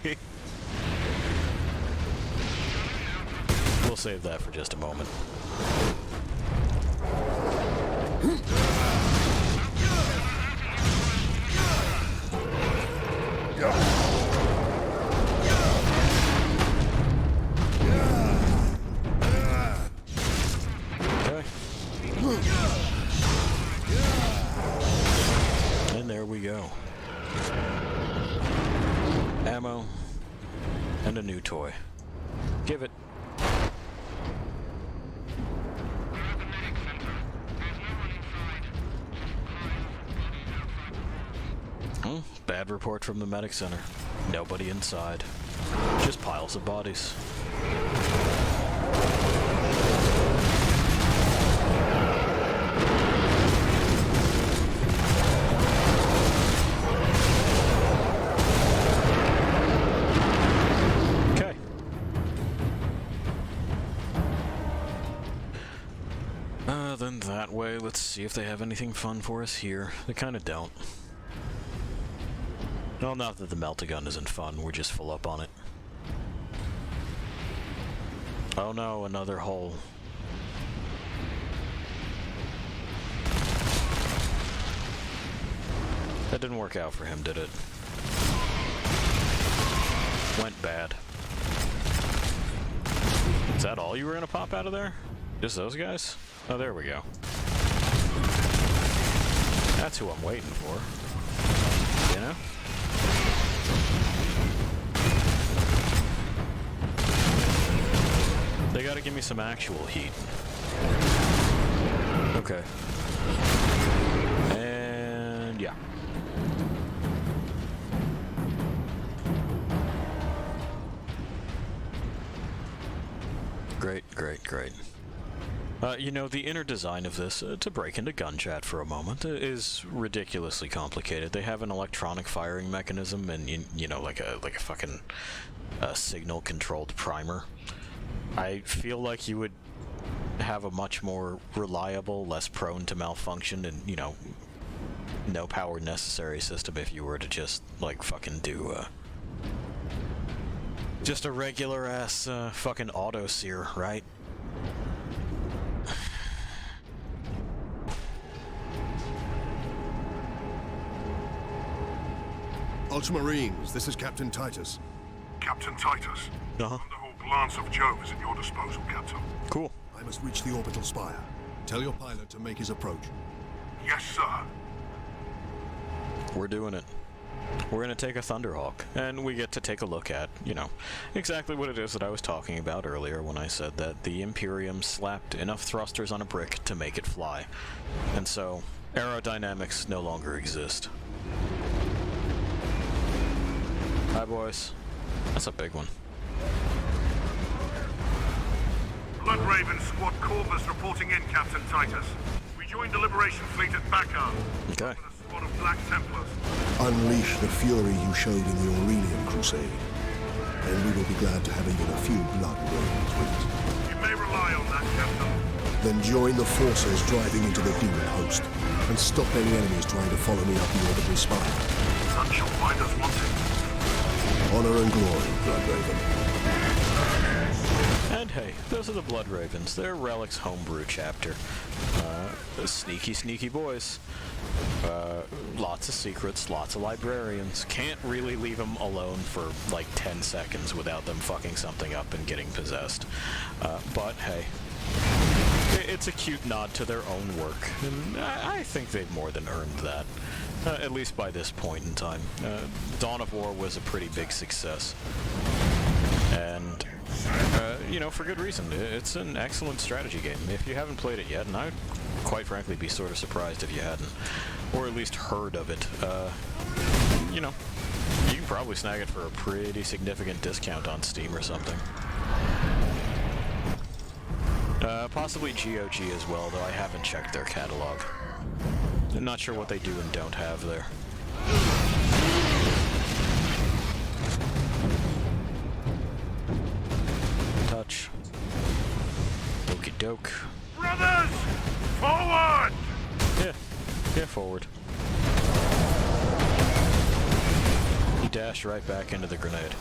We'll save that for just a moment. Okay. And there we go. Ammo and a new toy. Give it. Bad report from the medic center. Nobody inside. Just piles of bodies. Okay. Then that way, let's see if they have anything fun for us here. They kinda don't. Well, not that the melt-a-gun isn't fun, we're just full up on it. Oh no, another hole. That didn't work out for him, did it? Went bad. Is that all you were gonna pop out of there? Just those guys? Oh, there we go. That's who I'm waiting for. You know? They gotta give me some actual heat. Okay. And yeah. Great, great, great. You know, the inner design of this, to break into gun chat for a moment, is ridiculously complicated. They have an electronic firing mechanism and, you know, like a fucking signal-controlled primer. I feel like you would have a much more reliable, less prone to malfunction, and, you know, no power necessary system if you were to just, like, fucking do, just a regular-ass, fucking auto-sear, right? Ultramarines, this is Captain Titus. Captain Titus. Uh-huh. Underhaul Lance of Jove is at your disposal, Captain. Cool. I must reach the orbital spire. Tell your pilot to make his approach. Yes, sir. We're doing it. We're gonna take a Thunderhawk, and we get to take a look at, you know, exactly what it is that I was talking about earlier when I said that the Imperium slapped enough thrusters on a brick to make it fly. And so, aerodynamics no longer exist. Hi, boys. That's a big one. Blood Raven Squad Corvus reporting in, Captain Titus. We joined the Liberation Fleet at Bakar. Okay. With a squad of Black Templars. Unleash the fury you showed in the Aurelian Crusade, and we will be glad to have even a few blood ravens with us. You may rely on that, Captain. Then join the forces driving into the demon host, and stop any enemies trying to follow me up the orbital spire. None shall find us wanting. Honor and glory, Blood Raven. And hey, those are the Blood Ravens. They're Relic's homebrew chapter. Sneaky, sneaky boys. Lots of secrets, lots of librarians. Can't really leave them alone for like 10 seconds without them fucking something up and getting possessed. But hey, it's a cute nod to their own work, and I think they've more than earned that. At least by this point in time. Dawn of War was a pretty big success. And, you know, for good reason. It's an excellent strategy game. If you haven't played it yet, and I'd quite frankly be sort of surprised if you hadn't, or at least heard of it, you know, you can probably snag it for a pretty significant discount on Steam or something. Possibly GOG as well, though I haven't checked their catalog. I'm not sure what they do and don't have there. Touch. Okie doke. Brothers! Forward! Yeah, forward. He dashed right back into the grenade.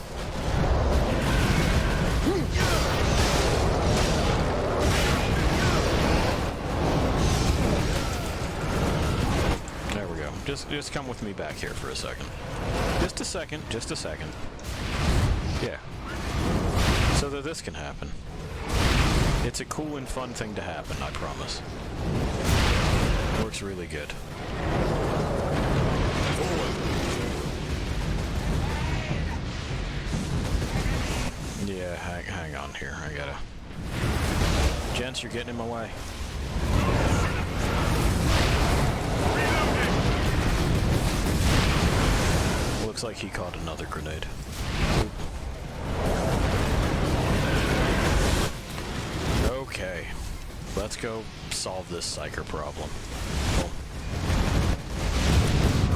There we go. Just come with me back here for a second. Just a second. Yeah. So that this can happen. It's a cool and fun thing to happen, I promise. Works really good. Yeah, hang on here. I gotta... Gents, you're getting in my way. Looks like he caught another grenade. Okay, let's go solve this psyker problem. Boom.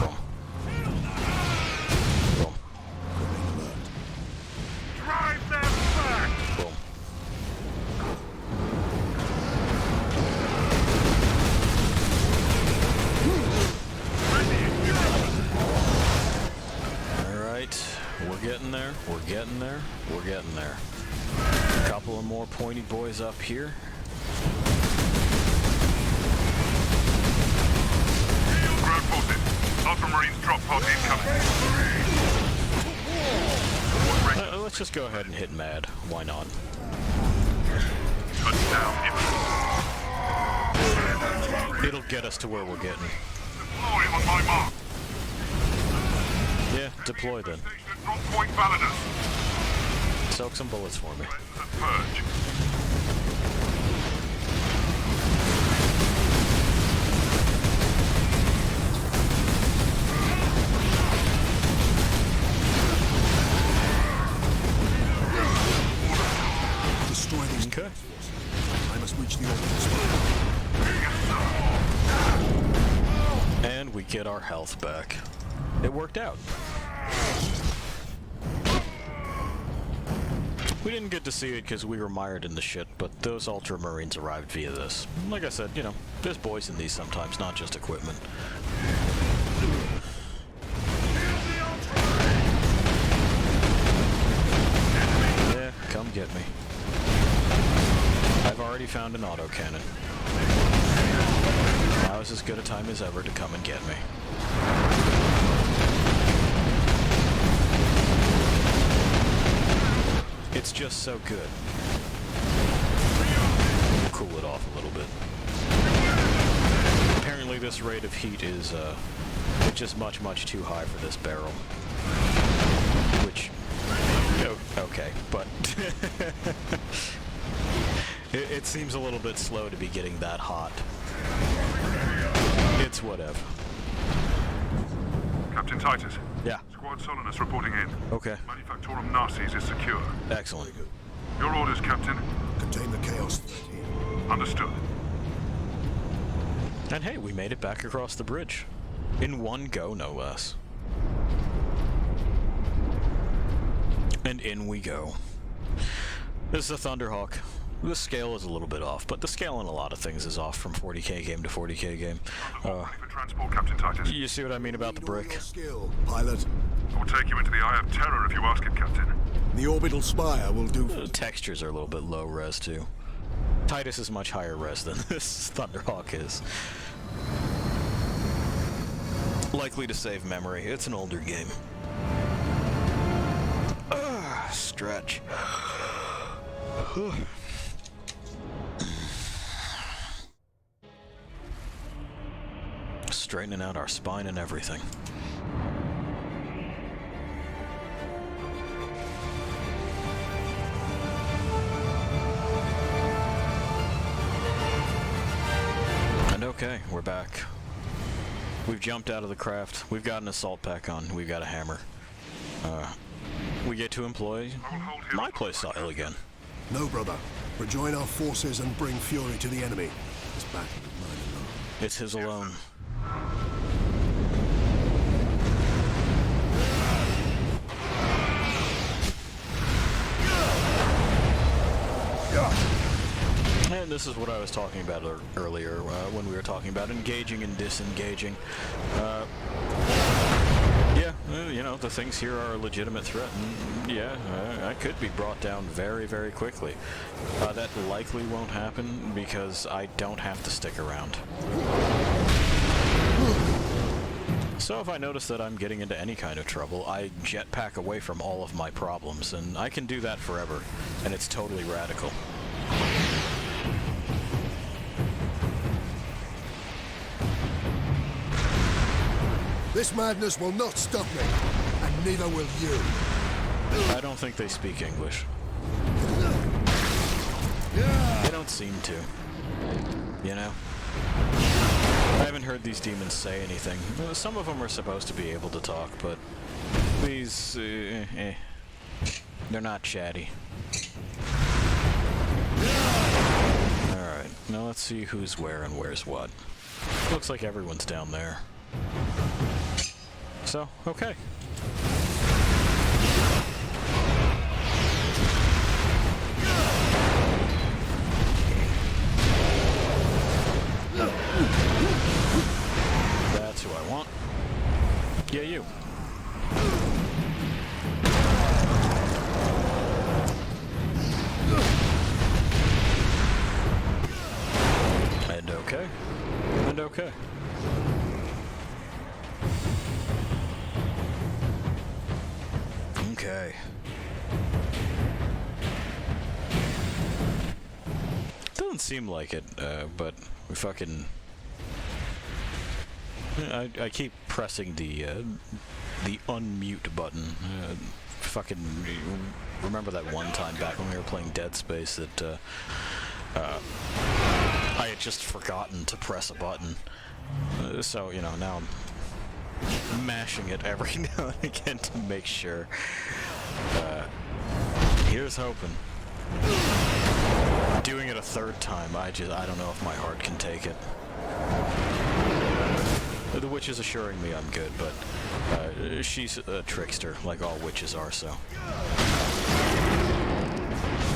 Boom. Boom. Drive them back! Boom. Alright, we're getting there, we're getting there, we're getting there. A couple of more pointy boys up here. Ground forces. Ultramarines drop Transport incoming. Let's just go ahead and hit mad. Why not? Touchdown imminent. It'll get us to where we're getting. Deploy on my mark. Yeah, deploy then. Station at Drop Point Validus. Soak some bullets for me. The purge. Destroy these Okay. forces. I must reach the orbital spire. And we get our health back. It worked out. We didn't get to see it because we were mired in the shit, but those Ultramarines arrived via this. Like I said, you know, there's boys in these sometimes, not just equipment. Yeah, come get me. I've already found an autocannon. Now is as good a time as ever to come and get me. It's just so good. Cool it off a little bit. Apparently this rate of heat is just much, much too high for this barrel. Which, okay, but it seems a little bit slow to be getting that hot. It's whatever. Captain Titus. Yeah. Squad Solinus reporting in. Okay. Manufactorum Narses is secure. Excellent. Your orders, Captain. Contain the Chaos 13. Understood. And hey, we made it back across the bridge. In one go, no less. And in we go. This is a Thunderhawk. The scale is a little bit off, but the scale on a lot of things is off from 40k game to 40k game. Ready for transport, Captain Titus. You see what I mean about the brick? Skill, pilot. I will take you into the Eye of Terror if you ask it, Captain. The orbital spire will do. The textures are a little bit low res too. Titus is much higher res than this Thunderhawk is. Likely to save memory. It's an older game. Stretch. Straightening out our spine and everything. And okay, we're back. We've jumped out of the craft. We've got an assault pack on. We've got a hammer. We get to employ my playstyle again. No, brother. Rejoin our forces and bring fury to the enemy. This battle is mine alone. It's his alone. And this is what I was talking about earlier when we were talking about engaging and disengaging. Yeah, you know, the things here are a legitimate threat, and yeah, I could be brought down very, very quickly. That likely won't happen because I don't have to stick around. So if I notice that I'm getting into any kind of trouble, I jetpack away from all of my problems, and I can do that forever, and it's totally radical. This madness will not stop me, and neither will you. I don't think they speak English. They don't seem to. You know? I haven't heard these demons say anything. Some of them are supposed to be able to talk, but these, they're not chatty. Alright, now let's see who's where and where's what. Looks like everyone's down there. So, okay. That's who I want. Yeah, you. And okay. And okay. Okay. Doesn't seem like it, but we fucking... I keep pressing the unmute button. Fucking remember that one time back when we were playing Dead Space that I had just forgotten to press a button. So, you know, now I'm mashing it every now and again to make sure. Here's hoping. Doing it a third time, I don't know if my heart can take it. The witch is assuring me I'm good, but she's a trickster, like all witches are, so...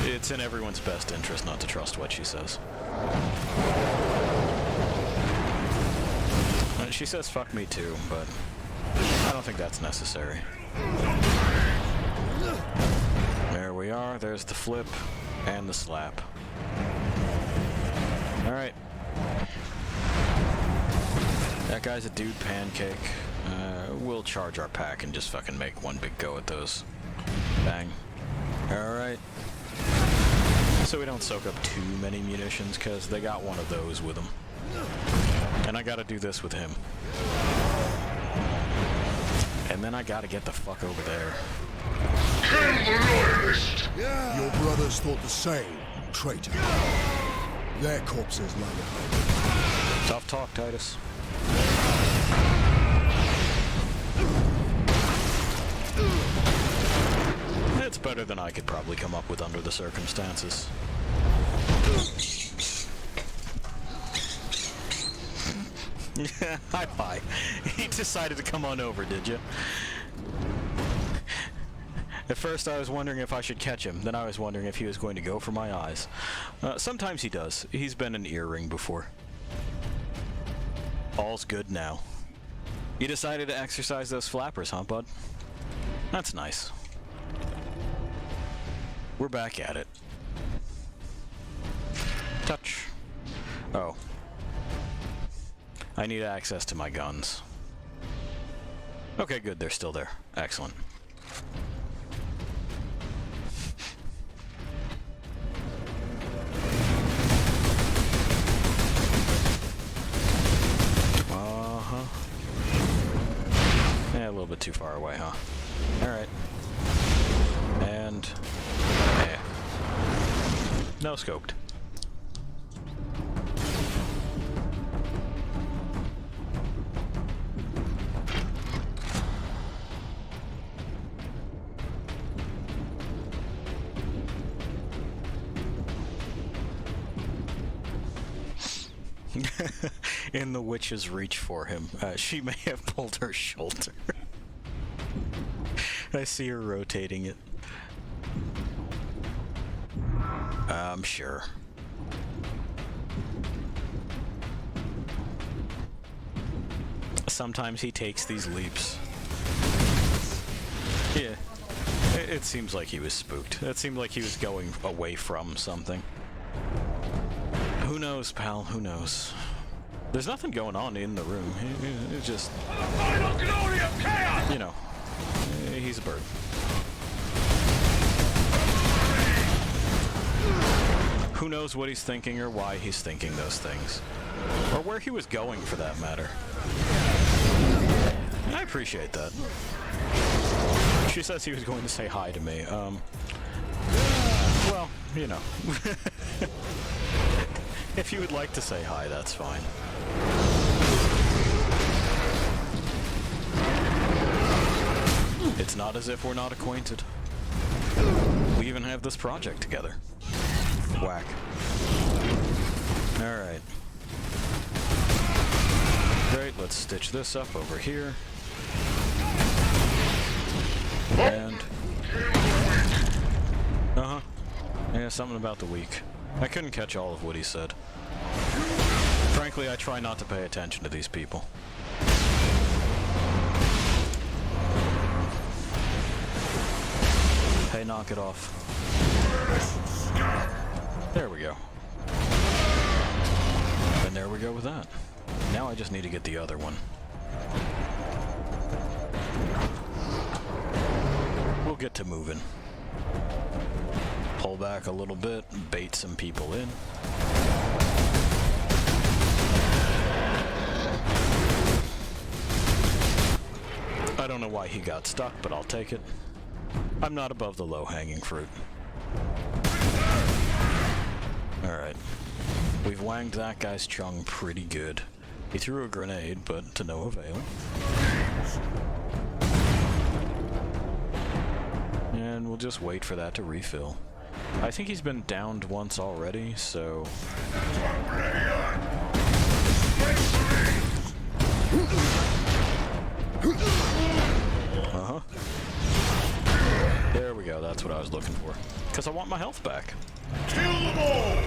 It's in everyone's best interest not to trust what she says. She says fuck me too, but I don't think that's necessary. There we are, there's the flip and the slap. Alright. That guy's a dude pancake. We'll charge our pack and just fucking make one big go at those. Bang. Alright. So we don't soak up too many munitions, because they got one of those with them. And I gotta do this with him. And then I gotta get the fuck over there. Kill the loyalist! Yeah. Your brothers thought the same, traitor. Their corpses lie behind. Tough talk, Titus. It's better than I could probably come up with under the circumstances. Hi. He decided to come on over, did you? At first I was wondering if I should catch him, then I was wondering if he was going to go for my eyes. Sometimes he does. He's been an earring before. All's good now. You decided to exercise those flappers, huh, bud? That's nice. We're back at it. Touch. Oh. I need access to my guns. Okay, good, they're still there. Excellent. Yeah, a little bit too far away, huh? Alright. And... yeah. No scoped. In the witch's reach for him, she may have pulled her shoulder. I see her rotating it. I'm sure. Sometimes he takes these leaps. Yeah. It seems like he was spooked. It seemed like he was going away from something. Who knows, pal? Who knows? There's nothing going on in the room. It's just... you know, he's a bird. Who knows what he's thinking or why he's thinking those things. Or where he was going, for that matter. I appreciate that. She says he was going to say hi to me. Well, you know. If you would like to say hi, that's fine. It's not as if we're not acquainted. We even have this project together. Whack. Alright. Great, let's stitch this up over here. And... uh-huh. Yeah, something about the week. I couldn't catch all of what he said. Frankly, I try not to pay attention to these people. Hey, knock it off. There we go. And there we go with that. Now I just need to get the other one. We'll he'll get to moving. Pull back a little bit, bait some people in. I don't know why he got stuck, but I'll take it. I'm not above the low-hanging fruit. Alright. We've wanged that guy's chung pretty good. He threw a grenade, but to no avail. And we'll just wait for that to refill. I think he's been downed once already, so... Uh-huh. There we go, that's what I was looking for. Because I want my health back. Kill them all!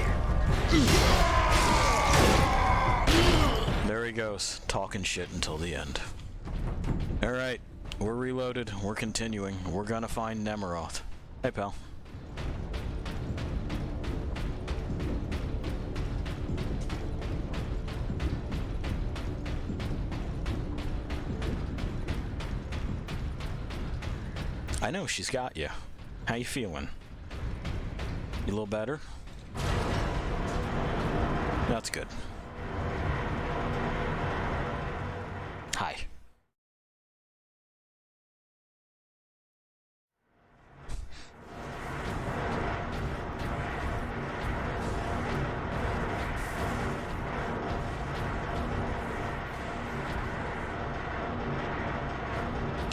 There he goes, talking shit until the end. Alright, we're reloaded, we're continuing. We're gonna find Nemeroth. Hey, pal. I know, she's got you. How you feeling? You a little better? That's good. Hi.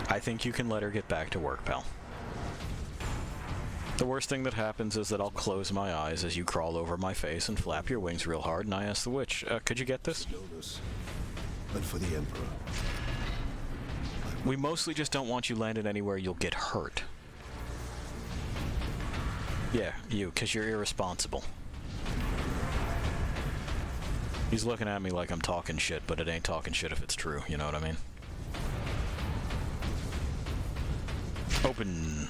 I think you can let her get back to work, pal. The worst thing that happens is that I'll close my eyes as you crawl over my face and flap your wings real hard, and I ask the witch, could you get this? And for the Emperor. We mostly just don't want you landed anywhere you'll get hurt. Yeah, you, because you're irresponsible. He's looking at me like I'm talking shit, but it ain't talking shit if it's true, you know what I mean? Open.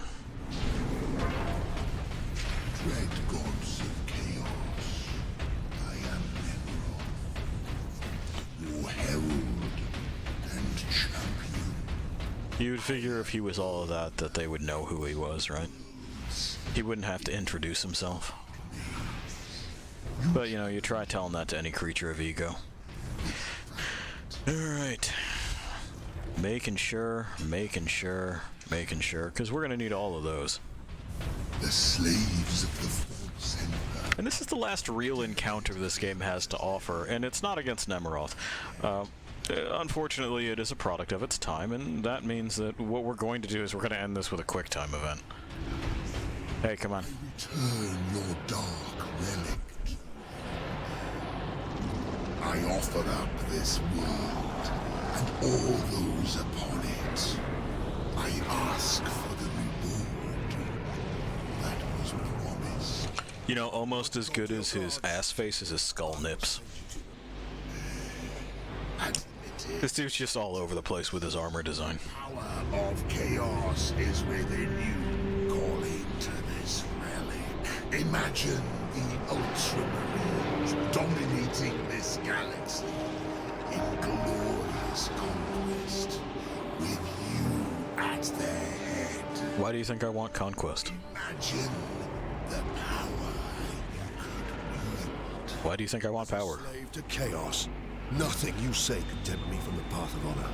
Dread gods of chaos, I am Nemeroth, your herald and champion. You'd figure if he was all of that, that they would know who he was, right? He wouldn't have to introduce himself. But, you know, you try telling that to any creature of ego. Alright. Making sure, because we're gonna need all of those. The slaves of the false emperor. And this is the last real encounter this game has to offer, and it's not against Nemeroth. Unfortunately, it is a product of its time, and that means that what we're going to do is we're going to end this with a quick time event. Hey, come on. Return your dark relic. I offer up this world and all those upon it. I ask for the reward that was promised. You know, almost as good as his ass face is his skull nips. This dude's just all over the place with his armor design. Power of chaos is within you, calling to this relic. Imagine the Ultramarines dominating this galaxy in glorious conquest, with you at their head. Why do you think I want conquest? Imagine the power you could wield. Why do you think I want power? Slave to chaos. Nothing you say can tempt me from the path of honor,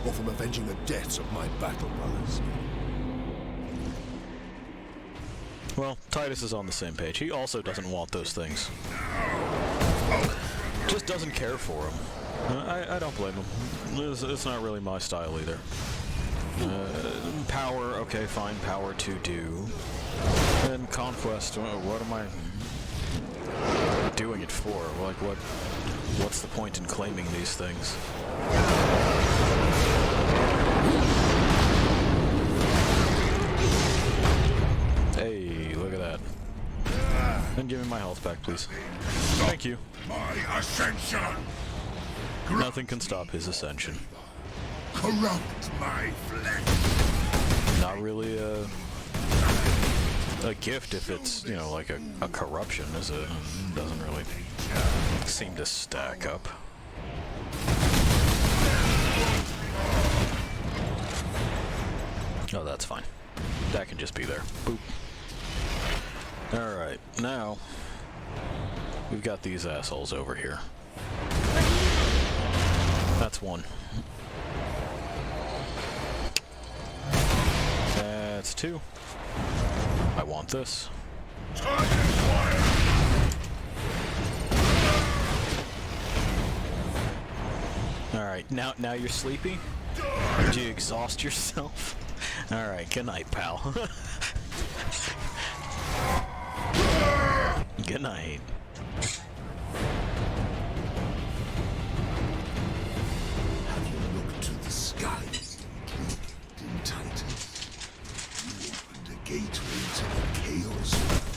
or from avenging the deaths of my battle brothers. Well, Titus is on the same page. He also doesn't want those things. Just doesn't care for them. I don't blame him. It's not really my style either. Power, okay, fine, power to do. And conquest, what am I doing it for? Like, what's the point in claiming these things? Hey, look at that. And give me my health back, please. Thank you. My ascension! Nothing can stop his ascension. Corrupt my flesh! Not really a gift if it's, you know, like a corruption, is it? Doesn't really seem to stack up. Oh, that's fine. That can just be there. Boop. Alright, now we've got these assholes over here. That's one. That's two. I want this. Alright, now you're sleepy? Did you exhaust yourself? Alright, good night, pal. Good night. Have you looked to the skies, in Titus? You opened a gateway to the chaos.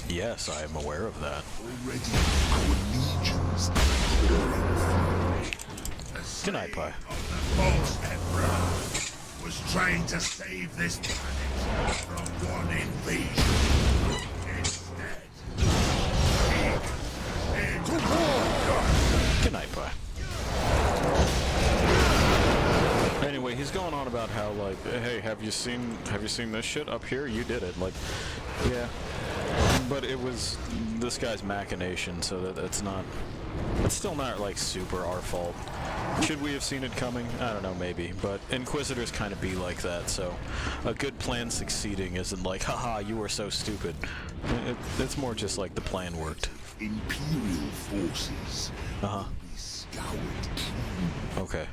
Yes, I am aware of that. Already our legions are pouring through. Good night, Pi. False Emperor was trying to save this planet from one invasion. Instead, Good night, Pi. Anyway, he's going on about how, like, hey, have you seen this shit up here? You did it. Like, yeah. But it was this guy's machination, so that's still not, like, super our fault. Should we have seen it coming? I don't know, maybe. But Inquisitors kind of be like that, so a good plan succeeding isn't like, haha, you were so stupid. It's more just like the plan worked. Imperial forces. Uh-huh. We scoured clean. Okay.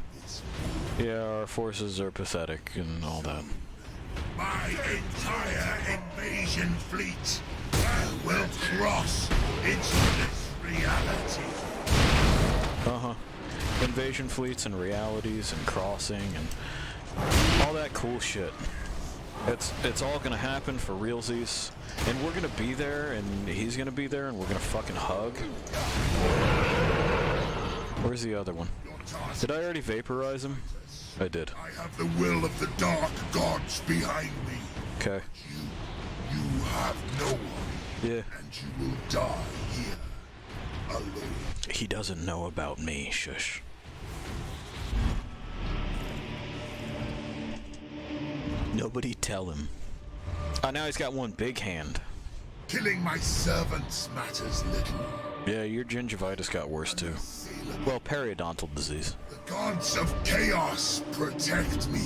Yeah, our forces are pathetic and all that. My entire invasion fleet will cross into this reality. Uh-huh. Invasion fleets and realities and crossing and all that cool shit. It's all gonna happen for realsies, and we're gonna be there, and he's gonna be there, and we're gonna fucking hug. Where's the other one? Did I already vaporize him? I did. I have the will of the dark gods behind me. Okay. You have no one. Yeah. And you will die here, alone. He doesn't know about me, shush. Nobody tell him. Oh, now he's got one big hand. Killing my servants matters little. Yeah, your gingivitis got worse too. Well, periodontal disease. The gods of chaos protect me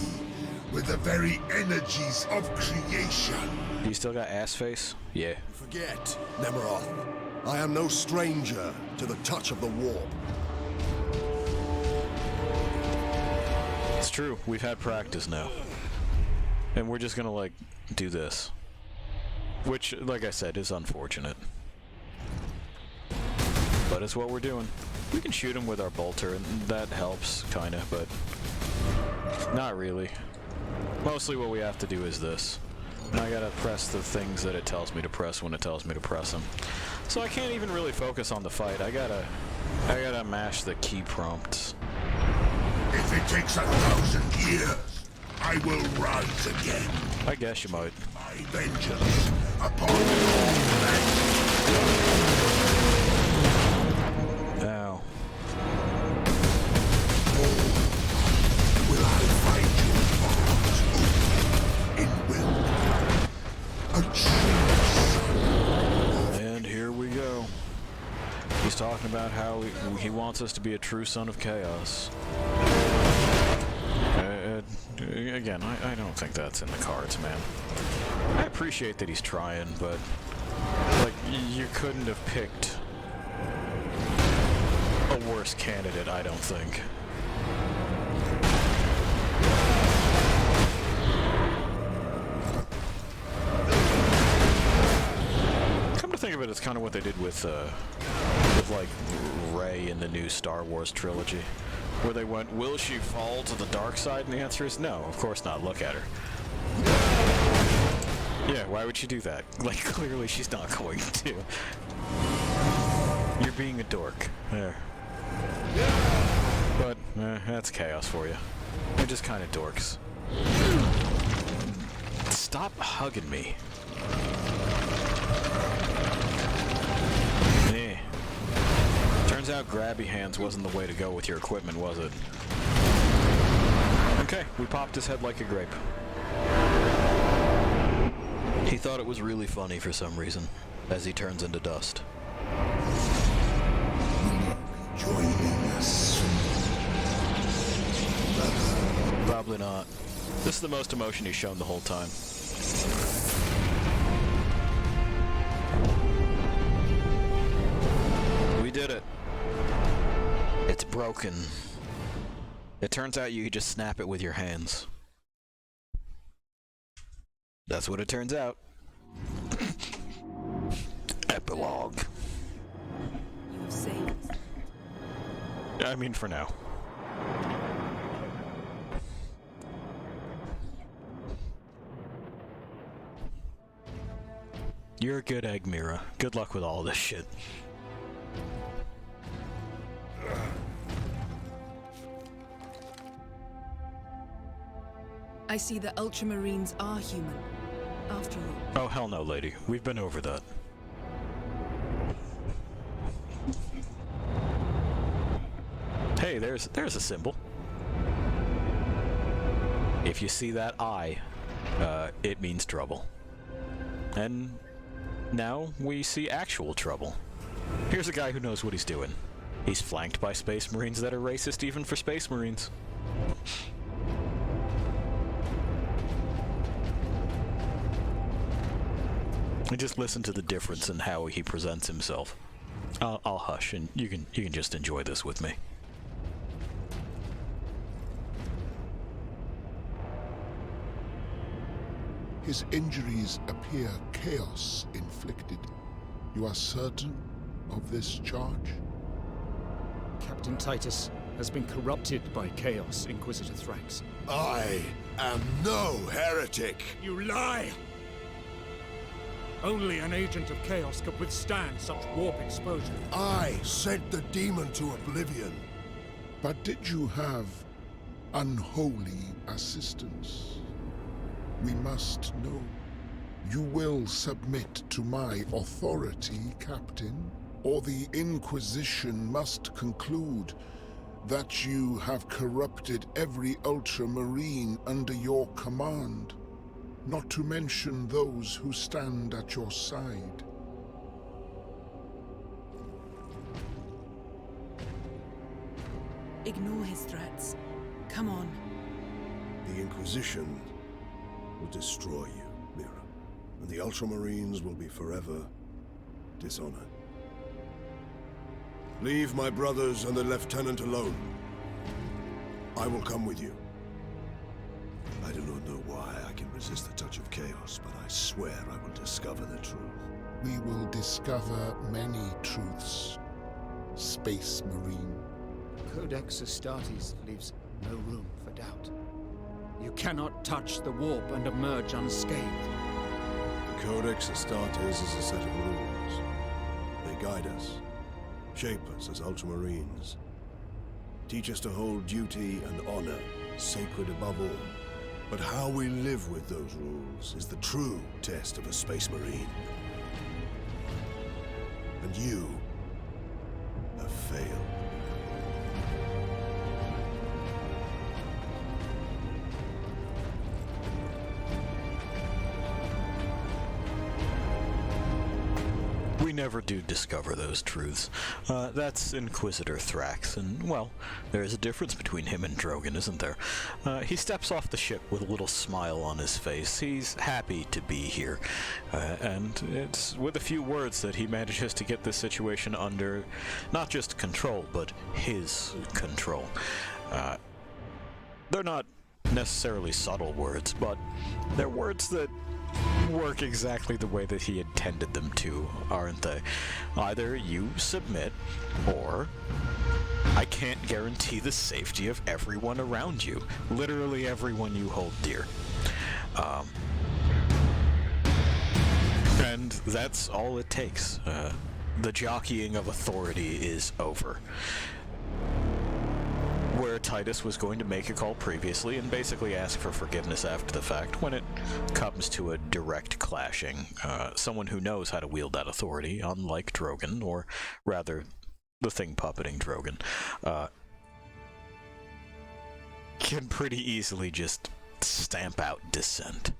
with the very energies of creation. You still got ass face? Yeah. Forget, Nemeroth. I am no stranger to the touch of the warp. It's true. We've had practice now. And we're just gonna, like, do this. Which, like I said, is unfortunate. But it's what we're doing. We can shoot him with our bolter, and that helps, kinda, but not really. Mostly what we have to do is this. And I gotta press the things that it tells me to press when it tells me to press them. So I can't even really focus on the fight. I gotta mash the key prompts. If it takes 1,000 years, I will rise again. I guess you might. My vengeance upon all Ow. will I find your heart open in will. A true And here we go. He's talking about how he wants us to be a true son of chaos. Again, I don't think that's in the cards, man. I appreciate that he's trying, but like, you couldn't have picked a worse candidate, I don't think. Come to think of it, it's kind of what they did with like Rey in the new Star Wars trilogy, where they went, will she fall to the dark side? And the answer is no, of course not. Look at her. Yeah, why would she do that? Like, clearly she's not going to. You're being a dork. There. But, that's chaos for you. They're just kind of dorks. Stop hugging me. Turns out grabby hands wasn't the way to go with your equipment, was it? Okay, we popped his head like a grape. He thought it was really funny for some reason, as he turns into dust. Joining us soon. Probably not. This is the most emotion he's shown the whole time. We did it. It's broken. It turns out you can just snap it with your hands. That's what it turns out. Epilogue. You have saved us. I mean, for now. You're a good egg, Mira. Good luck with all this shit. I see that Ultramarines are human, after all. Oh, hell no, lady. We've been over that. Hey, there's a symbol. If you see that eye, it means trouble. And now we see actual trouble. Here's a guy who knows what he's doing. He's flanked by Space Marines that are racist even for Space Marines. And just listen to the difference in how he presents himself. I'll hush, and you can just enjoy this with me. His injuries appear chaos inflicted. You are certain of this charge? Captain Titus has been corrupted by Chaos, Inquisitor Thrax. I am no heretic! You lie! Only an agent of Chaos could withstand such warp exposure. I sent the demon to oblivion. But did you have unholy assistance? We must know. You will submit to my authority, Captain, or the Inquisition must conclude that you have corrupted every Ultramarine under your command, not to mention those who stand at your side. Ignore his threats. Come on. The Inquisition will destroy you, Mira, and the Ultramarines will be forever dishonored. Leave my brothers and the Lieutenant alone. I will come with you. I do not know why I can resist the touch of chaos, but I swear I will discover the truth. We will discover many truths, Space Marine. Codex Astartes leaves no room for doubt. You cannot touch the warp and emerge unscathed. The Codex Astartes is a set of rules. They guide us, shape us as Ultramarines, teach us to hold duty and honor sacred above all. But how we live with those rules is the true test of a Space Marine. And you have failed. We never do discover those truths. That's Inquisitor Thrax, and, well, there's a difference between him and Drogon, isn't there? He steps off the ship with a little smile on his face. He's happy to be here, and it's with a few words that he manages to get this situation under not just control, but his control. They're not necessarily subtle words, but they're words that work exactly the way that he intended them to, aren't they? Either you submit, or I can't guarantee the safety of everyone around you. Literally everyone you hold dear. And that's all it takes. The jockeying of authority is over. Where Titus was going to make a call previously and basically ask for forgiveness after the fact, when it comes to a direct clashing, someone who knows how to wield that authority, unlike Drogon, or rather, the thing puppeting Drogon, can pretty easily just stamp out dissent.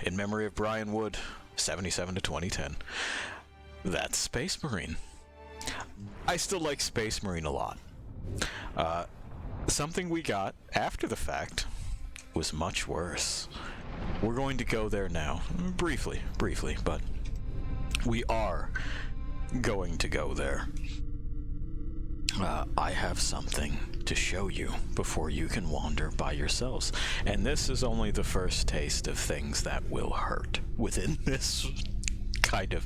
In memory of Brian Wood, 77 to 2010. That's Space Marine. I still like Space Marine a lot. Something we got after the fact was much worse. We're going to go there now. Briefly, but we are going to go there. I have something to show you before you can wander by yourselves. And this is only the first taste of things that will hurt within this kind of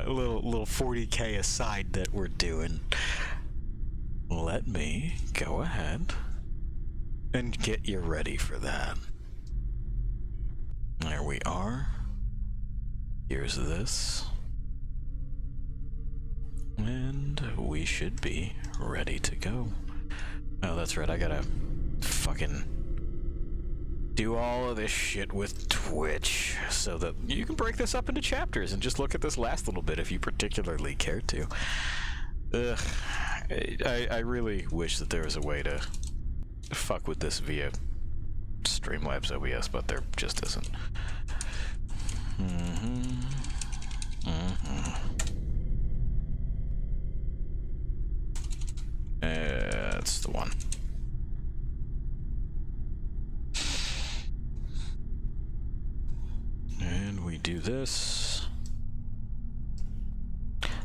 little 40k aside that we're doing. Let me go ahead and get you ready for that. There we are. Here's this. And we should be ready to go. Oh, that's right, I gotta fucking do all of this shit with Twitch so that you can break this up into chapters and just look at this last little bit if you particularly care to. Ugh. I really wish that there was a way to fuck with this via Streamlabs OBS, but there just isn't. That's the one. And we do this.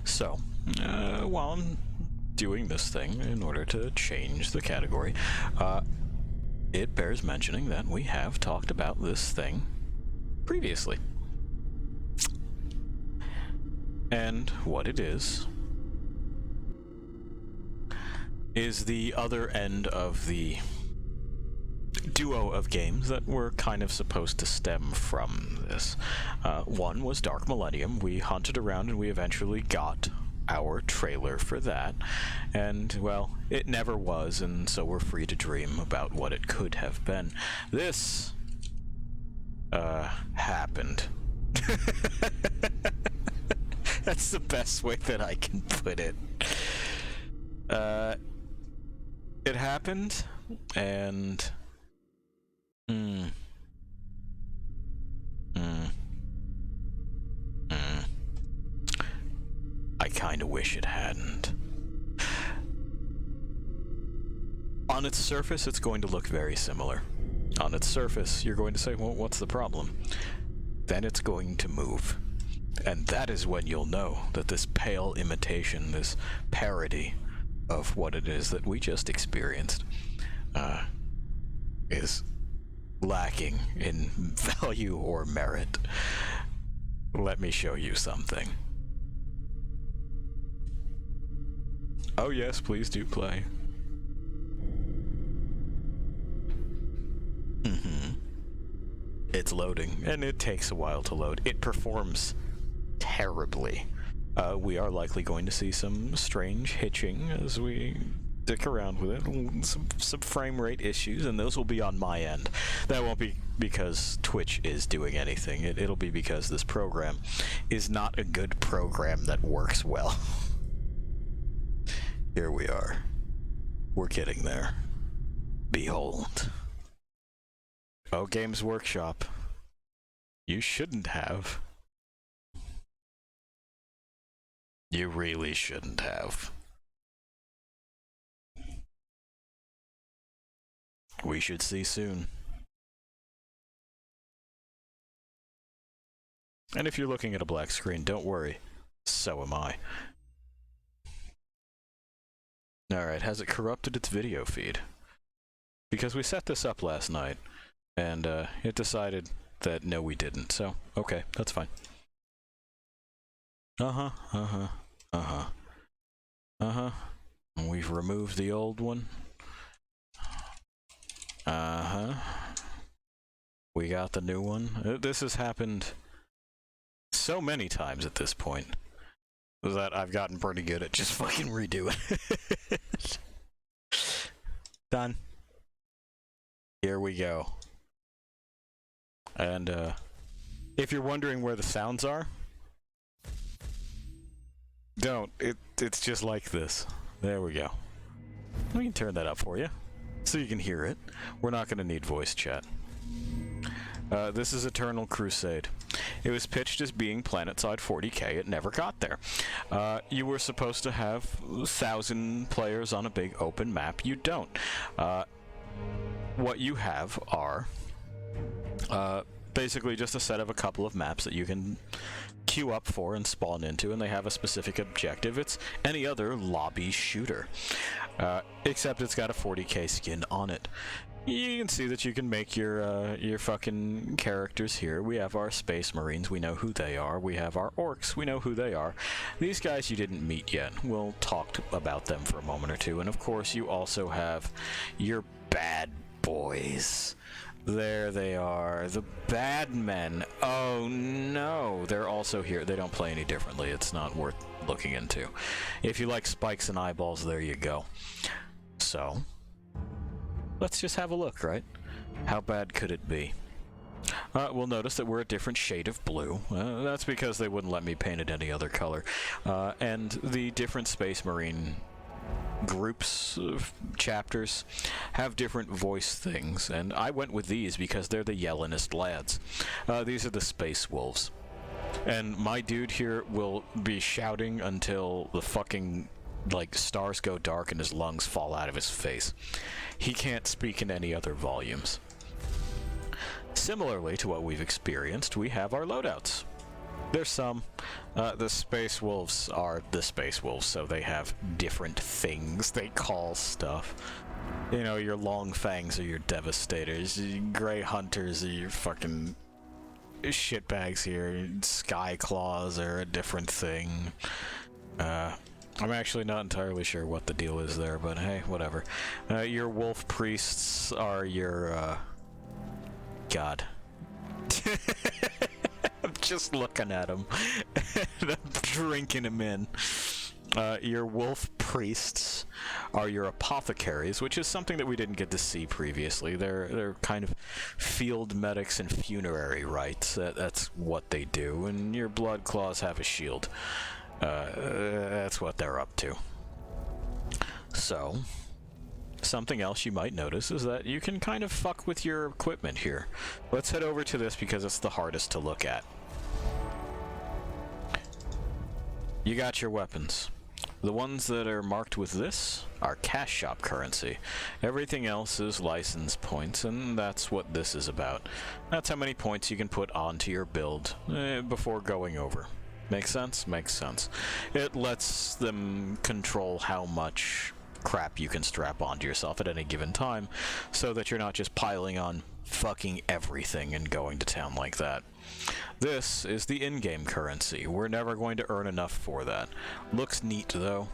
So, while I'm doing this thing in order to change the category, it bears mentioning that we have talked about this thing previously. And what it is the other end of the duo of games that were kind of supposed to stem from this. One was Dark Millennium. We hunted around and we eventually got our trailer for that, and well, it never was, and so we're free to dream about what it could have been. This happened. That's the best way that I can put it. It happened, and I kinda wish it hadn't. On its surface, it's going to look very similar. On its surface, you're going to say, well, what's the problem? Then it's going to move. And that is when you'll know that this pale imitation, this parody of what it is that we just experienced, is lacking in value or merit. Let me show you something. Oh yes, please do play. It's loading, and it takes a while to load. It performs terribly. We are likely going to see some strange hitching as we dick around with it, some frame rate issues, and those will be on my end. That won't be because Twitch is doing anything. It'll be because this program is not a good program that works well. Here we are. We're getting there. Behold. Oh, Games Workshop. You shouldn't have. You really shouldn't have. We should see soon. And if you're looking at a black screen, don't worry. So am I. Alright, has it corrupted its video feed? Because we set this up last night, and it decided that no, we didn't. So, okay, that's fine. We've removed the old one. We got the new one. This has happened so many times at this point that I've gotten pretty good at just fucking redoing it. Done. Here we go. And if you're wondering where the sounds are, don't. It's just like this. There we go. We can turn that up for you so you can hear it. We're not going to need voice chat. This is Eternal Crusade. It was pitched as being planetside 40k. It never got there. You were supposed to have 1,000 players on a big open map. You don't. What you have are basically just a set of a couple of maps that you can queue up for and spawn into, and they have a specific objective. It's any other lobby shooter, except it's got a 40k skin on it. You can see that you can make your fucking characters here. We have our Space Marines, we know who they are. We have our Orcs, we know who they are. These guys you didn't meet yet. We'll talk about them for a moment or two. And of course you also have your bad boys. There they are, the bad men. Oh no, they're also here. They don't play any differently. It's not worth looking into. If you like spikes and eyeballs, there you go. So, let's just have a look, right? How bad could it be? We'll notice that we're a different shade of blue. That's because they wouldn't let me paint it any other color. And the different Space Marine groups of chapters have different voice things, and I went with these because they're the yellingest lads. These are the Space Wolves. And my dude here will be shouting until the fucking, like, stars go dark and his lungs fall out of his face. He can't speak in any other volumes. Similarly to what we've experienced, we have our loadouts. There's some. The Space Wolves are the Space Wolves, so they have different things they call stuff. You know, your Long Fangs are your Devastators, Grey Hunters are your fucking shitbags here, Sky Claws are a different thing. I'm actually not entirely sure what the deal is there, but hey, whatever. Your Wolf Priests are your, God. I'm just looking at them, and I'm drinking them in. Your Wolf Priests are your Apothecaries, which is something that we didn't get to see previously. They're kind of field medics and funerary rites. That's what they do. And your Blood Claws have a shield. That's what they're up to. So, something else you might notice is that you can kind of fuck with your equipment here. Let's head over to this because it's the hardest to look at. You got your weapons. The ones that are marked with this are cash shop currency. Everything else is license points, and that's what this is about. That's how many points you can put onto your build before going over. Makes sense? Makes sense. It lets them control how much crap you can strap onto yourself at any given time, so that you're not just piling on fucking everything and going to town like that. This is the in-game currency. We're never going to earn enough for that. Looks neat, though.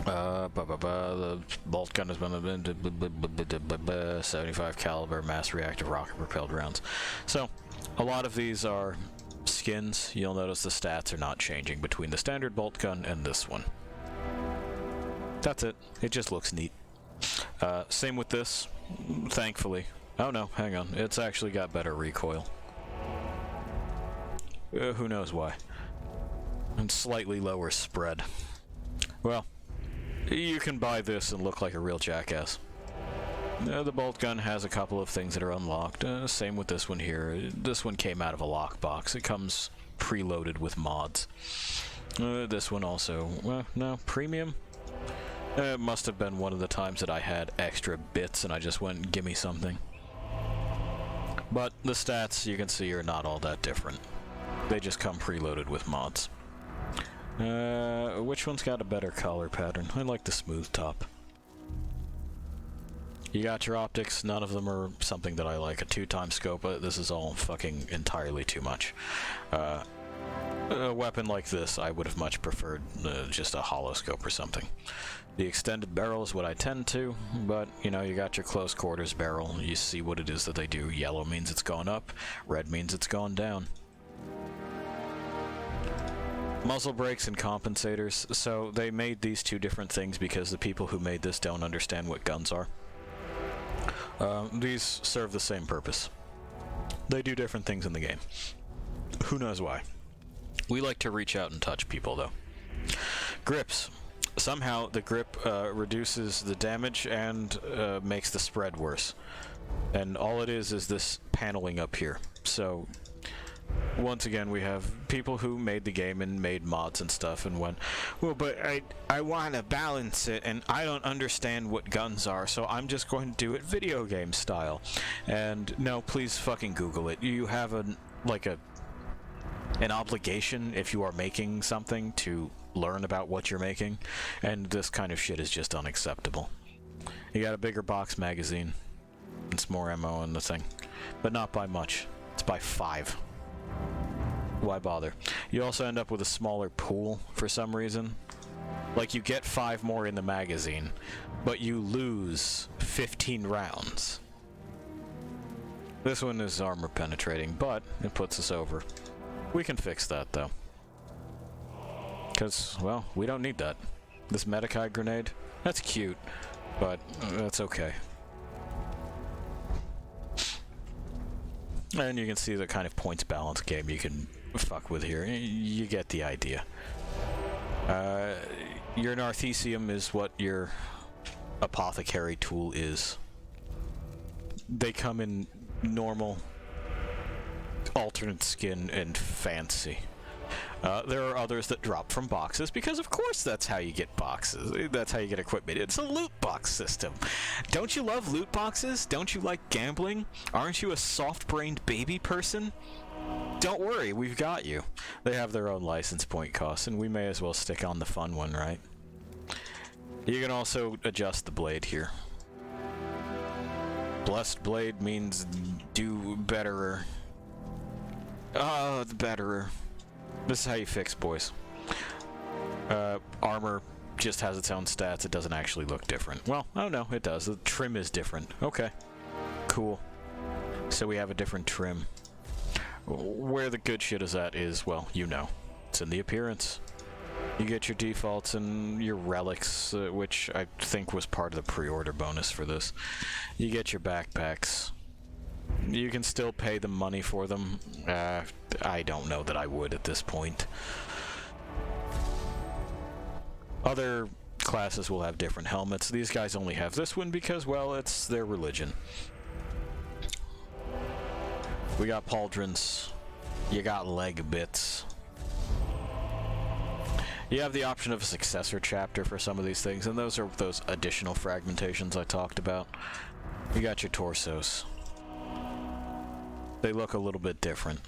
The bolt gun has been 75 caliber mass reactive rocket propelled rounds. So, a lot of these are skins. You'll notice the stats are not changing between the standard bolt gun and this one. That's it. It just looks neat. Same with this, thankfully. Oh no, hang on. It's actually got better recoil. Who knows why. And slightly lower spread. Well, you can buy this and look like a real jackass. The bolt gun has a couple of things that are unlocked. Same with this one here. This one came out of a lockbox. It comes preloaded with mods. This one also, no, premium? It must have been one of the times that I had extra bits and I just went, gimme something. But the stats, you can see, are not all that different. They just come preloaded with mods. Which one's got a better color pattern? I like the smooth top. You got your optics, none of them are something that I like. A 2x scope, this is all fucking entirely too much. A weapon like this, I would have much preferred just a hollow scope or something. The extended barrel is what I tend to, but, you know, you got your close quarters barrel. You see what it is that they do. Yellow means it's gone up, red means it's gone down. Muzzle brakes and compensators. So they made these two different things because the people who made this don't understand what guns are. These serve the same purpose. They do different things in the game. Who knows why? We like to reach out and touch people, though. Grips. Somehow the grip reduces the damage and makes the spread worse. And all it is this paneling up here. So, once again, we have people who made the game and made mods and stuff and went, well, but I want to balance it, and I don't understand what guns are, so I'm just going to do it video game style. And no, please fucking Google it. You have an obligation, if you are making something, to learn about what you're making, and this kind of shit is just unacceptable. You got a bigger box magazine. It's more ammo in the thing, but not by much. It's by 5. Why bother? You also end up with a smaller pool for some reason. Like, you get 5 more in the magazine, but you lose 15 rounds. This one is armor penetrating, but it puts us over. We can fix that, though. Because, well, we don't need that. This Medicae grenade, that's cute, but that's okay. And you can see the kind of points balance game you can fuck with here. You get the idea. Your Narthecium is what your apothecary tool is. They come in normal, alternate skin, and fancy. There are others that drop from boxes, because of course that's how you get boxes. That's how you get equipment. It's a loot box system. Don't you love loot boxes? Don't you like gambling? Aren't you a soft-brained baby person? Don't worry, we've got you. They have their own license point costs, and we may as well stick on the fun one, right? You can also adjust the blade here. Blessed blade means do betterer. The betterer. This is how you fix, boys. Armor just has its own stats. It doesn't actually look different. Well, oh no, it does. The trim is different. Okay. Cool. So we have a different trim. Where the good shit is at is, well, you know. It's in the appearance. You get your defaults and your relics, which I think was part of the pre-order bonus for this. You get your backpacks. You can still pay the money for them. I don't know that I would at this point. Other classes will have different helmets. These guys only have this one because, well, it's their religion. We got pauldrons. You got leg bits. You have the option of a successor chapter for some of these things, and those are those additional fragmentations I talked about. You got your torsos. They look a little bit different.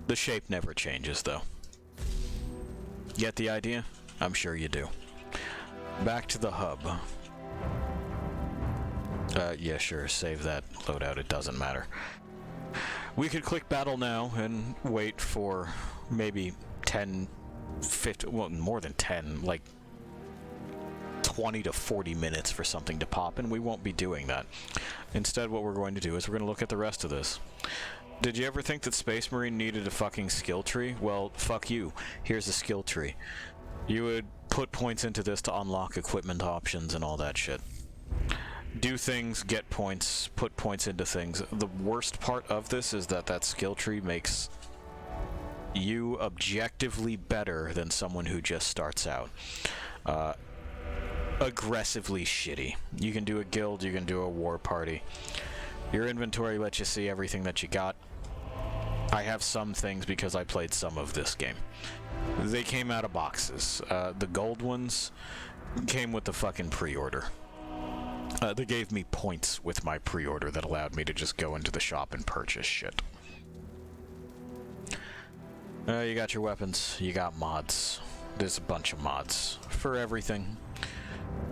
The shape never changes, though. Get the idea? I'm sure you do. Back to the hub. Yeah, sure, save that loadout, it doesn't matter. We could click battle now and wait for maybe 10, 50, well, more than 10, like 20 to 40 minutes for something to pop, and we won't be doing that. Instead, what we're going to do is we're going to look at the rest of this. Did you ever think that Space Marine needed a fucking skill tree? Well, fuck you. Here's a skill tree. You would put points into this to unlock equipment options and all that shit. Do things, get points, put points into things. The worst part of this is that that skill tree makes you objectively better than someone who just starts out. Aggressively shitty. You can do a guild, you can do a war party. Your inventory lets you see everything that you got. I have some things because I played some of this game. They came out of boxes. The gold ones came with the fucking pre-order. They gave me points with my pre-order that allowed me to just go into the shop and purchase shit. You got your weapons, you got mods. There's a bunch of mods for everything.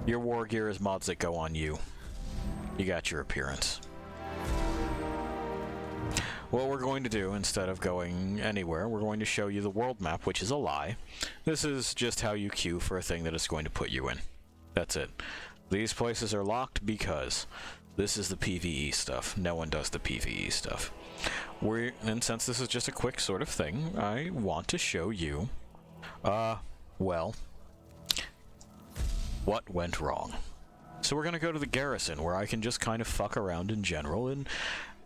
Your war gear is mods that go on you. You got your appearance. What we're going to do, instead of going anywhere, we're going to show you the world map, which is a lie. This is just how you queue for a thing that it's going to put you in. That's it. These places are locked because this is the PvE stuff. No one does the PvE stuff. And since this is just a quick sort of thing, I want to show you, well, what went wrong. So we're going to go to the garrison, where I can just kind of fuck around in general and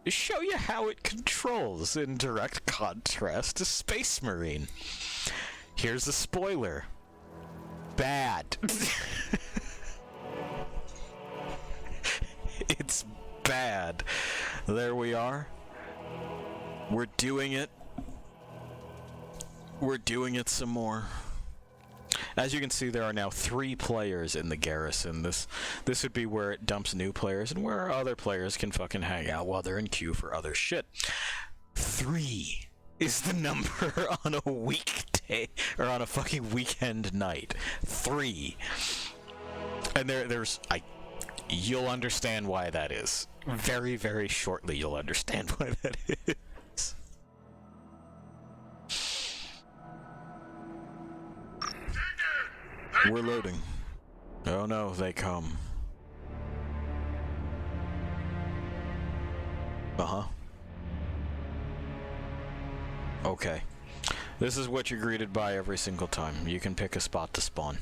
show you how it controls in direct contrast to Space Marine. Here's a spoiler. Bad. It's There we are. We're doing it. We're doing it some more. As you can see, there are now 3 players in the garrison. This would be where it dumps new players and where other players can fucking hang out while they're in queue for other shit. 3 is the number on a weekday, or on a fucking weekend night. 3. And you'll understand why that is. Very, very shortly you'll understand why that is. We're loading. Oh no, they come. Uh-huh. Okay. This is what you're greeted by every single time. You can pick a spot to spawn.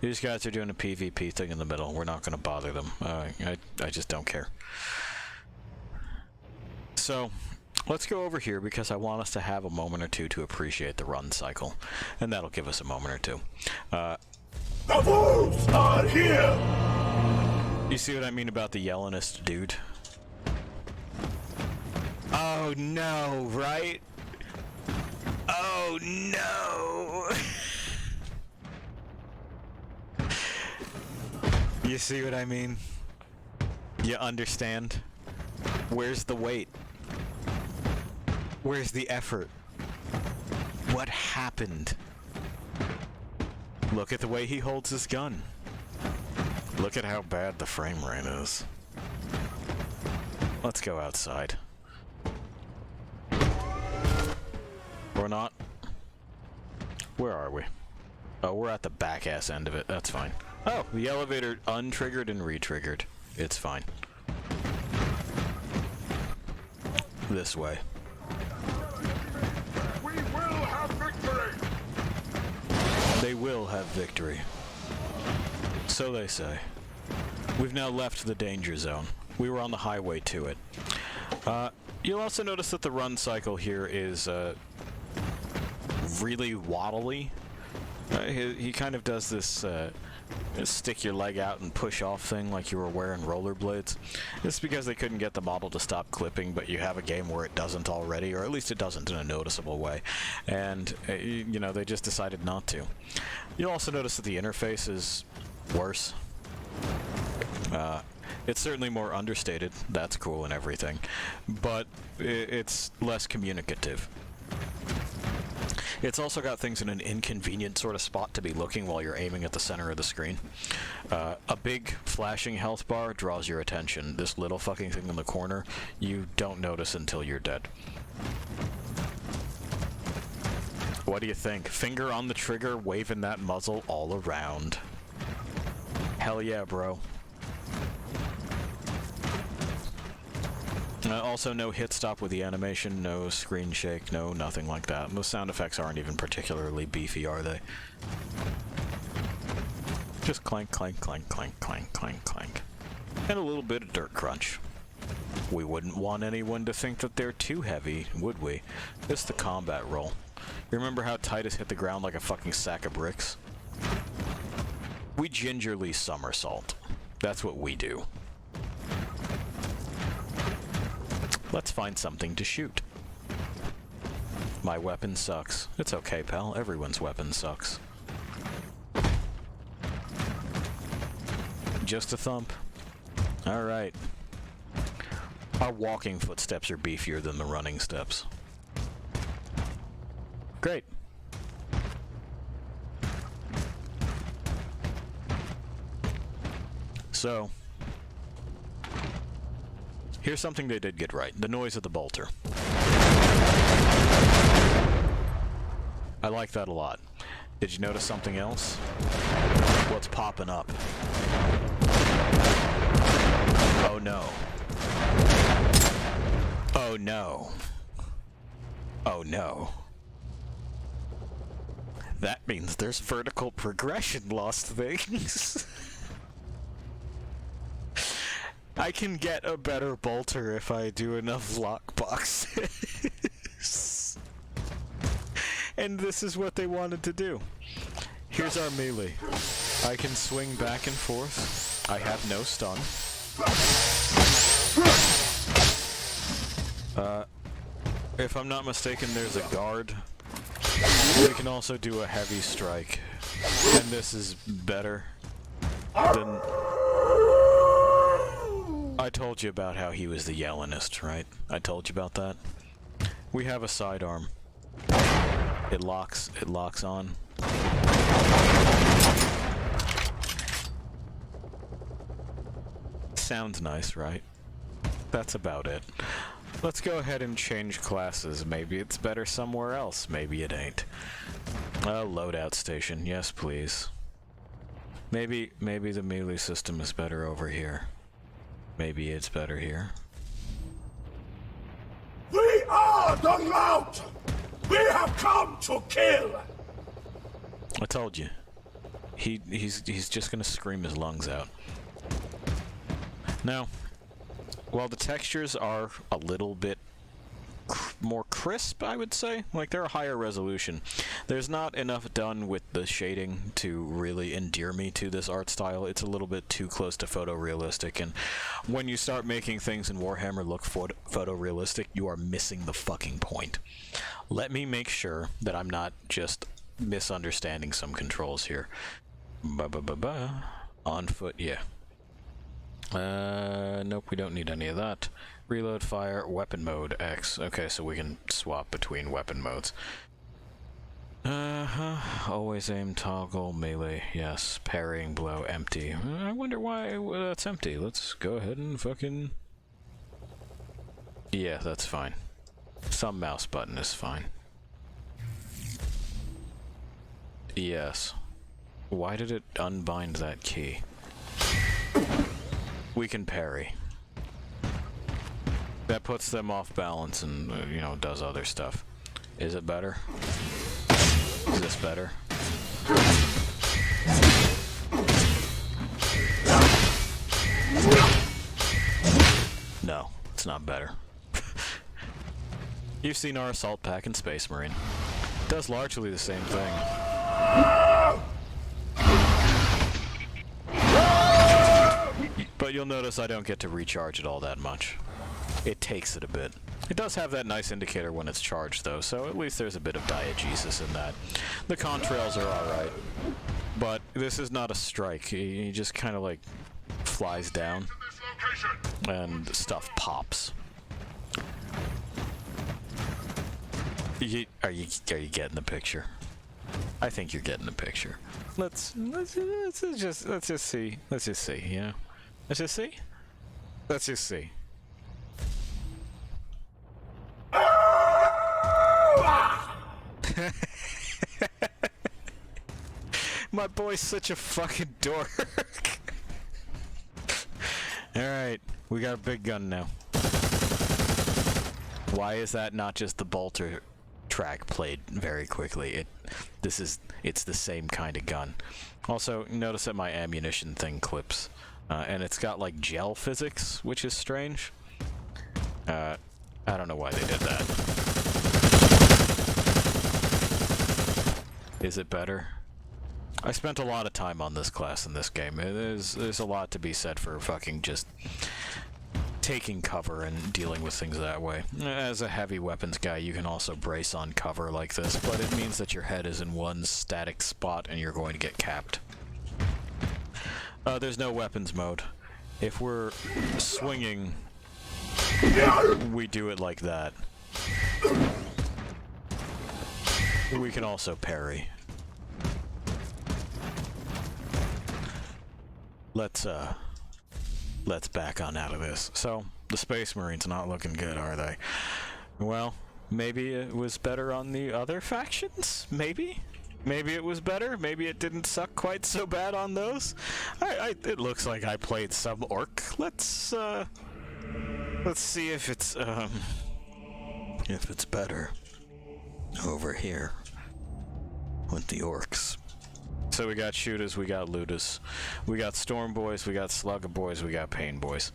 These guys are doing a PvP thing in the middle. We're not going to bother them. I just don't care. So, let's go over here because I want us to have a moment or two to appreciate the run cycle. And that'll give us a moment or two. The wolves are here! You see what I mean about the yellingest dude? Oh no, right? Oh no! You see what I mean? You understand? Where's the weight? Where's the effort? What happened? Look at the way he holds his gun. Look at how bad the frame rate is. Let's go outside. Or not. Where are we? Oh, we're at the back-ass end of it. That's fine. Oh, the elevator untriggered and re-triggered. It's fine. This way. We will have victory! They will have victory. So they say. We've now left the danger zone. We were on the highway to it. You'll also notice that the run cycle here is really waddly. He kind of does this stick your leg out and push off thing like you were wearing rollerblades. It's because they couldn't get the model to stop clipping, but you have a game where it doesn't already, or at least it doesn't in a noticeable way. And, you know, they just decided not to. You'll also notice that the interface is worse. It's certainly more understated. That's cool and everything. But it's less communicative. It's also got things in an inconvenient sort of spot to be looking while you're aiming at the center of the screen. A big flashing health bar draws your attention. This little fucking thing in the corner, you don't notice until you're dead. What do you think? Finger on the trigger, waving that muzzle all around. Hell yeah, bro. Also, no hit stop with the animation, no screen shake, no nothing like that. And the sound effects aren't even particularly beefy, are they? Just clank, clank, clank, clank, clank, clank, clank. And a little bit of dirt crunch. We wouldn't want anyone to think that they're too heavy, would we? It's the combat roll. You remember how Titus hit the ground like a fucking sack of bricks? We gingerly somersault. That's what we do. Let's find something to shoot. My weapon sucks. It's okay, pal. Everyone's weapon sucks. Just a thump. Alright. Our walking footsteps are beefier than the running steps. Great. So, here's something they did get right. The noise of the bolter. I like that a lot. Did you notice something else? What's popping up? Oh no. Oh no. Oh no. That means there's vertical progression, lost things. I can get a better bolter if I do enough lockboxes. And this is what they wanted to do. Here's our melee. I can swing back and forth. I have no stun. If I'm not mistaken, there's a guard. We can also do a heavy strike. And this is better than... I told you about how he was the yellinest, right? I told you about that. We have a sidearm. It locks on. Sounds nice, right? That's about it. Let's go ahead and change classes. Maybe it's better somewhere else. Maybe it ain't. Loadout station. Yes, please. Maybe the melee system is better over here. Maybe it's better here. We are the Lout! We have come to kill! I told you. He's just gonna scream his lungs out. Now, while the textures are a little bit more crisp, I would say, like they're a higher resolution, there's not enough done with the shading to really endear me to this art style. It's a little bit too close to photorealistic, and when you start making things in Warhammer look photorealistic, you are missing the fucking point. Let me make sure that I'm not just misunderstanding some controls here. On foot, yeah. Nope, we don't need any of that. Reload, fire, weapon mode, X. Okay, so we can swap between weapon modes. Always aim, toggle, melee, yes. Parrying, blow, empty. I wonder why that's empty. Let's go ahead and fucking... Yeah, that's fine. Some mouse button is fine. Yes. Why did it unbind that key? We can parry. That puts them off balance and, you know, does other stuff. Is it better? Is this better? No, it's not better. You've seen our assault pack in Space Marine. It does largely the same thing. But you'll notice I don't get to recharge it all that much. It takes it a bit. It does have that nice indicator when it's charged, though, so at least there's a bit of diegesis in that. The contrails are alright, but this is not a strike. He just kind of, like, flies down, and stuff pops. Are you getting the picture? I think you're getting the picture. Let's just see. Let's just see, yeah. Let's just see. Let's just see. My boy's such a fucking dork. Alright, we got a big gun now. Why is that not just the bolter track played very quickly? It's the same kind of gun. Also, notice that my ammunition thing clips. And it's got like gel physics, which is strange. I don't know why they did that. Is it better? I spent a lot of time on this class in this game. There's a lot to be said for fucking just taking cover and dealing with things that way. As a heavy weapons guy, you can also brace on cover like this, but it means that your head is in one static spot and you're going to get capped. There's no weapons mode. If we're swinging, we do it like that. We can also parry. Let's back on out of this. So, the Space Marines not looking good, are they? Well, maybe it was better on the other factions? Maybe? Maybe it was better. Maybe it didn't suck quite so bad on those. It looks like I played some orc. Let's see if it's better over here with the orcs. So we got shooters, we got looters, we got storm boys, we got slugger boys, we got pain boys.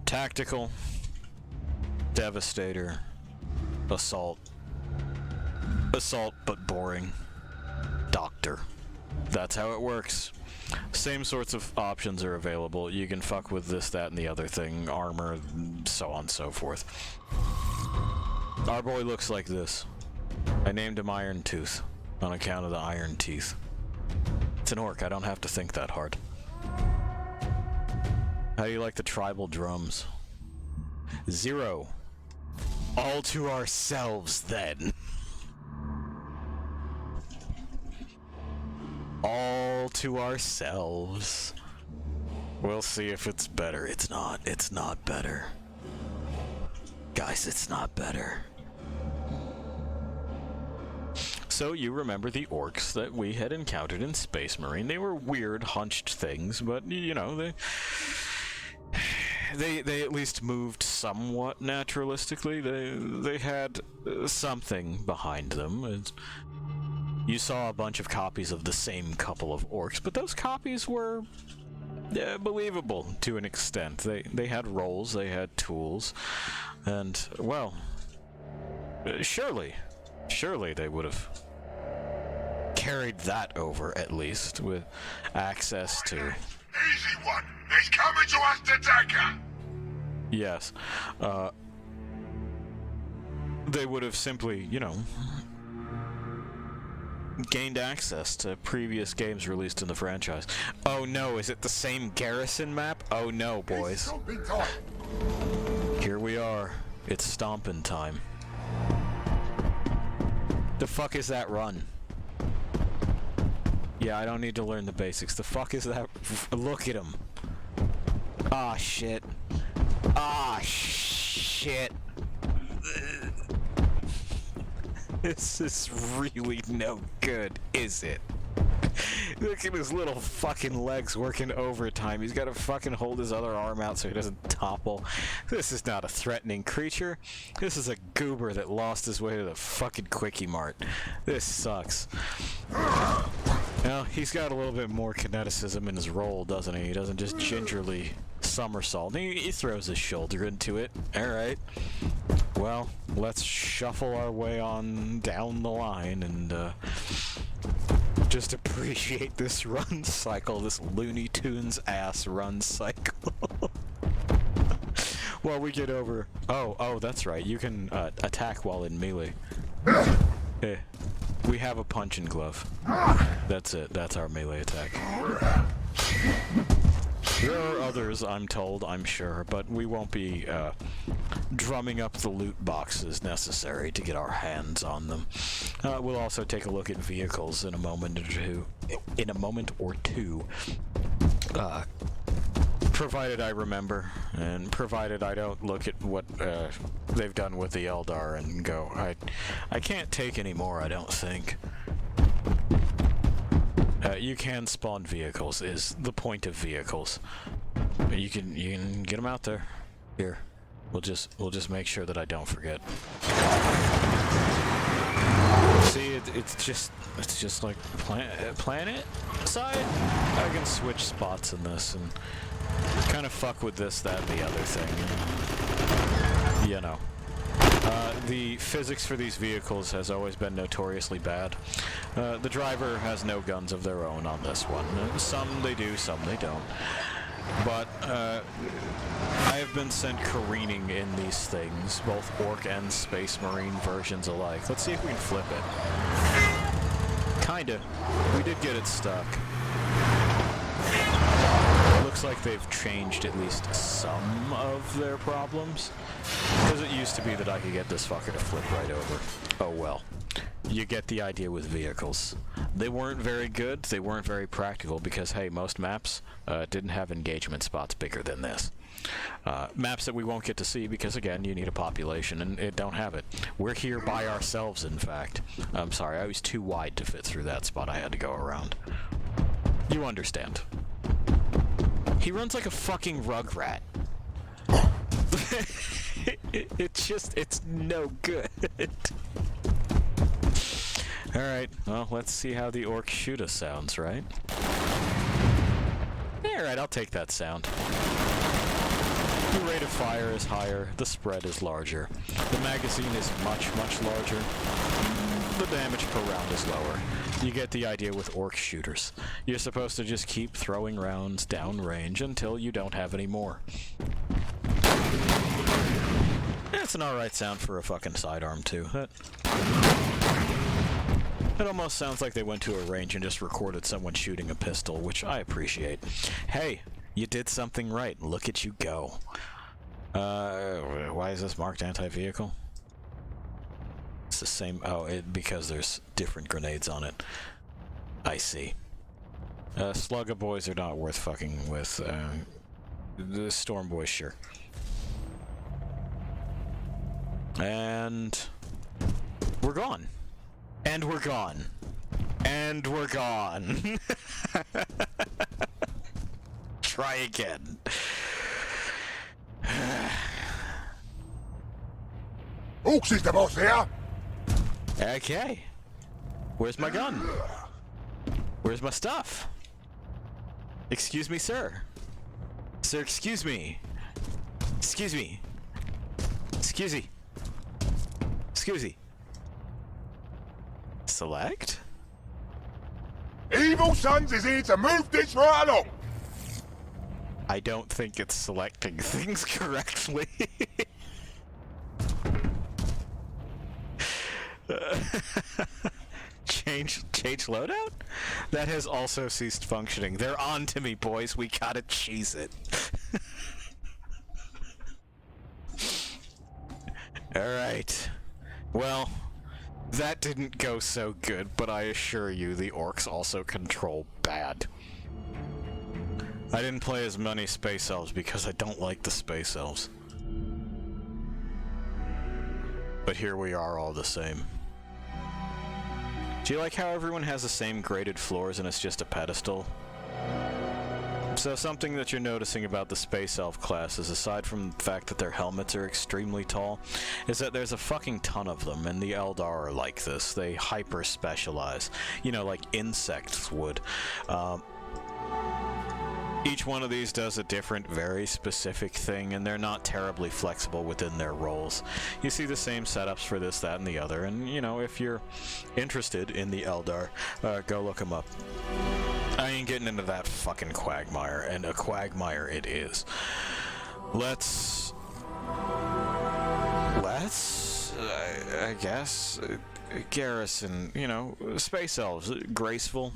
Tactical, devastator, assault but boring, doctor. That's how it works. Same sorts of options are available. You can fuck with this, that, and the other thing, armor, so on and so forth. Our boy looks like this. I named him Iron Tooth on account of the iron teeth. It's an orc, I don't have to think that hard. How do you like the tribal drums? 0. All to ourselves, then. All to ourselves. We'll see if it's better. It's not. It's not better. Guys, it's not better. So you remember the orcs that we had encountered in Space Marine. They were weird, hunched things, but, you know, they at least moved somewhat naturalistically. They had something behind them. You saw a bunch of copies of the same couple of orcs, but those copies were believable to an extent. They had roles, they had tools, and, well, surely they would have carried that over, at least, with access to... Easy one! He's coming to us to take her! Yes. They would have simply, you know, gained access to previous games released in the franchise. Oh no, is it the same garrison map? Oh no, boys. Here we are. It's stomping time. The fuck is that run? Yeah, I don't need to learn the basics. The fuck is that? Look at him. Ah, shit. Ah, shit. This is really no good, is it? Look at his little fucking legs working overtime. He's got to fucking hold his other arm out so he doesn't topple. This is not a threatening creature. This is a goober that lost his way to the fucking Quickie Mart. This sucks. Well, he's got a little bit more kineticism in his roll, doesn't he? He doesn't just gingerly somersault. He throws his shoulder into it. Alright. Well, let's shuffle our way on down the line and just appreciate this run cycle, this Looney Tunes ass run cycle. While we get over... Oh, that's right. You can attack while in melee. Hey, we have a punching glove. That's it. That's our melee attack. There are others, I'm told, I'm sure, but we won't be drumming up the loot boxes necessary to get our hands on them. We'll also take a look at vehicles in a moment or two. Provided I remember, and provided I don't look at what they've done with the Eldar and go, I can't take any more, I don't think. You can spawn vehicles, is the point of vehicles. You can get them out there. Here, we'll just make sure that I don't forget. See, it's just like planet side. I can switch spots in this and kind of fuck with this, that, and the other thing. You know. The physics for these vehicles has always been notoriously bad. The driver has no guns of their own on this one. Some they do, some they don't. But I have been sent careening in these things, both Orc and Space Marine versions alike. Let's see if we can flip it. Kinda. We did get it stuck. Looks like they've changed at least some of their problems. Because it used to be that I could get this fucker to flip right over. Oh well. You get the idea with vehicles. They weren't very good, they weren't very practical, because hey, most maps didn't have engagement spots bigger than this. Maps that we won't get to see because, again, you need a population, and it don't have it. We're here by ourselves, in fact. I'm sorry, I was too wide to fit through that spot. I had to go around. You understand. He runs like a fucking rugrat. It's no good. Alright, well, let's see how the orc shoot us sounds, right? Alright, I'll take that sound. The rate of fire is higher, the spread is larger. The magazine is much, much larger. the damage per round is lower. You get the idea with orc shooters. You're supposed to just keep throwing rounds downrange until you don't have any more. That's an alright sound for a fucking sidearm, too. It almost sounds like they went to a range and just recorded someone shooting a pistol, which I appreciate. Hey, you did something right. Look at you go. Why is this marked anti-vehicle? It's the same... Oh, because there's different grenades on it. I see. Slugga boys are not worth fucking with. The Storm boys, sure. And... we're gone. And we're gone. And we're gone. Try again. Hawks is the boss here. Okay. Where's my gun? Where's my stuff? Excuse me, sir. Sir, excuse me. Excuse me. Excuse me. Excuse me. Select? Evil Sons is here to move this right along. I don't think it's selecting things correctly. Change loadout? That has also ceased functioning. They're on to me, boys. We gotta cheese it. Alright. Well, that didn't go so good, but I assure you the orcs also control bad. I didn't play as many space elves because I don't like the space elves. But here we are all the same. Do you like how everyone has the same graded floors and it's just a pedestal? So something that you're noticing about the Space Elf classes, aside from the fact that their helmets are extremely tall, is that there's a fucking ton of them, and the Eldar are like this. They hyper-specialize. You know, like insects would. Each one of these does a different, very specific thing, and they're not terribly flexible within their roles. You see the same setups for this, that, and the other, and, you know, if you're interested in the Eldar, go look them up. I ain't getting into that fucking quagmire, and a quagmire it is. Let's, I guess, garrison, you know, space elves, graceful.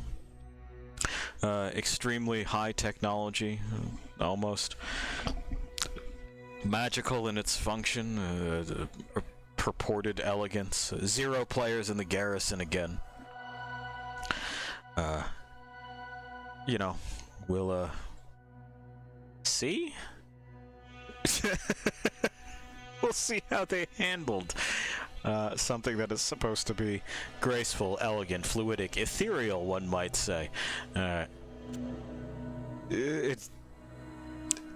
Extremely high technology, almost magical in its function, purported elegance. 0 players in the garrison again. You know, we'll see? We'll see how they handled something that is supposed to be graceful, elegant, fluidic, ethereal, one might say.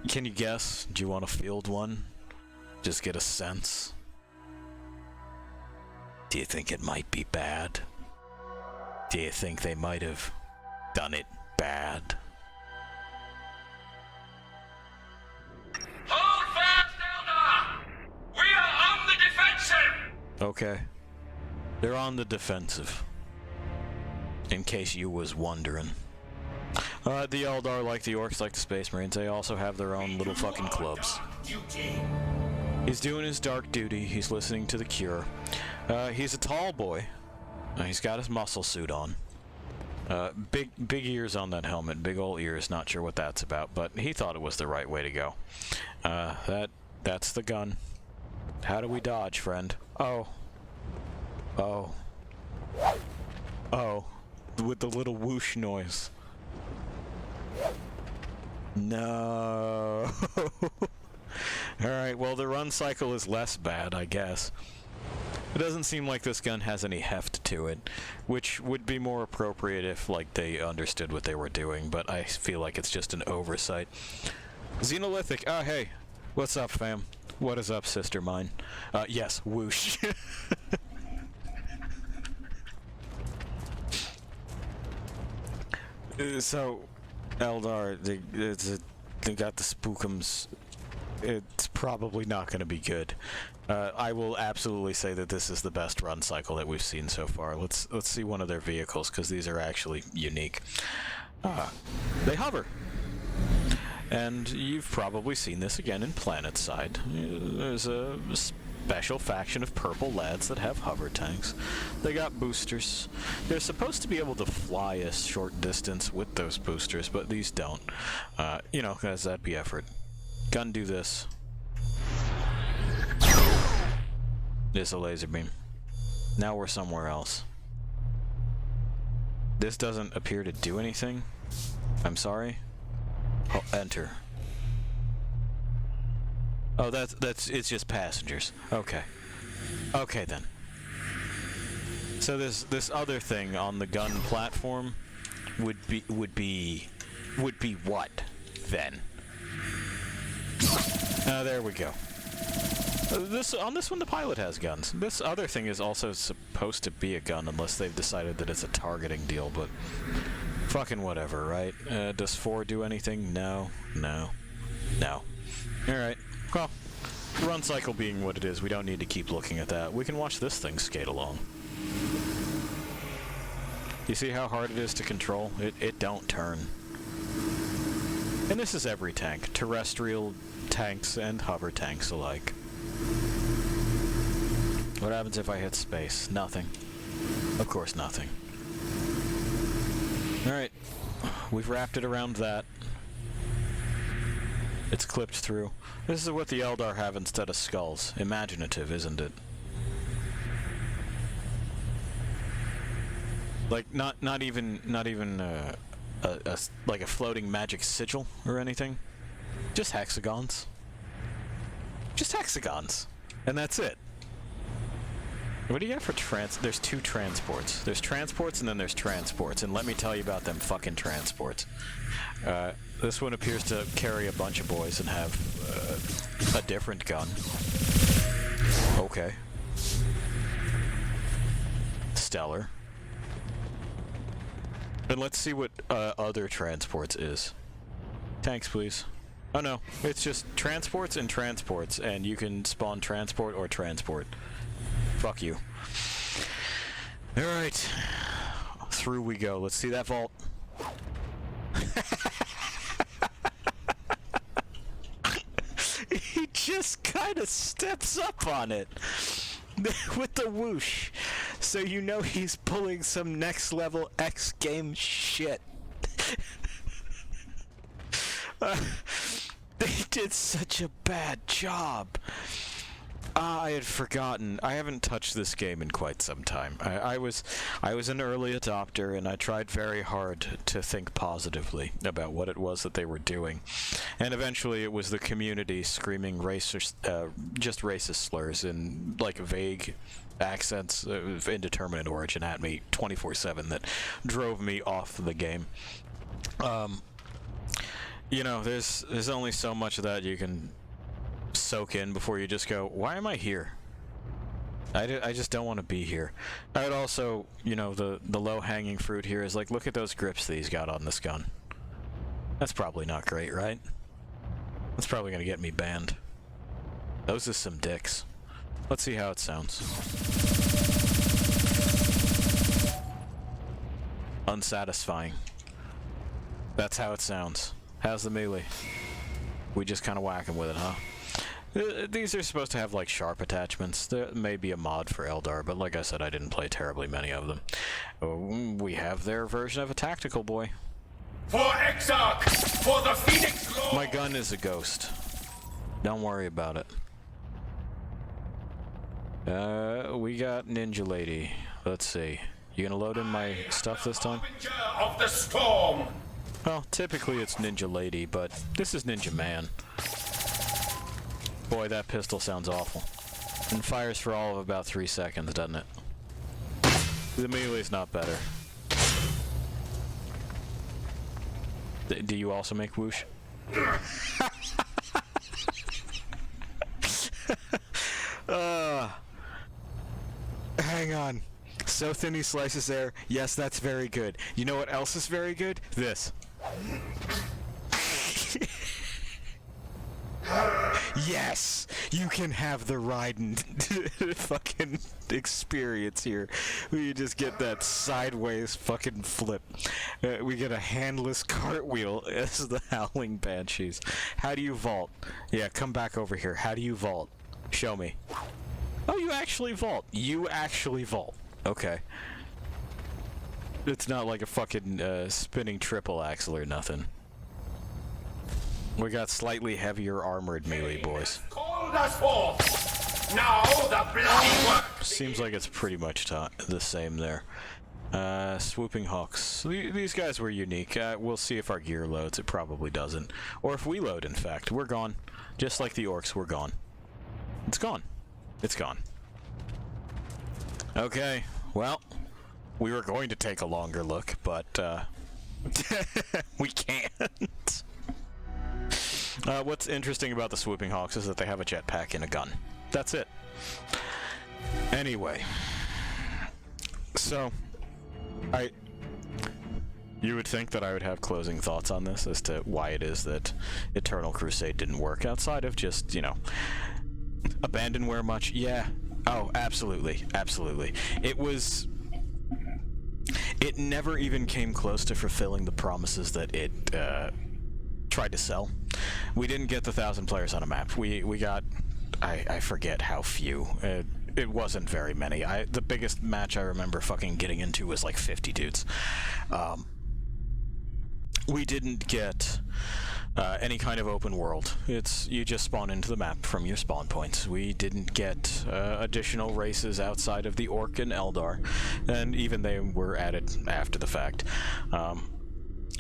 Can you guess? Do you want to field one? Just get a sense? Do you think it might be bad? Do you think they might have done it bad? Hold fast, Eldar! We are on the defensive! Okay. They're on the defensive. In case you was wondering. The Eldar, like the Orcs, like the Space Marines, they also have their own little fucking clubs. He's doing his dark duty, he's listening to the Cure. He's a tall boy. He's got his muscle suit on. Big ears on that helmet, big ol' ears, not sure what that's about, but he thought it was the right way to go. That's the gun. How do we dodge, friend? Oh. Oh. Oh. With the little whoosh noise. No. Alright, well the run cycle is less bad, I guess. It doesn't seem like this gun has any heft to it, which would be more appropriate if, like, they understood what they were doing, but I feel like it's just an oversight. Xenolithic, oh hey, what's up, fam? What is up, sister mine? Yes, whoosh. So, Eldar, they got the spookums it's probably not going to be good. I will absolutely say that this is the best run cycle that we've seen so far. Let's see one of their vehicles, because these are actually unique. They hover. And you've probably seen this again in Planetside. There's a special faction of purple lads that have hover tanks. They got boosters. They're supposed to be able to fly a short distance with those boosters, but these don't. You know, because that'd be effort. Gun do this. This is a laser beam. Now we're somewhere else. This doesn't appear to do anything. I'm sorry. Oh, enter. Oh, it's just passengers. Okay. Okay then. So this other thing on the gun platform would be what then? There we go. On this one, the pilot has guns. This other thing is also supposed to be a gun, unless they've decided that it's a targeting deal, but fucking whatever, right? Does 4 do anything? No. No. No. Alright. Well, run cycle being what it is, we don't need to keep looking at that. We can watch this thing skate along. You see how hard it is to control? It don't turn. And this is every tank. Terrestrial tanks and hover tanks alike. What happens if I hit space? Nothing. Of course nothing. Alright. We've wrapped it around that. It's clipped through. This is what the Eldar have instead of skulls. Imaginative, isn't it? Like, not even like a floating magic sigil or anything. Just hexagons. Just hexagons. And that's it. What do you got for there's 2 transports. There's transports and then there's transports. And let me tell you about them fucking transports. This one appears to carry a bunch of boys and have a different gun. Okay. Stellar. And let's see what other transports is. Tanks, please. Oh no, it's just transports and transports, and you can spawn transport or transport. Fuck you. Alright. Through we go. Let's see that vault. He just kind of steps up on it with the whoosh. So you know he's pulling some next level X game shit. They did such a bad job. I had forgotten. I haven't touched this game in quite some time. I was an early adopter, and I tried very hard to think positively about what it was that they were doing. And eventually it was the community screaming just racist slurs in, like, vague accents of indeterminate origin at me 24/7 that drove me off the game. You know, there's only so much of that you can soak in before you just go, why am I here? I just don't want to be here. I would also, you know, the low-hanging fruit here is like, look at those grips that he's got on this gun. That's probably not great, right? That's probably going to get me banned. Those are some dicks. Let's see how it sounds. Unsatisfying. That's how it sounds. How's the melee? We just kind of whack him with it, huh? These are supposed to have, like, sharp attachments. There may be a mod for Eldar, but like I said, I didn't play terribly many of them. We have their version of a tactical boy. For Exarch! For the Phoenix Lord! My gun is a ghost. Don't worry about it. We got Ninja Lady. Let's see. You gonna load in my stuff this time? Of the storm! Well, typically it's Ninja Lady, but this is Ninja Man. Boy, that pistol sounds awful. And fires for all of about 3 seconds, doesn't it? The melee's not better. Do you also make whoosh? Hang on. So thin he slices there. Yes, that's very good. You know what else is very good? This. Yes! You can have the Raiden fucking experience here. We just get that sideways fucking flip. We get a handless cartwheel as the Howling Banshees. How do you vault? Yeah, come back over here. How do you vault? Show me. Oh, you actually vault. You actually vault. Okay. It's not like a fucking spinning triple axle or nothing. We got slightly heavier armored melee boys. Called us forth. Now the bloody work. Seems like it's pretty much the same there. Swooping Hawks. These guys were unique. We'll see if our gear loads. It probably doesn't. Or if we load, in fact. We're gone. Just like the orcs, we're gone. It's gone. It's gone. Okay. Well, we were going to take a longer look, but we can't. What's interesting about the Swooping Hawks is that they have a jetpack and a gun. That's it. Anyway. So, you would think that I would have closing thoughts on this as to why it is that Eternal Crusade didn't work outside of just, you know, abandonware much? Yeah. Oh, absolutely. Absolutely. It never even came close to fulfilling the promises that it tried to sell. We didn't get the 1,000 players on a map. We got, I forget how few. It wasn't very many. The biggest match I remember fucking getting into was like 50 dudes. We didn't get any kind of open world. You just spawn into the map from your spawn points. We didn't get additional races outside of the Orc and Eldar, and even they were added after the fact.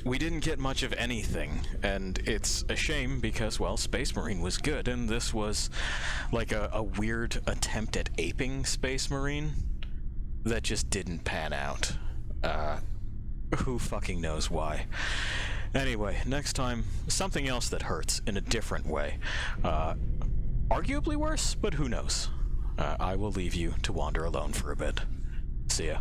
We didn't get much of anything, and it's a shame because, well, Space Marine was good, and this was like a weird attempt at aping Space Marine that just didn't pan out. Who fucking knows why? Anyway, next time, something else that hurts in a different way. Arguably worse, but who knows? I will leave you to wander alone for a bit. See ya.